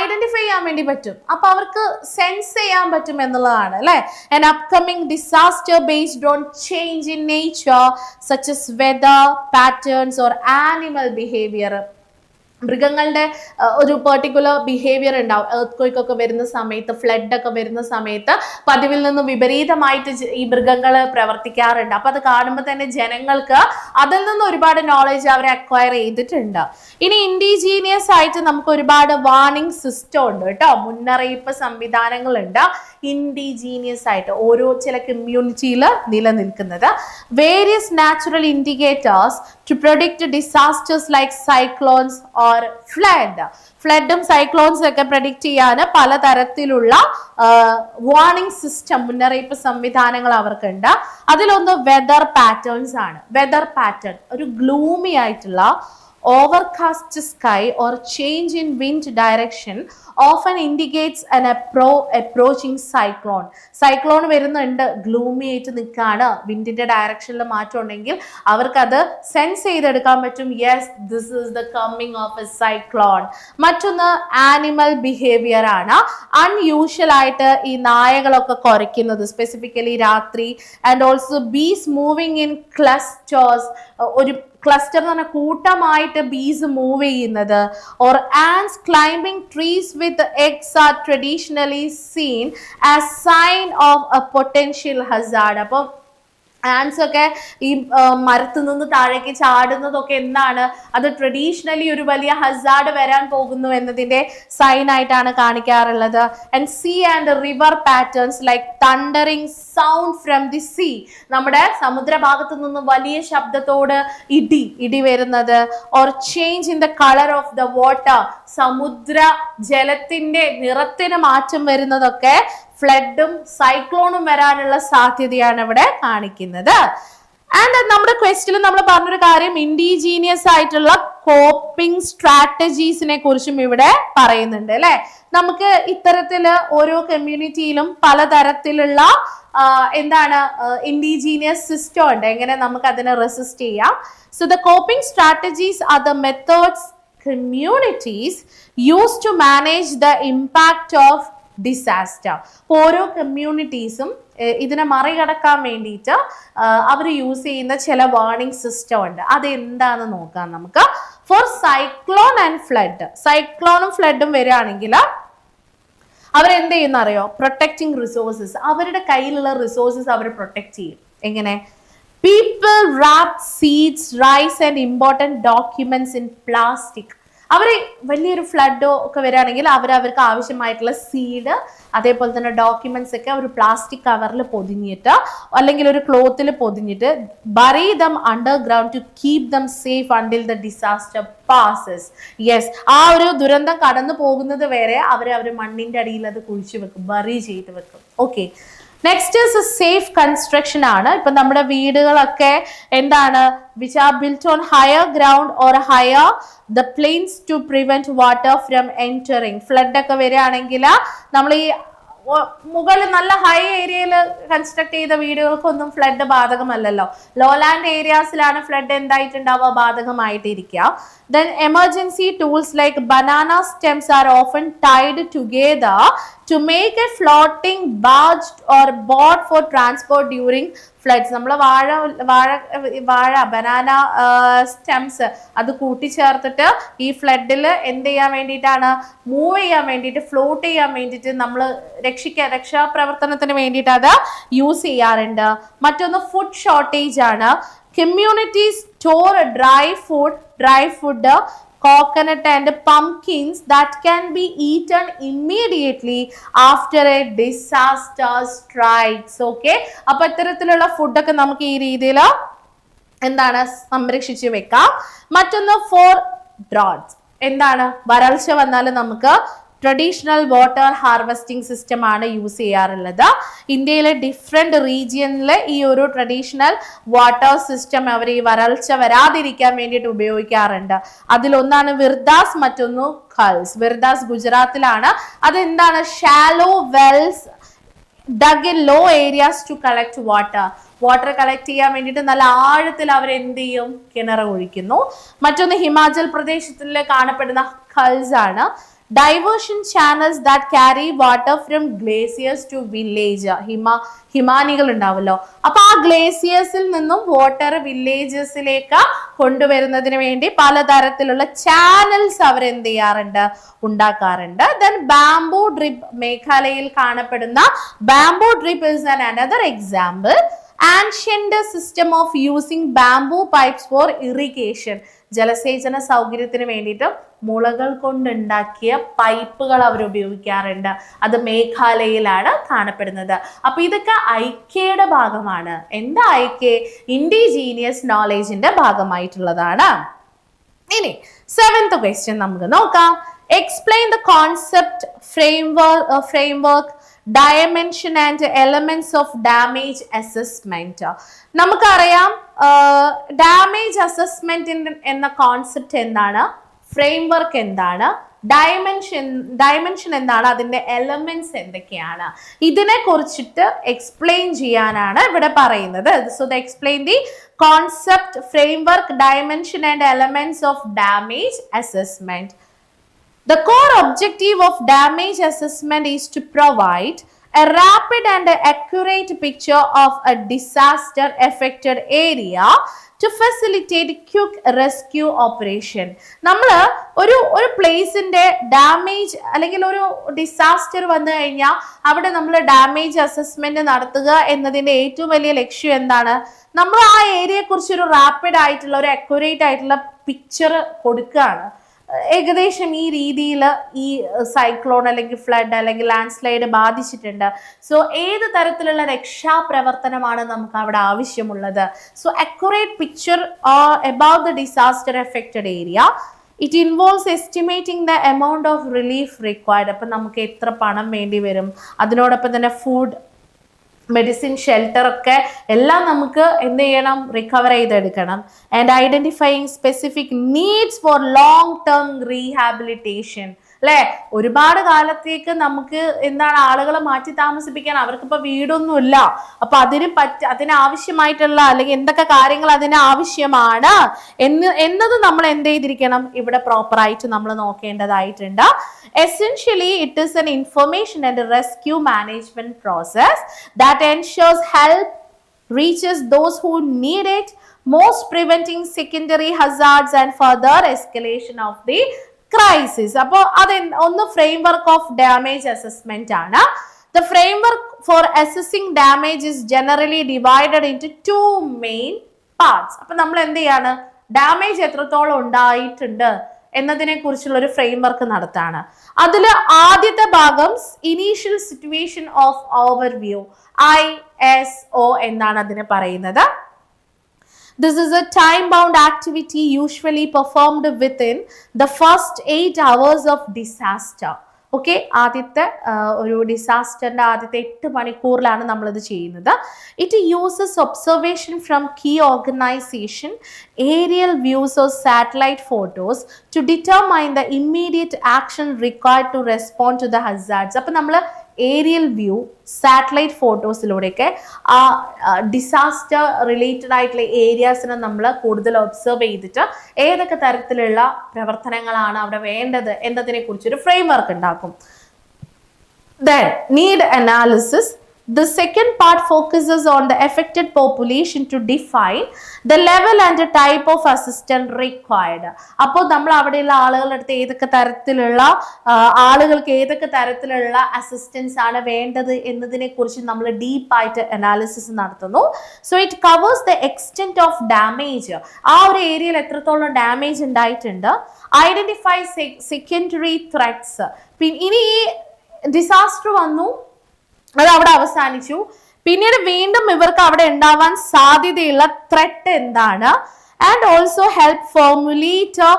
ഐഡന്റിഫൈ ചെയ്യാൻ വേണ്ടി പറ്റും. അപ്പൊ അവർക്ക് സെൻസ് ചെയ്യാൻ പറ്റും എന്നുള്ളതാണ് അല്ലെ? An upcoming disaster based on change in nature such as weather patterns or animal behavior. മൃഗങ്ങളുടെ ഒരു പെർട്ടിക്കുലർ ബിഹേവിയർ ഉണ്ടാവും. എർത്ത് ഒക്കെ വരുന്ന സമയത്ത്, ഫ്ലഡ് ഒക്കെ വരുന്ന സമയത്ത് പതിവിൽ നിന്നും വിപരീതമായിട്ട് ഈ മൃഗങ്ങൾ പ്രവർത്തിക്കാറുണ്ട്. അപ്പൊ അത് കാണുമ്പോൾ തന്നെ ജനങ്ങൾക്ക് അതിൽ നിന്ന് ഒരുപാട് നോളജ് അവരെ അക്വയർ ചെയ്തിട്ടുണ്ട്. ഇനി ഇൻഡിജീനിയസ് ആയിട്ട് നമുക്ക് ഒരുപാട് വാർണിംഗ് സിസ്റ്റം ഉണ്ട് കേട്ടോ, മുന്നറിയിപ്പ് സംവിധാനങ്ങളുണ്ട് ഇൻഡിജീനിയസ് ആയിട്ട് ഓരോ ചില കമ്മ്യൂണിറ്റിയിൽ നിലനിൽക്കുന്നത്. Various natural indicators to predict disasters like cyclones or ഫ്ലഡും സൈക്ലോൺസും ഒക്കെ പ്രഡിക്റ്റ് ചെയ്യാൻ പലതരത്തിലുള്ള വാർണിംഗ് സിസ്റ്റം, മുന്നറിയിപ്പ് സംവിധാനങ്ങൾ അവർക്കുണ്ട്. അതിലൊന്ന് വെതർ പാറ്റേൺസ് ആണ്. വെതർ പാറ്റേൺ ഒരു ഗ്ലൂമി ആയിട്ടുള്ള overcast sky or change in wind direction often indicates an approaching cyclone. Cyclone വരുന്നുണ്ട്, ഗ്ലൂമി ആയിട്ട് നിൽക്കാണ്, വിൻഡിന്റെ ഡയറക്ഷനിൽ മാറ്റം ഉണ്ടെങ്കിൽ അവർക്കത് സെൻസ് ചെയ്തെടുക്കാൻ പറ്റും. Yes, this is the coming of a cyclone. മറ്റൊന്ന് ആനിമൽ ബിഹേവിയർ ആണ്. അൺയൂഷ്വൽ ആയിട്ട് ഈ നായകളൊക്കെ കുരയ്ക്കുന്നത്, സ്പെസിഫിക്കലി രാത്രി. And also bees moving in clusters, ഒരു ക്ലസ്റ്റർ എന്ന് പറഞ്ഞാൽ കൂട്ടമായിട്ട് ബീസ് മൂവ് ചെയ്യുന്നത്. Or ants climbing trees with eggs are traditionally seen as sign of a potential hazard. അപ്പം ആൻസ് ഒക്കെ ഈ മരത്തിൽ നിന്ന് താഴേക്ക് ചാടുന്നതൊക്കെ എന്താണ്? അത് ട്രഡീഷണലി ഒരു വലിയ ഹസാർഡ് വരാൻ പോകുന്നു എന്നതിന്റെ സൈൻ ആയിട്ടാണ് കാണിക്കാറുള്ളത്. And sea and river patterns like thundering sound from the sea, നമ്മുടെ സമുദ്രഭാഗത്തു നിന്ന് വലിയ ശബ്ദത്തോട് ഇടി വരുന്നത്. Or change in the colour of the water, സമുദ്ര ജലത്തിന്റെ നിറത്തിന് മാറ്റം വരുന്നതൊക്കെ ഫ്ലഡും സൈക്ലോണും വരാനുള്ള സാധ്യതയാണ് ഇവിടെ കാണിക്കുന്നത്. ആൻഡ് നമ്മുടെ ക്വസ്റ്റിൽ നമ്മൾ പറഞ്ഞൊരു കാര്യം, ഇൻഡിജീനിയസ് ആയിട്ടുള്ള കോപ്പിംഗ് സ്ട്രാറ്റജീസിനെ കുറിച്ചും ഇവിടെ പറയുന്നുണ്ട് അല്ലെ? നമുക്ക് ഇത്തരത്തില് ഓരോ കമ്മ്യൂണിറ്റിയിലും പലതരത്തിലുള്ള ഇൻഡിജീനിയസ് സിസ്റ്റം ഉണ്ട്, എങ്ങനെ നമുക്ക് അതിനെ റെസിസ്റ്റ് ചെയ്യാം. So the coping strategies are the methods communities used to manage the impact of disaster. ഓരോ കമ്മ്യൂണിറ്റീസും ഇതിനെ മറികടക്കാൻ വേണ്ടിയിട്ട് അവർ യൂസ് ചെയ്യുന്ന ചില വാർണിംഗ് സിസ്റ്റം ഉണ്ട്. അതെന്താന്ന് നോക്കാം നമുക്ക്. ഫോർ സൈക്ലോൺ ആൻഡ് ഫ്ലഡ്, സൈക്ലോണും ഫ്ലഡും വരികയാണെങ്കിൽ അവരെന്ത് ചെയ്യുന്ന അറിയോ? പ്രൊട്ടക്റ്റിംഗ് റിസോഴ്സസ്, അവരുടെ കയ്യിലുള്ള റിസോഴ്സസ് അവർ പ്രൊട്ടക്ട് ചെയ്യും. എങ്ങനെ? People wrap seeds, rice and important documents in plastic. അവർ വലിയൊരു ഫ്ലഡോ ഒക്കെ വരികയാണെങ്കിൽ അവർക്ക് ആവശ്യമായിട്ടുള്ള സീഡ്, അതേപോലെ തന്നെ ഡോക്യുമെന്റ്സ് ഒക്കെ ഒരു പ്ലാസ്റ്റിക് കവറിൽ പൊതിഞ്ഞിട്ട് അല്ലെങ്കിൽ ഒരു ക്ലോത്തിൽ പൊതിഞ്ഞിട്ട് bury them underground to keep them safe until the disaster passes. Yes, ആ ഒരു ദുരന്തം കടന്നു പോകുന്നത് വരെ അവർ മണ്ണിന്റെ അടിയിൽ അത് കുഴിച്ചു വെക്കും, ബറി ചെയ്ത് വെക്കും. Okay, next is safe construction ആണ്. ഇപ്പൊ നമ്മുടെ വീടുകളൊക്കെ എന്താണ്? Which are built on higher ground or higher the plains to prevent water from entering. Flood ഒക്കെ വരികയാണെങ്കിൽ നമ്മൾ ഈ മുകളിൽ നല്ല ഹൈ ഏരിയയിൽ കൺസ്ട്രക്ട് ചെയ്ത വീടുകൾക്കൊന്നും ഫ്ലഡ് ബാധകമല്ലല്ലോ. ലോലാൻഡ് ഏരിയാസിലാണ് ഫ്ലഡ് എന്തായിട്ടുണ്ടാവുക? ബാധകമായിട്ടിരിക്കുക. Then emergency tools like banana stems are often tied together to make a floating barge or boat for transport during floods. നമ്മൾ വാഴ ബനാന സ്റ്റെംസ് അത് കൂട്ടിച്ചേർത്തിട്ട് ഈ ഫ്ലഡിൽ എന്ത് ചെയ്യാൻ വേണ്ടിയിട്ടാണ്? മൂവ് ചെയ്യാൻ വേണ്ടിയിട്ട്, ഫ്ലോട്ട് ചെയ്യാൻ വേണ്ടിയിട്ട്, നമ്മൾ രക്ഷാപ്രവർത്തനത്തിന് വേണ്ടിയിട്ട് അത് യൂസ് ചെയ്യാറുണ്ട്. മറ്റൊന്ന് ഫുഡ് ഷോർട്ടേജ് ആണ്. Communities store dry food, coconut and pumpkins that can be eaten immediately after a disaster strikes. Okay, അപ്പോൾ ഇത്തരത്തിലുള്ള ഫുഡൊക്കെ നമുക്ക് ഈ രീതിയിൽ സംരക്ഷിച്ച് വെക്കാം. മറ്റൊന്ന് ഫോർ droughts, വരൾച്ച വന്നാൽ നമുക്ക് ട്രഡീഷണൽ വാട്ടർ ഹാർവെസ്റ്റിംഗ് സിസ്റ്റം ആണ് യൂസ് ചെയ്യാറുള്ളത്. ഇന്ത്യയിലെ ഡിഫറെന്റ് റീജിയനിലെ ഈ ഒരു ട്രഡീഷണൽ വാട്ടർ സിസ്റ്റം അവർ ഈ വരൾച്ച വരാതിരിക്കാൻ വേണ്ടിയിട്ട് ഉപയോഗിക്കാറുണ്ട്. അതിലൊന്നാണ് വിർദാസ്, മറ്റൊന്ന് ഖൽസ്. വിർദാസ് ഗുജറാത്തിലാണ്. അതെന്താണ്? Shallow Wells dug in low areas to collect water. Water collect ചെയ്യാൻ വേണ്ടിയിട്ട് നല്ല ആഴത്തിൽ അവർ എന്ത് ചെയ്യും? കിണർ ഒഴിക്കുന്നു. മറ്റൊന്ന് ഹിമാചൽ പ്രദേശത്തിൽ കാണപ്പെടുന്ന ഖൽസ് ആണ്. Diversion channels that carry water from glaciers to village. ഹിമാനികൾ ഉണ്ടാവല്ലോ, അപ്പൊ ആ ഗ്ലേസിയേഴ്സിൽ നിന്നും വാട്ടർ വില്ലേജസിലേക്ക് കൊണ്ടുവരുന്നതിന് വേണ്ടി പലതരത്തിലുള്ള ചാനൽസ് അവർ എന്ത് ചെയ്യാറുണ്ട്? ഉണ്ടാക്കാറുണ്ട്. ദെൻ ബാംബൂ ഡ്രിപ്പ്, മേഘാലയയിൽ കാണപ്പെടുന്ന bamboo drip is an another example. Ancient system of using bamboo pipes for irrigation. ജലസേചന സൗകര്യത്തിന് വേണ്ടിയിട്ട് മുളകൾ കൊണ്ടുണ്ടാക്കിയ പൈപ്പുകൾ അവർ ഉപയോഗിക്കാറുണ്ട്. അത് മേഘാലയയിലാണ് കാണപ്പെടുന്നത്. അപ്പൊ ഇതൊക്കെ ഐക്യയുടെ ഭാഗമാണ്. എന്താ ഐക്യ? ഇൻഡിജീനിയസ് നോളേജിന്റെ ഭാഗമായിട്ടുള്ളതാണ്. ഇനി 7th ക്വസ്റ്റ്യൻ നമുക്ക് നോക്കാം. Explain the concept, framework, dimension and elements of damage assessment. നമുക്കറിയാം ഡാമേജ് അസസ്മെന്റ് എന്ന കോൺസെപ്റ്റ് എന്താണ്, ഫ്രെയിംവർക്ക് എന്താണ്, ഡയമെൻഷൻ എന്താണ്, അതിന്റെ എലമെന്റ്സ് എന്തൊക്കെയാണ്, ഇതിനെ കുറിച്ചിട്ട് എക്സ്പ്ലെയിൻ ചെയ്യാനാണ് ഇവിടെ പറയുന്നത്. So explain the concept, framework, dimension and elements of damage assessment. The core objective of damage assessment is to provide a rapid and accurate picture of a disaster affected area to facilitate quick rescue operation. നമ്മൾ ഒരു പ്ലേസിന്റെ damage അല്ലെങ്കിൽ ഒരു disaster വന്നു കഴിഞ്ഞാൽ അവിടെ നമ്മൾ damage assessment നടത്തുക എന്നതിന്റെ ഏറ്റവും വലിയ ലക്ഷ്യം എന്താണ്? നമ്മൾ ആ ഏരിയയെ കുറിച്ച് ഒരു റാപ്പിഡ് ആയിട്ടുള്ള, ഒരു അക്യുറേറ്റ് ആയിട്ടുള്ള പിക്ചർ കൊടുക്കുകയാണ്. ഏകദേശം ഈ രീതിയിൽ ഈ സൈക്ലോൺ അല്ലെങ്കിൽ ഫ്ലഡ് അല്ലെങ്കിൽ ലാൻഡ് സ്ലൈഡ് ബാധിച്ചിട്ടുണ്ട്. സോ ഏത് തരത്തിലുള്ള രക്ഷാപ്രവർത്തനമാണ് നമുക്ക് അവിടെ ആവശ്യമുള്ളത്? So accurate picture about the disaster affected area. It involves estimating the amount of relief required. അപ്പം നമുക്ക് എത്ര പണം വേണ്ടി വരും, അതിനോടൊപ്പം തന്നെ ഫുഡ്, മെഡിസിൻ, ഷെൽട്ടർ ഒക്കെ എല്ലാം നമുക്ക് എന്ത് ചെയ്യണം? റിക്കവർ ചെയ്തെടുക്കണം. And identifying specific needs for long term rehabilitation. അല്ലെ, ഒരുപാട് കാലത്തേക്ക് നമുക്ക് എന്താണ് ആളുകളെ മാറ്റി താമസിപ്പിക്കാൻ, അവർക്കിപ്പോ വീടൊന്നുമില്ല. അപ്പൊ അതിനാവശ്യമായിട്ടുള്ള അല്ലെങ്കിൽ എന്തൊക്കെ കാര്യങ്ങൾ അതിന് ആവശ്യമാണ് എന്നത് നമ്മൾ എന്ത് ചെയ്തിരിക്കണം? ഇവിടെ പ്രോപ്പറായിട്ട് നമ്മൾ നോക്കേണ്ടതായിട്ടുണ്ട്. Essentially, it is an information and rescue management process that ensures help reaches those who need it most, preventing secondary hazards and further escalation of the crisis. അപ്പോൾ അത് ഒന്ന് ഫ്രെയിംവർക്ക് ഓഫ് ഡാമേജ് അസസ്മെന്റ് ആണ്. The framework for assessing damage is generally divided into 2 main parts. അപ്പൊ നമ്മൾ എന്ത് ചെയ്യാണ്? Damage എത്രത്തോളം ഉണ്ടായിട്ടുണ്ട് എന്നതിനെ കുറിച്ചുള്ള ഒരു ഫ്രെയിംവർക്ക് നടത്താണ്. അതിൽ ആദ്യത്തെ ഭാഗം initial situation of overview, ISO എന്നാണ് അതിനെ പറയുന്നത്. This is a time-bound activity usually performed within the first 8 hours of disaster. Okay, ആദ്യത്തെ ഒരു ഡിസാസ്റ്ററിന്റെ ആദ്യത്തെ 8 മണിക്കൂറിലാണ് നമ്മളിത് ചെയ്യുന്നത്. It uses observation from key organisation, aerial views or satellite photos to determine the immediate action required to respond to the hazards. അപ്പം നമ്മൾ aerial view, satellite ഫോട്ടോസിലൂടെയൊക്കെ ആ ഡിസാസ്റ്റർ റിലേറ്റഡ് ആയിട്ടുള്ള ഏരിയാസിനെ നമ്മൾ കൂടുതൽ ഒബ്സർവ് ചെയ്തിട്ട് ഏതൊക്കെ തരത്തിലുള്ള പ്രവർത്തനങ്ങളാണ് അവിടെ വേണ്ടത് എന്നതിനെ കുറിച്ചൊരു ഫ്രെയിംവർക്ക് ഉണ്ടാക്കും. Then need analysis. The second part focuses on the affected population to define the level and the type of assistance required. അപ്പോൾ നമ്മൾ അവിടെയുള്ള ആളുകളുടെ അടുത്ത് ഏതൊക്കെ തരത്തിലുള്ള ആളുകൾക്ക് ഏതൊക്കെ തരത്തിലുള്ള അസിസ്റ്റൻസ് ആണ് വേണ്ടത് എന്നതിനെ കുറിച്ച് നമ്മൾ ഡീപ്പായിട്ട് അനാലിസിസ് നടത്തുന്നു. So it covers the extent of damage. ആ ഒരു ഏരിയയിൽ എത്രത്തോളം ഡാമേജ് ഉണ്ടായിട്ടുണ്ട്. Identify secondary threats. ഇനി ഈ ഡിസാസ്റ്റർ വന്നു, അത് അവിടെ അവസാനിച്ചു, പിന്നീട് വീണ്ടും ഇവർക്ക് അവിടെ ഉണ്ടാവാൻ സാധ്യതയുള്ള ത്രെറ്റ് എന്താണ്, and also help formulate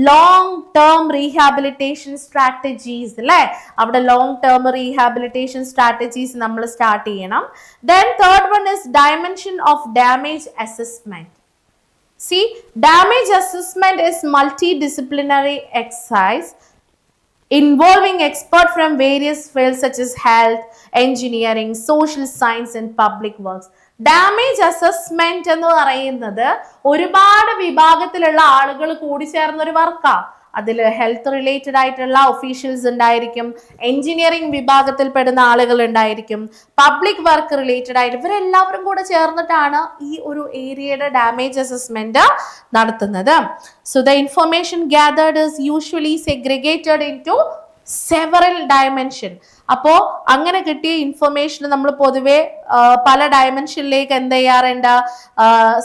long term rehabilitation strategies അല്ലെ, അവിടെ ലോങ് ടേം റീഹാബിലിറ്റേഷൻ സ്ട്രാറ്റജീസ് നമ്മൾ സ്റ്റാർട്ട് ചെയ്യണം. Then third one is dimension of damage assessment. See, damage assessment is multidisciplinary exercise involving experts from various fields such as health, engineering, social science and public works. Damage assessment എന്ന് പറയുന്നത് ഒരുപാട് വിഭാഗത്തിലുള്ള ആളുകൾ കൂടി ചേർന്ന ഒരു വർക്കാ. അതിൽ ഹെൽത്ത് റിലേറ്റഡ് ആയിട്ടുള്ള ഒഫീഷ്യൽസ് ഉണ്ടായിരിക്കും, എഞ്ചിനീയറിംഗ് വിഭാഗത്തിൽ പെടുന്ന ആളുകൾ ഉണ്ടായിരിക്കും, പബ്ലിക് വർക്ക് റിലേറ്റഡ് ആയിട്ട് ഇവരെല്ലാവരും കൂടെ ചേർന്നിട്ടാണ് ഈ ഒരു ഏരിയയുടെ ഡാമേജ് അസസ്മെന്റ് നടത്തുന്നത്. So the information gathered is usually segregated into several dimension. അപ്പോ അങ്ങനെ കിട്ടിയ ഇൻഫർമേഷൻ നമ്മൾ പൊതുവെ പല ഡയമെൻഷനിലേക്ക് എന്ത് ചെയ്യാറുണ്ട്,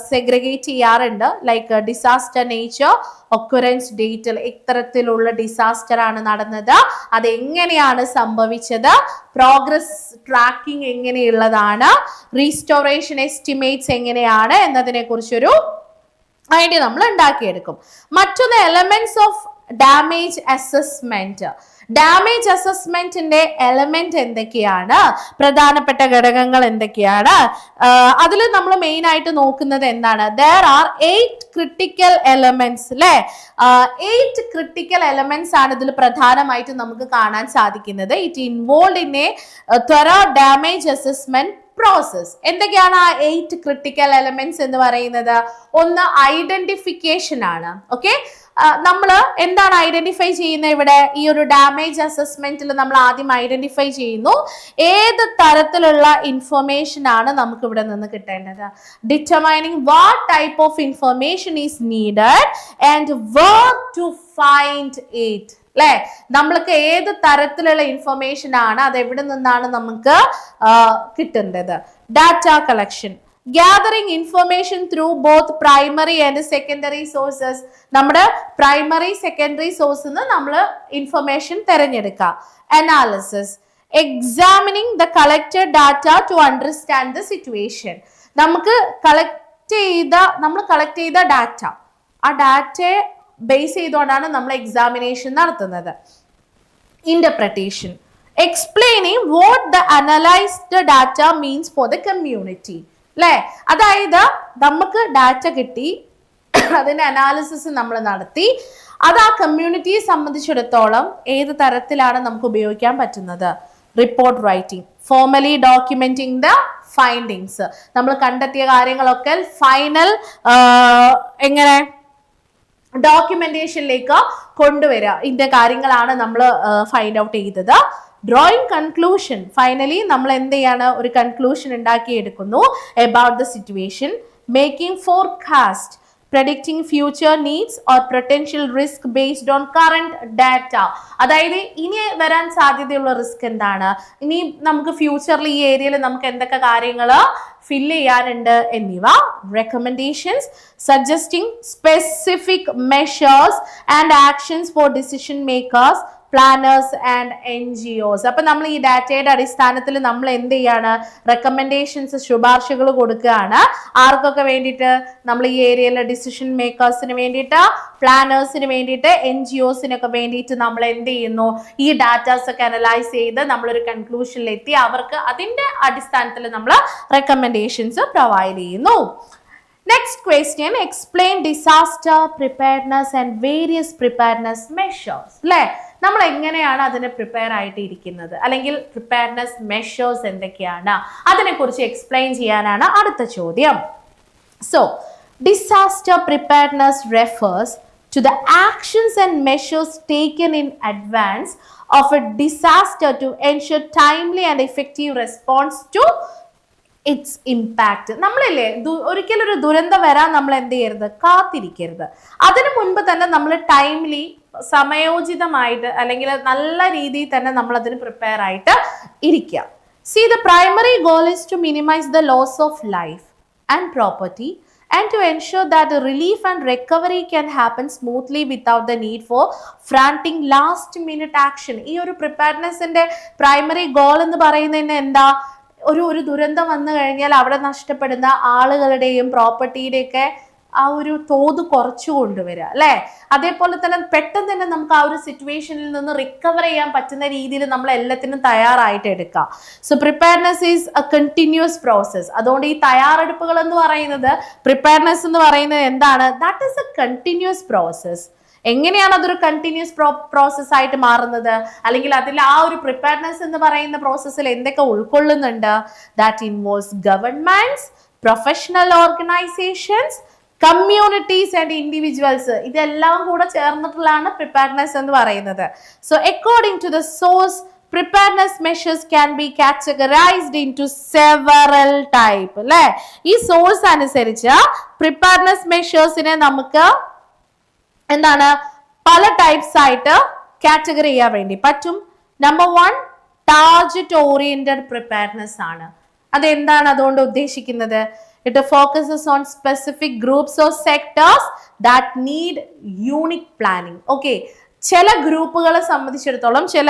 സെഗ്രിഗേറ്റ് ചെയ്യാറുണ്ട്. Like disaster nature, occurrence date, ഇത്തരത്തിലുള്ള ഡിസാസ്റ്റർ ആണ് നടന്നത്, അത് എങ്ങനെയാണ് സംഭവിച്ചത്, പ്രോഗ്രസ് ട്രാക്കിംഗ് എങ്ങനെയുള്ളതാണ്, റീസ്റ്റോറേഷൻ എസ്റ്റിമേറ്റ്സ് എങ്ങനെയാണ് എന്നതിനെ കുറിച്ചൊരു ഐഡിയ നമ്മൾ ഉണ്ടാക്കിയെടുക്കും. മറ്റൊന്ന് elements of damage assessment. Damage അസസ്മെന്റിന്റെ എലമെന്റ് എന്തൊക്കെയാണ്, പ്രധാനപ്പെട്ട ഘടകങ്ങൾ എന്തൊക്കെയാണ്, അതിൽ നമ്മൾ മെയിൻ ആയിട്ട് നോക്കുന്നത് എന്താണ്, there are 8 critical elements അല്ലെ. 8 critical elements ആണ് ഇതിൽ പ്രധാനമായിട്ട് നമുക്ക് കാണാൻ സാധിക്കുന്നത്. It involve in A thorough damage assessment process. എന്തൊക്കെയാണ് ആ 8 ക്രിട്ടിക്കൽ എലമെന്റ്സ് എന്ന് പറയുന്നത്? ഒന്ന് ഐഡന്റിഫിക്കേഷൻ ആണ്. ഓക്കെ, നമ്മൾ എന്താണ് ഐഡന്റിഫൈ ചെയ്യുന്നത് ഇവിടെ? ഈ ഒരു ഡാമേജ് അസസ്മെന്റിൽ നമ്മൾ ആദ്യം ഐഡന്റിഫൈ ചെയ്യുന്നു ഏത് തരത്തിലുള്ള ഇൻഫർമേഷൻ ആണ് നമുക്ക് ഇവിടെ നിന്ന് കിട്ടേണ്ടത്. Determining what type of information is needed and work to find it. അല്ലെ, നമ്മൾക്ക് ഏത് തരത്തിലുള്ള ഇൻഫർമേഷൻ ആണ്, അത് എവിടെ നിന്നാണ് നമുക്ക് കിട്ടേണ്ടത്. Data collection, gathering information through both primary and secondary sources. നമ്മുടെ പ്രൈമറി സെക്കൻഡറി സോഴ്സിൽ നിന്ന് നമ്മൾ ഇൻഫർമേഷൻ തിരഞ്ഞെടുക്കുക. Analysis, examining the collected data to understand the situation. നമുക്ക് നമ്മൾ കളക്ട് ചെയ്ത ഡാറ്റ, ആ ഡാറ്റയെ ബേസ് ചെയ്തുകൊണ്ടാണ് നമ്മൾ എക്സാമിനേഷൻ നടത്തുന്നത്. Interpretation, explaining what the analyzed data means for the community. അല്ലെ, അതായത് നമുക്ക് ഡാറ്റ കിട്ടി, അതിന്റെ അനാലിസിസ് നമ്മൾ നടത്തി, അത് ആ കമ്മ്യൂണിറ്റിയെ സംബന്ധിച്ചിടത്തോളം ഏത് തരത്തിലാണ് നമുക്ക് ഉപയോഗിക്കാൻ പറ്റുന്നത്. Report writing, formally documenting the findings, നമ്മൾ കണ്ടെത്തിയ കാര്യങ്ങളൊക്കെ ഫൈനൽ എങ്ങനെ ഡോക്യുമെന്റേഷനിലേക്ക് കൊണ്ടുവരിക, ഇതിന്റെ കാര്യങ്ങളാണ് നമ്മൾ ഫൈൻഡ് ഔട്ട് ചെയ്തത്. ഡ്രോയിങ് കൺക്ലൂഷൻ, ഫൈനലി നമ്മൾ എന്ത് ചെയ്യാണ്, ഒരു കൺക്ലൂഷൻ ഉണ്ടാക്കിയെടുക്കുന്നു about the situation. Making forecast, predicting future needs or potential risk based on current data. അതായത് ഇനി വരാൻ സാധ്യതയുള്ള റിസ്ക് എന്താണ്, ഇനി നമുക്ക് ഫ്യൂച്ചറിൽ ഈ ഏരിയയിൽ നമുക്ക് എന്തൊക്കെ കാര്യങ്ങൾ ഫില്ല് ചെയ്യാനുണ്ട് എന്നിവ. Recommendations, suggesting specific measures and actions four decision makers, planners and NGOs. അപ്പൊ നമ്മൾ ഈ ഡാറ്റയുടെ അടിസ്ഥാനത്തിൽ നമ്മൾ എന്ത് ചെയ്യാണ്, റെക്കമെൻഡേഷൻസ്, ശുപാർശകൾ കൊടുക്കുകയാണ്. ആർക്കൊക്കെ വേണ്ടിയിട്ട്? നമ്മൾ ഈ ഏരിയയിലെ ഡിസിഷൻ മേക്കേഴ്സിന് വേണ്ടിയിട്ട്, പ്ലാനേഴ്സിന് വേണ്ടിയിട്ട്, NGOസിനൊക്കെ വേണ്ടിയിട്ട് നമ്മൾ എന്ത് ചെയ്യുന്നു, ഈ ഡാറ്റാസ് ഒക്കെ അനലൈസ് ചെയ്ത് നമ്മളൊരു കൺക്ലൂഷനിലെത്തി അവർക്ക് അതിന്റെ അടിസ്ഥാനത്തിൽ നമ്മൾ റെക്കമെൻഡേഷൻസ് പ്രൊവൈഡ് ചെയ്യുന്നു. Next question, explain disaster preparedness and various preparedness measures. അല്ലെ, നമ്മൾ എങ്ങനെയാണ് അതിന് പ്രിപ്പയർ ആയിട്ട് ഇരിക്കുന്നത്, അല്ലെങ്കിൽ പ്രിപ്പയർനെസ് മെഷേഴ്സ് എന്തൊക്കെയാണ്, അതിനെക്കുറിച്ച് എക്സ്പ്ലെയിൻ ചെയ്യാനാണ് അടുത്ത ചോദ്യം. So disaster preparedness refers to the actions and measures taken in advance of a disaster to ensure timely and effective response to its impact. നമ്മളില്ലേ, ഒരിക്കലും ഒരു ദുരന്തം വരാൻ നമ്മൾ എന്ത് ചെയ്യരുത്, കാത്തിരിക്കരുത്. അതിനു മുൻപ് തന്നെ നമ്മൾ ടൈംലി, സമയോചിതമായിട്ട്, അല്ലെങ്കിൽ നല്ല രീതിയിൽ തന്നെ നമ്മൾ അതിന് പ്രിപ്പയർ ആയിട്ട് ഇരിക്കുക. See, the primary goal is to minimize the loss of life and property and to ensure that relief and recovery can happen smoothly without the need for frantic last minute action. ഈ ഒരു പ്രിപ്പയർനെസിന്റെ primary goal എന്ന് പറയുന്നതിന് എന്താ, ഒരു ദുരന്തം വന്നു കഴിഞ്ഞാൽ അവിടെ നഷ്ടപ്പെടുന്ന ആളുകളുടെയും പ്രോപ്പർട്ടിയുടെയൊക്കെ ആ ഒരു തോത് കുറച്ചു കൊണ്ടുവരിക അല്ലെ. അതേപോലെ തന്നെ പെട്ടെന്ന് തന്നെ നമുക്ക് ആ ഒരു സിറ്റുവേഷനിൽ നിന്ന് റിക്കവർ ചെയ്യാൻ പറ്റുന്ന രീതിയിൽ നമ്മൾ എല്ലാത്തിനും തയ്യാറായിട്ട് എടുക്കുക. So preparedness is A continuous process. അതുകൊണ്ട് ഈ തയ്യാറെടുപ്പുകൾ എന്ന് പറയുന്നത്, പ്രിപ്പയർനെസ് എന്ന് പറയുന്നത് എന്താണ്? That is A continuous process. എങ്ങനെയാണ് അതൊരു കണ്ടിന്യൂസ് പ്രോസസ് ആയിട്ട് മാറുന്നത്? അല്ലെങ്കിൽ അതിൽ ആ ഒരു പ്രിപ്പയർനെസ് എന്ന് പറയുന്ന പ്രോസസ്സിൽ എന്തൊക്കെ ഉൾക്കൊള്ളുന്നുണ്ട്? That involves governments, professional organisations, communities and individuals. ഇതെല്ലാം കൂടെ ചേർന്നിട്ടുള്ളതാണ് പ്രിപ്പയർനെസ് എന്ന് പറയുന്നത്. So according to the source, preparedness measures can be categorized into several type അല്ലേ. ഈ സോഴ്സ് അനുസരിച്ച് പ്രിപ്പയർനെസ് മെഷേഴ്സിനെ നമുക്ക് എന്താണ് പല ടൈപ്സ് ആയിട്ട് കാറ്റഗറി ചെയ്യാൻ വേണ്ടി പറ്റും. നമ്പർ 1 ടാർഗറ്റ് ഓറിയന്റഡ് പ്രിപ്പയർനെസ് ആണ്. അതെന്താണ് അതുകൊണ്ട് ഉദ്ദേശിക്കുന്നത്? It focuses on specific groups or sectors that need unique planning. Okay, ചില ഗ്രൂപ്പുകളെ സംബന്ധിച്ചിടത്തോളം, ചില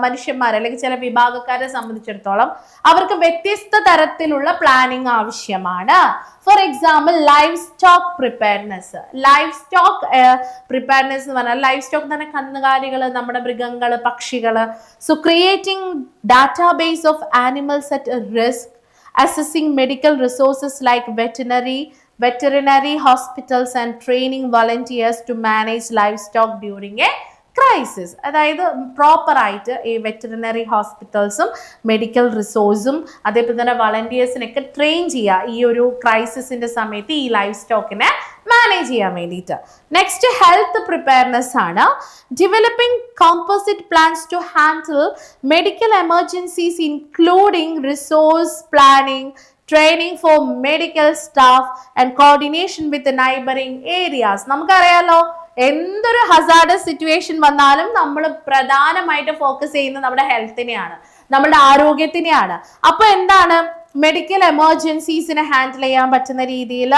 മനുഷ്യന്മാരെ അല്ലെങ്കിൽ ചില വിഭാഗക്കാരെ സംബന്ധിച്ചിടത്തോളം അവർക്ക് വ്യത്യസ്ത തരത്തിലുള്ള പ്ലാനിങ് ആവശ്യമാണ്. For example life stock preparedness. Life stock preparedness എന്ന് പറഞ്ഞാൽ, ലൈഫ് സ്റ്റോക്ക് തന്നെ കന്നുകാലികൾ, നമ്മുടെ മൃഗങ്ങൾ, പക്ഷികൾ. So creating database of animals at risk, assessing medical resources like veterinary hospitals and training volunteers to manage livestock during a crisis. അതായത് proper ആയിട്ട് ഈ വെറ്ററിനറി ഹോസ്പിറ്റൽസും മെഡിക്കൽ റിസോഴ്സും അതേപോലെ തന്നെ വളണ്ടിയേഴ്സിനൊക്കെ ട്രെയിൻ ചെയ്യുക ഈ ഒരു ക്രൈസിസിന്റെ സമയത്ത് ഈ ലൈഫ് സ്റ്റോക്കിനെ മാനേജ് ചെയ്യാൻ വേണ്ടിയിട്ട്. നെക്സ്റ്റ് ഹെൽത്ത് പ്രിപ്പയർനെസ് ആണ്. Developing composite plans to handle medical emergencies including resource planning, training for medical staff and coordination with the neighboring areas. നമുക്കറിയാലോ, എന്തൊരു ഹസാർഡസ് സിറ്റുവേഷൻ വന്നാലും നമ്മൾ പ്രധാനമായിട്ട് ഫോക്കസ് ചെയ്യുന്നത് നമ്മുടെ ഹെൽത്തിനെയാണ്, നമ്മുടെ ആരോഗ്യത്തിനെയാണ്. അപ്പൊ എന്താണ്, മെഡിക്കൽ എമർജൻസീസിനെ ഹാൻഡിൽ ചെയ്യാൻ പറ്റുന്ന രീതിയിൽ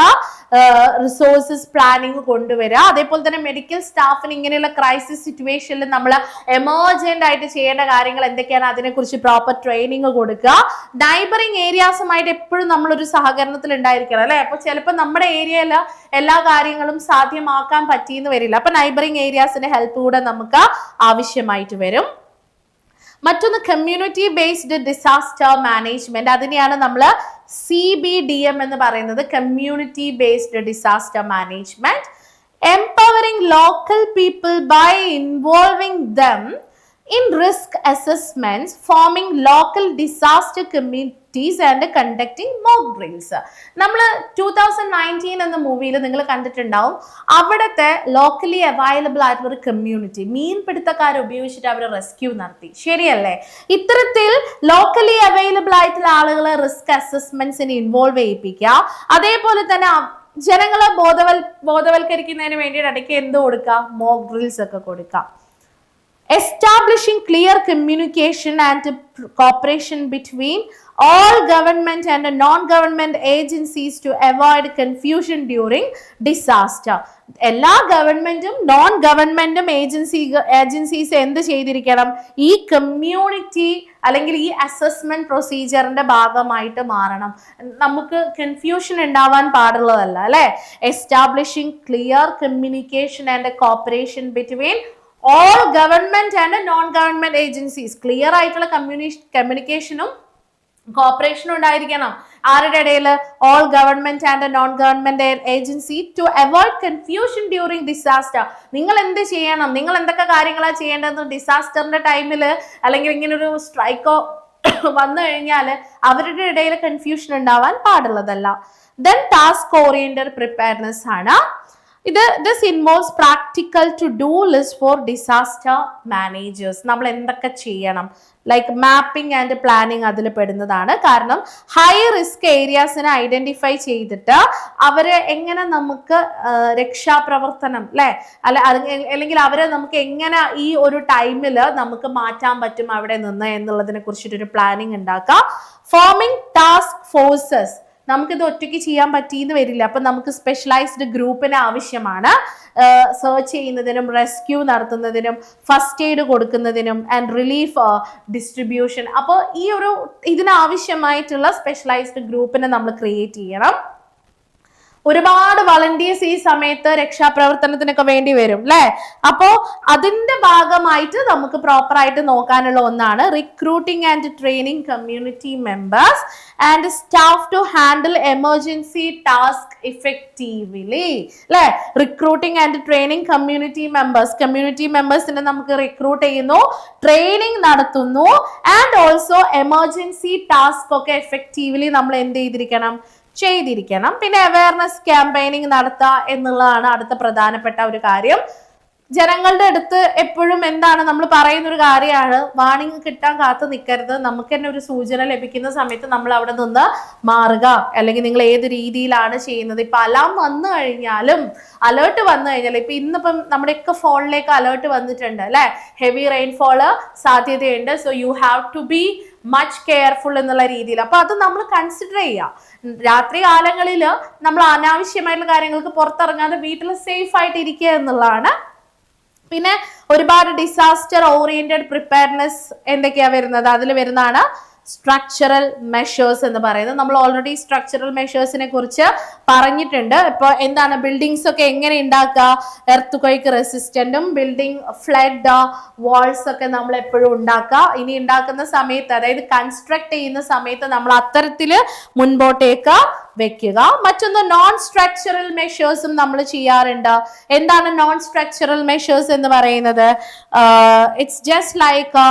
റിസോഴ്സസ് പ്ലാനിങ് കൊണ്ടുവരിക. അതേപോലെ തന്നെ മെഡിക്കൽ സ്റ്റാഫിന് ഇങ്ങനെയുള്ള ക്രൈസിസ് സിറ്റുവേഷനിൽ നമ്മൾ എമർജന്റ് ആയിട്ട് ചെയ്യേണ്ട കാര്യങ്ങൾ എന്തൊക്കെയാണ് അതിനെക്കുറിച്ച് പ്രോപ്പർ ട്രെയിനിങ് കൊടുക്കുക. നൈബറിംഗ് ഏരിയാസുമായിട്ട് എപ്പോഴും നമ്മളൊരു സഹകരണത്തിൽ ഉണ്ടായിരിക്കണം അല്ലെ. അപ്പൊ ചിലപ്പോൾ നമ്മുടെ ഏരിയയിൽ എല്ലാ കാര്യങ്ങളും സാധ്യമാക്കാൻ പറ്റിയെന്ന് വരില്ല. അപ്പൊ നൈബറിംഗ് ഏരിയാസിന്റെ ഹെൽപ്പ് കൂടെ നമുക്ക് ആവശ്യമായിട്ട് വരും. മറ്റൊന്ന് കമ്മ്യൂണിറ്റി ബേസ്ഡ് ഡിസാസ്റ്റർ മാനേജ്മെന്റ്. അതിനെയാണ് നമ്മൾ CBDM എന്ന് പറയുന്നത്, community based disaster management. Empowering local people by involving them in risk assessments, forming local disaster committees and conducting mock drills. നമ്മൾ 2019 എന്ന മൂവിയിൽ നിങ്ങൾ കണ്ടിട്ടുണ്ടാവും, അവിടുത്തെ ലോക്കലി അവൈലബിൾ ആയിട്ടുള്ള ഒരു കമ്മ്യൂണിറ്റി മീൻപിടുത്തക്കാരെ ഉപയോഗിച്ചിട്ട് അവർ റെസ്ക്യൂ നടത്തി. ശരിയല്ലേ? ഇത്തരത്തിൽ ലോക്കലി അവൈലബിൾ ആയിട്ടുള്ള ആളുകളെ റിസ്ക് അസസ്മെന്റ്സിന് ഇൻവോൾവ് ചെയ്യിപ്പിക്കുക. അതേപോലെ തന്നെ ജനങ്ങളെ ബോധവൽക്കരിക്കുന്നതിന് വേണ്ടിയിട്ട് ഇടയ്ക്ക് എന്ത് കൊടുക്കുക, മോക്ക് ഡ്രിൽസ് ഒക്കെ കൊടുക്കുക. Establishing clear communication and cooperation between all government and non-government agencies to avoid confusion during disaster. എല്ലാ ഗവൺമെന്റും നോൺ ഗവൺമെന്റും ഏജൻസീസ് എന്ത് ചെയ്തിരിക്കണം, ഈ കമ്മ്യൂണിറ്റി അല്ലെങ്കിൽ ഈ അസസ്മെന്റ് പ്രൊസീജിയറിന്റെ ഭാഗമായിട്ട് മാറണം. നമുക്ക് കൺഫ്യൂഷൻ ഉണ്ടാവാൻ പാടുള്ളതല്ല അല്ലെ. Establishing clear communication and cooperation between all government and non-government agencies. Clear ആയിട്ടുള്ള കമ്മ്യൂണിക്കേഷനും കോപ്പറേഷനും ഉണ്ടായിരിക്കണം. ആരുടെ ഇടയിൽ? All government and non government agency to avoid confusion during disaster. നിങ്ങൾ എന്ത് ചെയ്യണം, നിങ്ങൾ എന്തൊക്കെ കാര്യങ്ങളാണ് ചെയ്യേണ്ടതെന്ന് ഡിസാസ്റ്ററിന്റെ ടൈമിൽ അല്ലെങ്കിൽ ഇങ്ങനെ ഒരു സ്ട്രൈക്കോ വന്നു കഴിഞ്ഞാൽ അവരുടെ ഇടയിൽ കൺഫ്യൂഷൻ ഉണ്ടാവാൻ പാടുള്ളതല്ല. ദെൻ ടാസ്ക് ഓറിയന്റഡ് പ്രിപ്പയർനെസ് ആണ്. This involves practical to-do list for disaster managers. നമ്മൾ എന്തൊക്കെ ചെയ്യണം, ലൈക്ക് മാപ്പിംഗ് ആൻഡ് പ്ലാനിങ് അതിൽ പെടുന്നതാണ്. കാരണം ഹൈ റിസ്ക് ഏരിയാസിനെ ഐഡന്റിഫൈ ചെയ്തിട്ട് അവരെ എങ്ങനെ നമുക്ക് രക്ഷാപ്രവർത്തനം അല്ലെങ്കിൽ അവരെ നമുക്ക് എങ്ങനെ ഈ ഒരു ടൈമിൽ നമുക്ക് മാറ്റാൻ പറ്റും അവിടെ നിന്ന് എന്നുള്ളതിനെ കുറിച്ചിട്ടൊരു പ്ലാനിങ് ഉണ്ടാക്കുക. Forming task forces. നമുക്കിത് ഒറ്റയ്ക്ക് ചെയ്യാൻ പറ്റിയെന്ന് വരില്ല. അപ്പൊ നമുക്ക് സ്പെഷ്യലൈസ്ഡ് ഗ്രൂപ്പിന് ആവശ്യമാണ്, സെർച്ച് ചെയ്യുന്നതിനും റെസ്ക്യൂ നടത്തുന്നതിനും ഫസ്റ്റ് എയ്ഡ് കൊടുക്കുന്നതിനും ആൻഡ് റിലീഫ് ഡിസ്ട്രിബ്യൂഷൻ. അപ്പോൾ ഈ ഇതിനാവശ്യമായിട്ടുള്ള സ്പെഷ്യലൈസ്ഡ് ഗ്രൂപ്പിനെ നമ്മൾ ക്രിയേറ്റ് ചെയ്യണം. ഒരുപാട് വളണ്ടിയേഴ്സ് ഈ സമയത്ത് രക്ഷാപ്രവർത്തനത്തിനൊക്കെ വേണ്ടി വരും അല്ലെ. അപ്പോ അതിന്റെ ഭാഗമായിട്ട് നമുക്ക് പ്രോപ്പർ ആയിട്ട് നോക്കാനുള്ള ഒന്നാണ് recruiting and training community members and staff to handle emergency task effectively അല്ലെ. റിക്രൂട്ടിംഗ് ആൻഡ് ട്രെയിനിങ് കമ്മ്യൂണിറ്റി മെമ്പേഴ്സിനെ നമുക്ക് റിക്രൂട്ട് ചെയ്യുന്നു, ട്രെയിനിങ് നടത്തുന്നു, ആൻഡ് ഓൾസോ എമർജൻസി ടാസ്ക് ഒക്കെ എഫക്റ്റീവ്ലി നമ്മൾ എന്ത് ചെയ്തിരിക്കണം. പിന്നെ അവയർനെസ് ക്യാമ്പയിനിങ് നടത്തുക എന്നുള്ളതാണ് അടുത്ത പ്രധാനപ്പെട്ട ഒരു കാര്യം. ജനങ്ങളുടെ അടുത്ത് എപ്പോഴും എന്താണ് നമ്മൾ പറയുന്ന ഒരു കാര്യമാണ്, വാണിംഗ് കിട്ടാൻ കാത്തു നിൽക്കരുത്. നമുക്ക് തന്നെ ഒരു സൂചന ലഭിക്കുന്ന സമയത്ത് നമ്മൾ അവിടെ നിന്ന് മാറുക, അല്ലെങ്കിൽ നിങ്ങൾ ഏത് രീതിയിലാണ് ചെയ്യുന്നത്. ഇപ്പൊ അലേർട്ട് വന്നു കഴിഞ്ഞാൽ ഇപ്പൊ ഇന്നിപ്പം നമ്മുടെയൊക്കെ ഫോണിലേക്ക് അലേർട്ട് വന്നിട്ടുണ്ട് അല്ലെ, ഹെവി റെയിൻഫോള് സാധ്യതയുണ്ട്, so you have to be much careful എന്നുള്ള രീതിയിൽ. അപ്പൊ അത് നമ്മൾ കൺസിഡർ ചെയ്യുക. രാത്രി കാലങ്ങളിൽ നമ്മൾ അനാവശ്യമായിട്ടുള്ള കാര്യങ്ങൾക്ക് പുറത്തിറങ്ങാതെ വീട്ടിൽ സേഫ് ആയിട്ട് ഇരിക്കുക എന്നുള്ളതാണ്. പിന്നെ ഒരുപാട് ഡിസാസ്റ്റർ ഓറിയന്റഡ് പ്രിപ്പയർനെസ് എന്തൊക്കെയാ വരുന്നത്, അതിൽ വരുന്നതാണ് സ്ട്രക്ചറൽ മെഷേഴ്സ് എന്ന് പറയുന്നത്. നമ്മൾ ഓൾറെഡി സ്ട്രക്ചറൽ മെഷേഴ്സിനെ കുറിച്ച് പറഞ്ഞിട്ടുണ്ട്. ഇപ്പൊ എന്താണ് ബിൽഡിങ്സ് ഒക്കെ എങ്ങനെ ഉണ്ടാക്കുക, എർത്ത് ക്വയ്ക്ക് റെസിസ്റ്റന്റും ബിൽഡിംഗ് ഫ്ലഡ് വാൾസ് ഒക്കെ നമ്മൾ എപ്പോഴും ഉണ്ടാക്കുക. ഇനി ഉണ്ടാക്കുന്ന സമയത്ത്, അതായത് കൺസ്ട്രക്ട് ചെയ്യുന്ന സമയത്ത് നമ്മൾ അത്തരത്തില് മുൻപോട്ടേക്ക് വെക്കുക. മറ്റൊന്ന് നോൺ സ്ട്രക്ചറൽ മെഷേഴ്സും നമ്മൾ ചെയ്യാറുണ്ട്. എന്താണ് നോൺ സ്ട്രക്ചറൽ മെഷേഴ്സ് എന്ന് പറയുന്നത്? It's just like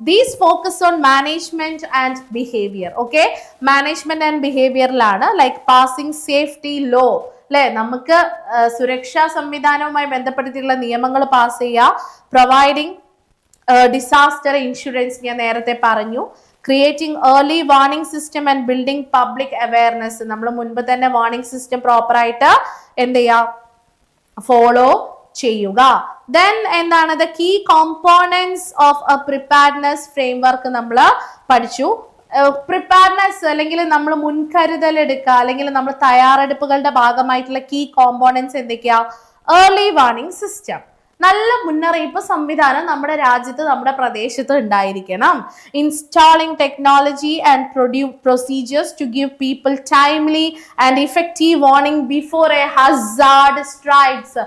these focus on management and behavior. okay, management and behaviorലാണ് like passing safety law അല്ലെ, നമുക്ക് സുരക്ഷാ സംവിധാനവുമായി ബന്ധപ്പെടുത്തിയിട്ടുള്ള നിയമങ്ങൾ പാസ് ചെയ്യുക, പ്രൊവൈഡിങ് ഡിസാസ്റ്റർ ഇൻഷുറൻസ് ഞാൻ നേരത്തെ പറഞ്ഞു, creating early warning system and building public awareness. നമ്മൾ മുൻപ് തന്നെ വാർണിംഗ് സിസ്റ്റം പ്രോപ്പർ ആയിട്ട് എന്ത് ചെയ്യുക, ഫോളോ ചെയ്യുക. ദെൻ എന്താണ് the key components of a preparedness framework നമ്മൾ പഠിച്ചു. പ്രിപ്പയർനെസ് അല്ലെങ്കിൽ നമ്മൾ മുൻകരുതൽ എടുക്കുക, അല്ലെങ്കിൽ നമ്മൾ തയ്യാറെടുപ്പുകളുടെ ഭാഗമായിട്ടുള്ള കീ കോമ്പോണൻസ് എന്തൊക്കെയാ? ഏർലി വാർണിംഗ് സിസ്റ്റം, നല്ല മുന്നറിയിപ്പ് സംവിധാനം നമ്മുടെ രാജ്യത്ത്, നമ്മുടെ പ്രദേശത്ത് ഉണ്ടായിരിക്കണം. Installing technology and procedures to give people timely and effective warning before a hazard strikes.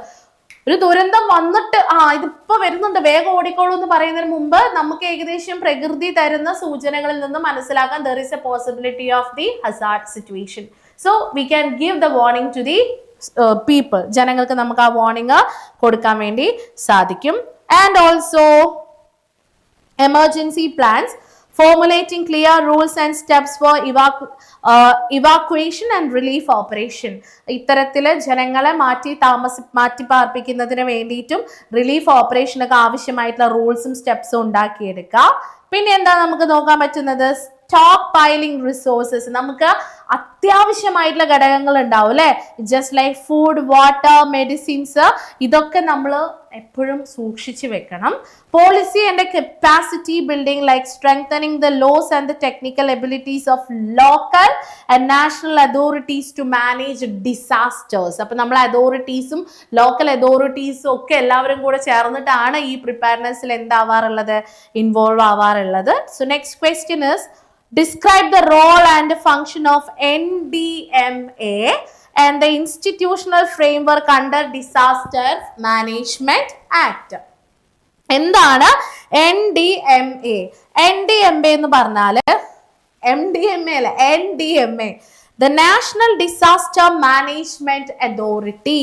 ഒരു ദുരന്തം വന്നിട്ട് ഇതിപ്പോ വരുന്നുണ്ട് വേഗം ഓടിക്കോളൂ എന്ന് പറയുന്നതിന് മുമ്പ് നമുക്ക് ഏകദേശം പ്രകൃതി തരുന്ന സൂചനകളിൽ നിന്ന് മനസ്സിലാക്കാൻ there is a possibility of the hazard situation, so we can give the warning to the people. ജനങ്ങൾക്ക് നമുക്ക് ആ വാർണിംഗ് കൊടുക്കാൻ വേണ്ടി സാധിക്കും. And also emergency plans, formulating clear rules and steps for evacuation and relief operation. ഇത്തരത്തില് ജനങ്ങളെ മാറ്റി പാർപ്പിക്കുന്നതിന് വേണ്ടിയിട്ടും റിലീഫ് ഓപ്പറേഷൻ ഒക്കെ ആവശ്യമായിട്ടുള്ള റൂൾസും സ്റ്റെപ്സും ഉണ്ടാക്കിയെടുക്കുക. പിന്നെ എന്താ നമുക്ക് നോക്കാൻ പറ്റുന്നത്? Stockpiling resources. നമുക്ക് അത്യാവശ്യമായിട്ടുള്ള ഘടകങ്ങൾ ഉണ്ടാവും അല്ലെ, just like food, water, medicines, ഇതൊക്കെ നമ്മൾ എപ്പോഴും സൂക്ഷിച്ചു വെക്കണം. Policy and capacity building like strengthening the laws and the technical abilities of local and national authorities to manage disasters. അപ്പൊ നമ്മൾ അതോറിറ്റീസും ലോക്കൽ അതോറിറ്റീസും ഒക്കെ എല്ലാവരും കൂടെ ചേർന്നിട്ടാണ് ഈ പ്രിപ്പയർനെസ്സിൽ എന്താവാറുള്ളത്, ഇൻവോൾവ് ആവാറുള്ളത്. So next question is describe the role and function of NDMA and the institutional framework under Disaster Management Act. എന്താണ് NDMA? NDMA എന്ന് പറഞ്ഞാൽ MDMA അല്ല, NDMA, the National Disaster Management Authority.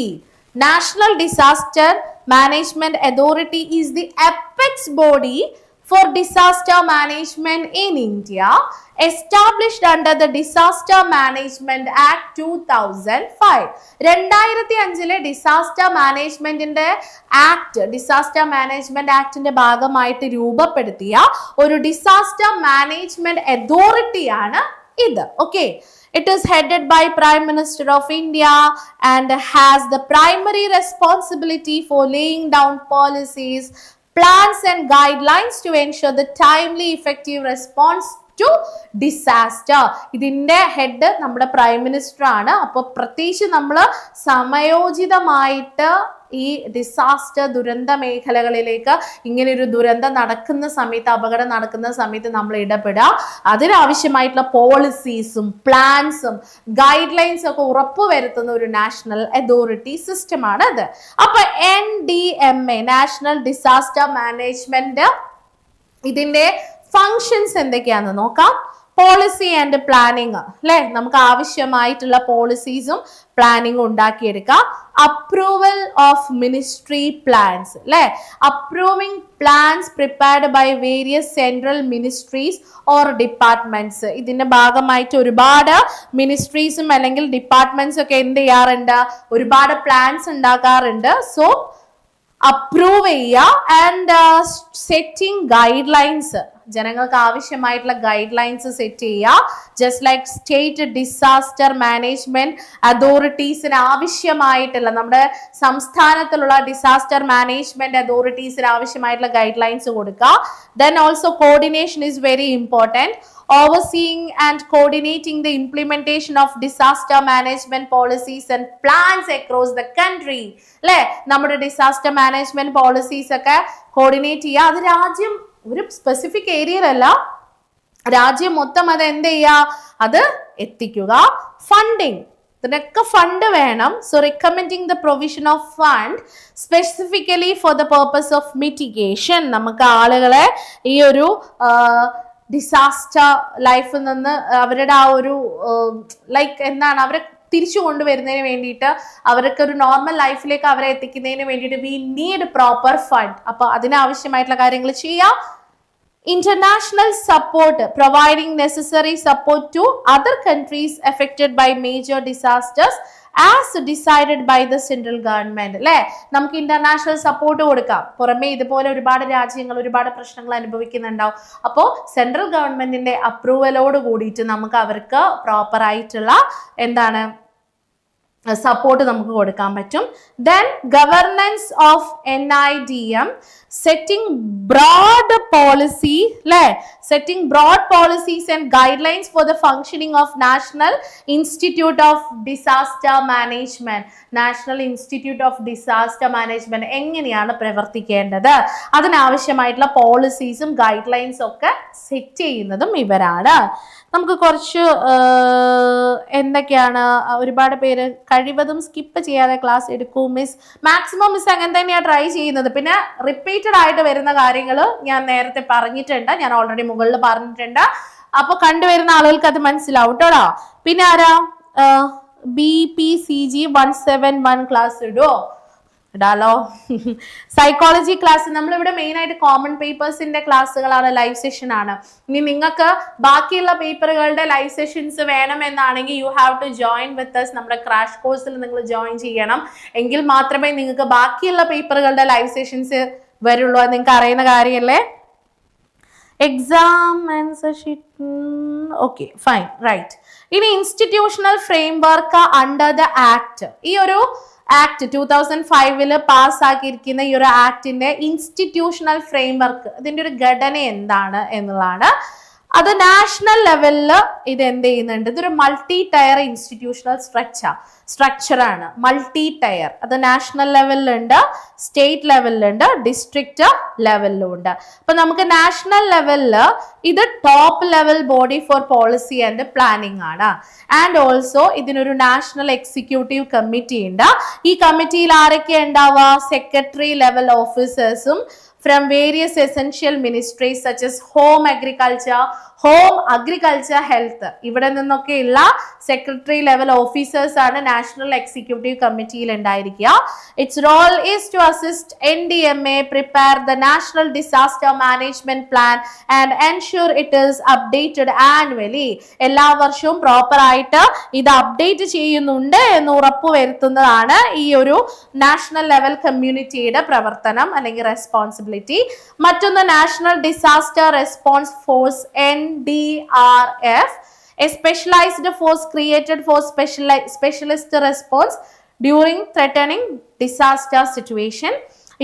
National Disaster Management Authority is the apex body for disaster management in India, established under the Disaster Management Act 2005. 2005 disaster മാനേജ്മെന്റിന്റെ disaster management ആക്ടിന്റെ ഭാഗമായിട്ട് രൂപപ്പെടുത്തിയ ഒരു disaster management അതോറിറ്റിയാണ് ഇത്. Okay, it is headed by Prime Minister of India and has the primary responsibility for laying down policies, plans and guidelines to ensure the timely effective response to disaster. ഇതിന്റെ head നമ്മുടെ prime minister ആണ്. അപ്പോൾ പ്രത്യേകിച്ച് നമ്മൾ സമയോചിതമായിട്ട് ഈ disaster ദുരന്ത മേഖലകളിലേക്ക് ഇങ്ങനെ ഒരു ദുരന്തം നടക്കുന്ന സമയത്ത്, അപകടം നടക്കുന്ന സമയത്ത് നമ്മൾ ഇടപെടുക. അതിനാവശ്യമായിട്ടുള്ള പോളിസീസും പ്ലാൻസും ഗൈഡ് ലൈൻസും ഒക്കെ ഉറപ്പുവരുത്തുന്ന ഒരു നാഷണൽ അതോറിറ്റി സിസ്റ്റമാണ് അത്. അപ്പൊ NDMA നാഷണൽ ഡിസാസ്റ്റർ മാനേജ്മെന്റ്, ഇതിന്റെ ഫങ്ഷൻസ് എന്തൊക്കെയാണെന്ന് നോക്കാം. പോളിസി ആൻഡ് പ്ലാനിങ് അല്ലെ, നമുക്ക് ആവശ്യമായിട്ടുള്ള പോളിസീസും പ്ലാനിങ്ങും ഉണ്ടാക്കിയെടുക്കാം. അപ്രൂവൽ ഓഫ് മിനിസ്ട്രി പ്ലാൻസ് അല്ലെ, approving plans prepared by various central ministries or departments. ഇതിന്റെ ഭാഗമായിട്ട് ഒരുപാട് മിനിസ്ട്രീസും അല്ലെങ്കിൽ ഡിപ്പാർട്ട്മെന്റ്സ് ഒക്കെ എന്ത് ചെയ്യാറുണ്ട്, ഒരുപാട് പ്ലാൻസ് ഉണ്ടാക്കാറുണ്ട്. സോ അപ്രൂവ് ചെയ്യുക. ആൻഡ് സെറ്റിംഗ് ഗൈഡ് ലൈൻസ്, ജനങ്ങൾക്ക് ആവശ്യമായിട്ടുള്ള ഗൈഡ് ലൈൻസ് സെറ്റ് ചെയ്യുക. Just like state disaster management അതോറിറ്റീസിന് ആവശ്യമായിട്ടുള്ള, നമ്മുടെ സംസ്ഥാനത്തിലുള്ള ഡിസാസ്റ്റർ മാനേജ്മെന്റ് അതോറിറ്റീസിന് ആവശ്യമായിട്ടുള്ള ഗൈഡ് ലൈൻസ് കൊടുക്കുക. Then also coordination is very important. Overseeing and coordinating the implementation of disaster management policies and plans across the country. അല്ലെ, നമ്മുടെ ഡിസാസ്റ്റർ മാനേജ്മെന്റ് പോളിസീസ് ഒക്കെ കോർഡിനേറ്റ് ചെയ്യുക. അത് രാജ്യം ഒരു സ്പെസിഫിക് ഏരിയയിലല്ല, രാജ്യം മൊത്തം അത് എന്ത് ചെയ്യുക, അത് എത്തിക്കുക. ഫണ്ടിങ്, ഇതിനൊക്കെ ഫണ്ട് വേണം. So recommending the provision of fund specifically for the purpose of mitigation. നമുക്ക് ആളുകളെ ഈ ഒരു ഡിസാസ്റ്റർ ലൈഫിൽ നിന്ന് അവരുടെ ആ ഒരു ലൈക്ക് എന്താണ്, അവരെ തിരിച്ചു കൊണ്ടുവരുന്നതിന് വേണ്ടിയിട്ട്, അവർക്ക് ഒരു നോർമൽ ലൈഫിലേക്ക് അവരെ എത്തിക്കുന്നതിന് വേണ്ടിയിട്ട് വി നീഡ് പ്രോപ്പർ ഫണ്ട്. അപ്പൊ അതിനാവശ്യമായിട്ടുള്ള കാര്യങ്ങൾ ചെയ്യാം. International support, providing necessary support to other countries affected by major disasters as decided by the central government. അല്ലെ, നമുക്ക് ഇന്റർനാഷണൽ സപ്പോർട്ട് കൊടുക്കാം. പുറമെ ഇതുപോലെ ഒരുപാട് രാജ്യങ്ങൾ ഒരുപാട് പ്രശ്നങ്ങൾ അനുഭവിക്കുന്നുണ്ടാവും. അപ്പോൾ സെൻട്രൽ ഗവൺമെന്റിന്റെ അപ്രൂവലോട് കൂടിയിട്ട് നമുക്ക് അവർക്ക് പ്രോപ്പർ ആയിട്ടുള്ള എന്താണ് സപ്പോർട്ട് നമുക്ക് കൊടുക്കാൻ പറ്റും. Then governance of NIDM, setting broad policy അല്ലെ, setting broad policies and guidelines for the functioning of National Institute of Disaster Management. National Institute of Disaster Management എങ്ങനെയാണ് പ്രവർത്തിക്കേണ്ടത്, അതിനാവശ്യമായിട്ടുള്ള പോളിസീസും ഗൈഡ് ലൈൻസും ഒക്കെ സെറ്റ് ചെയ്യുന്നതും ഇവരാണ്. നമുക്ക് കുറച്ച് എന്തൊക്കെയാണ്, ഒരുപാട് പേര് കഴിവതും സ്കിപ്പ് ചെയ്യാതെ ക്ലാസ് എടുക്കും മിസ്. മാക്സിമം മിസ് അങ്ങനെ തന്നെയാണ് ട്രൈ ചെയ്യുന്നത്. പിന്നെ റിപ്പീറ്റഡ് ആയിട്ട് വരുന്ന കാര്യങ്ങൾ ഞാൻ നേരത്തെ പറഞ്ഞിട്ടുണ്ട്, ഞാൻ ഓൾറെഡി മുകളിൽ പറഞ്ഞിട്ടുണ്ട്. അപ്പൊ കണ്ടുവരുന്ന ആളുകൾക്ക് അത് മനസ്സിലാവും കേട്ടോടാ. പിന്നെ ആരാ BPCG 171 ക്ലാസ് ഇടുവോ? ഇടാലോ. സൈക്കോളജി ക്ലാസ് നമ്മളിവിടെ മെയിൻ ആയിട്ട് കോമൺ പേപ്പേഴ്സിന്റെ ക്ലാസ്സുകളാണ്, ലൈവ് സെഷൻ ആണ്. ഇനി നിങ്ങൾക്ക് ബാക്കിയുള്ള പേപ്പറുകളുടെ ലൈവ് സെഷൻസ് വേണമെന്നാണെങ്കിൽ you have to join with us. നമ്മുടെ ക്രാഷ് കോഴ്സിൽ നിങ്ങൾ ജോയിൻ ചെയ്യണം. എങ്കിൽ മാത്രമേ നിങ്ങൾക്ക് ബാക്കിയുള്ള പേപ്പറുകളുടെ ലൈവ് സെഷൻസ് വരുള്ളൂ. അത് നിങ്ങൾക്ക് അറിയുന്ന കാര്യമല്ലേ. Exam answer sheet okay fine right. ഇനി institutional framework under the act. ഈ ഒരു ആക്ട് 2005 പാസ്സാക്കിയിരിക്കുന്ന ഈ ഒരു ആക്ടിന്റെ ഇൻസ്റ്റിറ്റ്യൂഷണൽ ഫ്രെയിംവർക്ക്, ഇതിന്റെ ഒരു ഘടന എന്താണ് എന്നുള്ളതാണ്. അത് നാഷണൽ ലെവലിൽ ഇത് എന്ത് ചെയ്യുന്നുണ്ട്, ഇതൊരു മൾട്ടി ടയർ ഇൻസ്റ്റിറ്റ്യൂഷണൽ സ്ട്രക്ചറാണ്. മൾട്ടി ടയർ അത് നാഷണൽ ലെവലിലുണ്ട്, സ്റ്റേറ്റ് ലെവലിലുണ്ട്, ഡിസ്ട്രിക്റ്റ് ലെവലിലും ഉണ്ട്. അപ്പൊ നമുക്ക് നാഷണൽ ലെവലിൽ ഇത് top level body for policy and planning ആണ്. ആൻഡ് ഓൾസോ ഇതിനൊരു നാഷണൽ എക്സിക്യൂട്ടീവ് കമ്മിറ്റി ഉണ്ട്. ഈ കമ്മിറ്റിയിൽ ആരൊക്കെ ഉണ്ടാവുക, സെക്രട്ടറി ലെവൽ ഓഫീസേഴ്സും from various essential ministries such as home agriculture, health. ഇവിടെ നിന്നൊക്കെയുള്ള സെക്രട്ടറി ലെവൽ ഓഫീസേഴ്സ് ആണ് നാഷണൽ എക്സിക്യൂട്ടീവ് കമ്മിറ്റിയിൽ ഉണ്ടായിരിക്കുക. Its role is to assist NDMA prepare the national disaster management plan and ensure it is updated annually. എല്ലാ വർഷവും proper ആയിട്ട് ഇത് update ചെയ്യുന്നുണ്ട് എന്ന് ഉറപ്പുവരുത്തുന്നതാണ് ഈ ഒരു നാഷണൽ ലെവൽ കമ്മ്യൂണിറ്റിയുടെ പ്രവർത്തനം അല്ലെങ്കിൽ റെസ്പോൺസിബിലിറ്റി. മറ്റൊന്ന് national disaster response force NDRF, a specialized force created for specialist response during threatening disaster situation.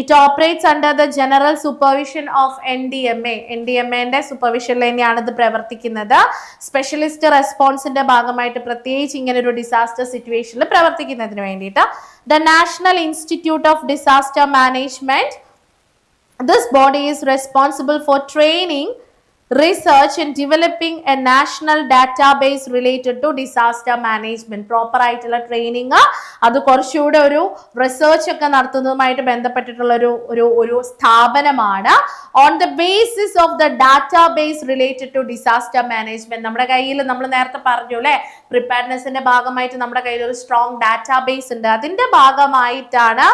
It operates under the general supervision of NDMA. NDMA supervision തന്നെയാണ് ഇത് പ്രവർത്തിക്കുന്നത്. സ്പെഷ്യലിസ്റ്റ് റെസ്പോൺസിന്റെ ഭാഗമായിട്ട് പ്രത്യേകിച്ച് ഇങ്ങനെ ഒരു ഡിസാസ്റ്റർ സിറ്റുവേഷനിൽ പ്രവർത്തിക്കുന്നതിന് വേണ്ടിയിട്ട് the National Institute of Disaster Management. This body is responsible for training, research and developing a national database related to disaster management. Proper ആയിട്ടുള്ള ട്രെയിനിങ്, അത് കുറച്ചുകൂടെ ഒരു റിസർച്ച് ഒക്കെ നടത്തുന്നതുമായിട്ട് ബന്ധപ്പെട്ടിട്ടുള്ള ഒരു സ്ഥാപനമാണ്. On the basis of the database related to disaster management. നമ്മുടെ കയ്യിൽ നമ്മൾ നേരത്തെ പറഞ്ഞു അല്ലെ, പ്രിപ്പയർനെസിന്റെ ഭാഗമായിട്ട് നമ്മുടെ കയ്യിൽ ഒരു സ്ട്രോങ് ഡാറ്റാബേസ് ഉണ്ട്. അതിന്റെ ഭാഗമായിട്ടാണ്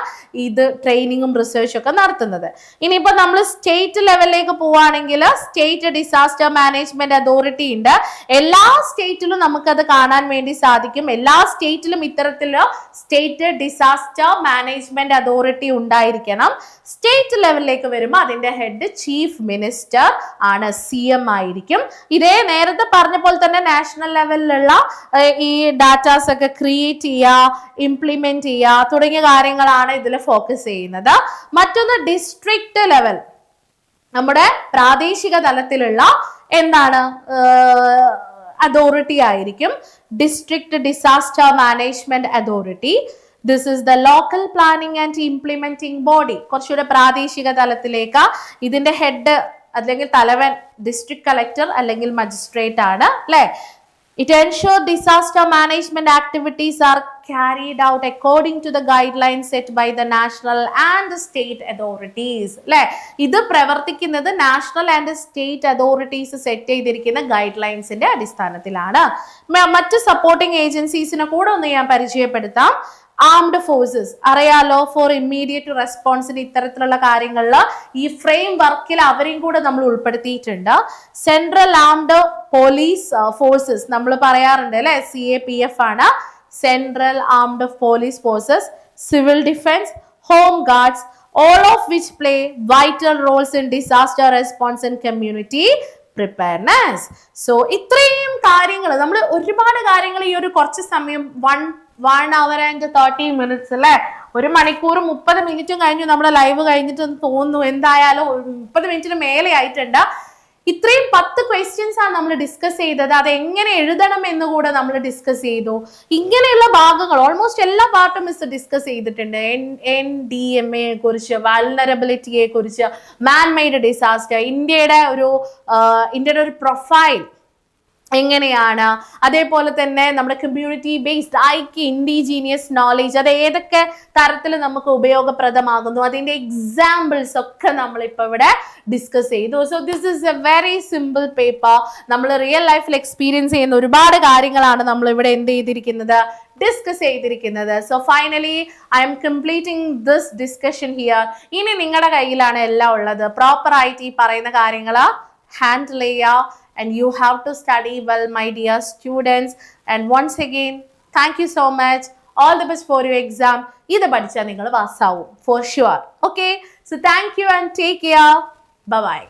ഇത് ട്രെയിനിങ്ങും റിസർച്ചും ഒക്കെ നടത്തുന്നത്. ഇനിയിപ്പോ നമ്മൾ സ്റ്റേറ്റ് ലെവലിലേക്ക് പോവുകയാണെങ്കിൽ സ്റ്റേറ്റ് ഡിസാസ്റ്റർ മാനേജ്മെന്റ് അതോറിറ്റി ഉണ്ട്. എല്ലാ സ്റ്റേറ്റിലും നമുക്കത് കാണാൻ വേണ്ടി സാധിക്കും. എല്ലാ സ്റ്റേറ്റിലും ഇത്തരത്തിലുള്ള സ്റ്റേറ്റ് ഡിസാസ്റ്റർ മാനേജ്മെന്റ് അതോറിറ്റി ഉണ്ടായിരിക്കണം. സ്റ്റേറ്റ് ലെവലിലേക്ക് വരുമ്പോൾ അതിന്റെ ഹെഡ് ചീഫ് മിനിസ്റ്റർ ആണ്, CM ആയിരിക്കും. ഇതേ നേരത്തെ പറഞ്ഞ പോലെ തന്നെ നാഷണൽ ലെവലിലുള്ള ഈ ഡാറ്റാസ് ഒക്കെ ക്രിയേറ്റ് ചെയ്യുക, ഇംപ്ലിമെന്റ് ചെയ്യുക തുടങ്ങിയ കാര്യങ്ങളാണ് ഇതിൽ ഫോക്കസ് ചെയ്യുന്നത്. മറ്റൊന്ന് ഡിസ്ട്രിക്ട് ലെവൽ, നമ്മുടെ പ്രാദേശിക തലത്തിലുള്ള എന്താണ് അതോറിറ്റി ആയിരിക്കും district disaster management authority. This is the local planning and implementing body. കുറച്ചുകൂടെ പ്രാദേശിക തലത്തിലേക്ക് ഇതിന്റെ ഹെഡ് അല്ലെങ്കിൽ തലവൻ ഡിസ്ട്രിക്ട് കളക്ടർ അല്ലെങ്കിൽ മജിസ്ട്രേറ്റ് ആണ് അല്ലെ. It ensures disaster management activities are carried out according to the guidelines set by the national and the state authorities. അല്ലെ, ഇത് പ്രവർത്തിക്കുന്നത് national and state authorities set ചെയ്തിരിക്കുന്ന ഗൈഡ് ലൈൻസിന്റെ അടിസ്ഥാനത്തിലാണ്. മറ്റ് സപ്പോർട്ടിംഗ് ഏജൻസീസിനെ കൂടെ ഒന്ന് ഞാൻ പരിചയപ്പെടുത്താം. ആംഡ് ഫോഴ്സസ് അറിയാലോ, ഫോർ ഇമ്മീഡിയറ്റ് റെസ്പോൺസിന് ഇത്തരത്തിലുള്ള കാര്യങ്ങളിൽ ഈ ഫ്രെയിം വർക്കിൽ അവരെയും കൂടെ നമ്മൾ ഉൾപ്പെടുത്തിയിട്ടുണ്ട്. സെൻട്രൽ ആംഡ് പോലീസ് ഫോഴ്സസ് നമ്മൾ പറയാറുണ്ട് അല്ലെ, CAPF ആണ് central armed police forces. Civil defence, home guards, all of which play vital roles in disaster response and community preparedness. So ഇത്രയും കാര്യങ്ങൾ, നമ്മൾ ഒരുപാട് കാര്യങ്ങൾ ഈ ഒരു കുറച്ച് സമയം 1 hour and 30 minutes അല്ലെ, 1 മണിക്കൂർ 30 മിനിറ്റും കഴിഞ്ഞു നമ്മുടെ ലൈവ് കഴിഞ്ഞിട്ട് തോന്നുന്നു. എന്തായാലും 30 മിനിറ്റിന് മേലെ ആയിട്ടുണ്ട്. ഇത്രയും 10 ക്വസ്റ്റ്യൻസ് ആണ് നമ്മൾ ഡിസ്കസ് ചെയ്തത്. അത് എങ്ങനെ എഴുതണം എന്ന് കൂടെ നമ്മൾ ഡിസ്കസ് ചെയ്തു. ഇങ്ങനെയുള്ള ഭാഗങ്ങൾ ഓൾമോസ്റ്റ് എല്ലാ പാർട്ടും മിസ് ഡിസ്കസ് ചെയ്തിട്ടുണ്ട്. NDMA കുറിച്ച്, വൾനറബിലിറ്റിയെ കുറിച്ച്, മാൻ മെയ്ഡ് ഡിസാസ്റ്റർ, ഇന്ത്യയുടെ ഒരു പ്രൊഫൈൽ എങ്ങനെയാണ്, അതേപോലെ തന്നെ നമ്മുടെ കമ്മ്യൂണിറ്റി ബേസ്ഡ് ഇൻഡിജീനിയസ് നോളേജ് അത് ഏതൊക്കെ തരത്തിൽ നമുക്ക് ഉപയോഗപ്രദമാകുന്നു, അതിന്റെ എക്സാമ്പിൾസ് ഒക്കെ നമ്മൾ ഇപ്പൊ ഇവിടെ ഡിസ്കസ് ചെയ്തു. So this is A very simple paper. നമ്മൾ റിയൽ ലൈഫിൽ എക്സ്പീരിയൻസ് ചെയ്യുന്ന ഒരുപാട് കാര്യങ്ങളാണ് നമ്മൾ ഇവിടെ എന്ത് ചെയ്തിരിക്കുന്നത്, ഡിസ്കസ് ചെയ്തിരിക്കുന്നത്. So finally I M completing this discussion here. ഇനി നിങ്ങളുടെ കയ്യിലാണ് എല്ലാം ഉള്ളത്. പ്രോപ്പർ ആയിട്ട് ഈ പറയുന്ന കാര്യങ്ങൾ ഹാൻഡിൽ ചെയ്യുക. And you have to study well, my dear students. And once again, thank you so much. All the best for your exam. Idu padicha ningal pass avum for sure. Okay, so thank you and take care. Bye bye.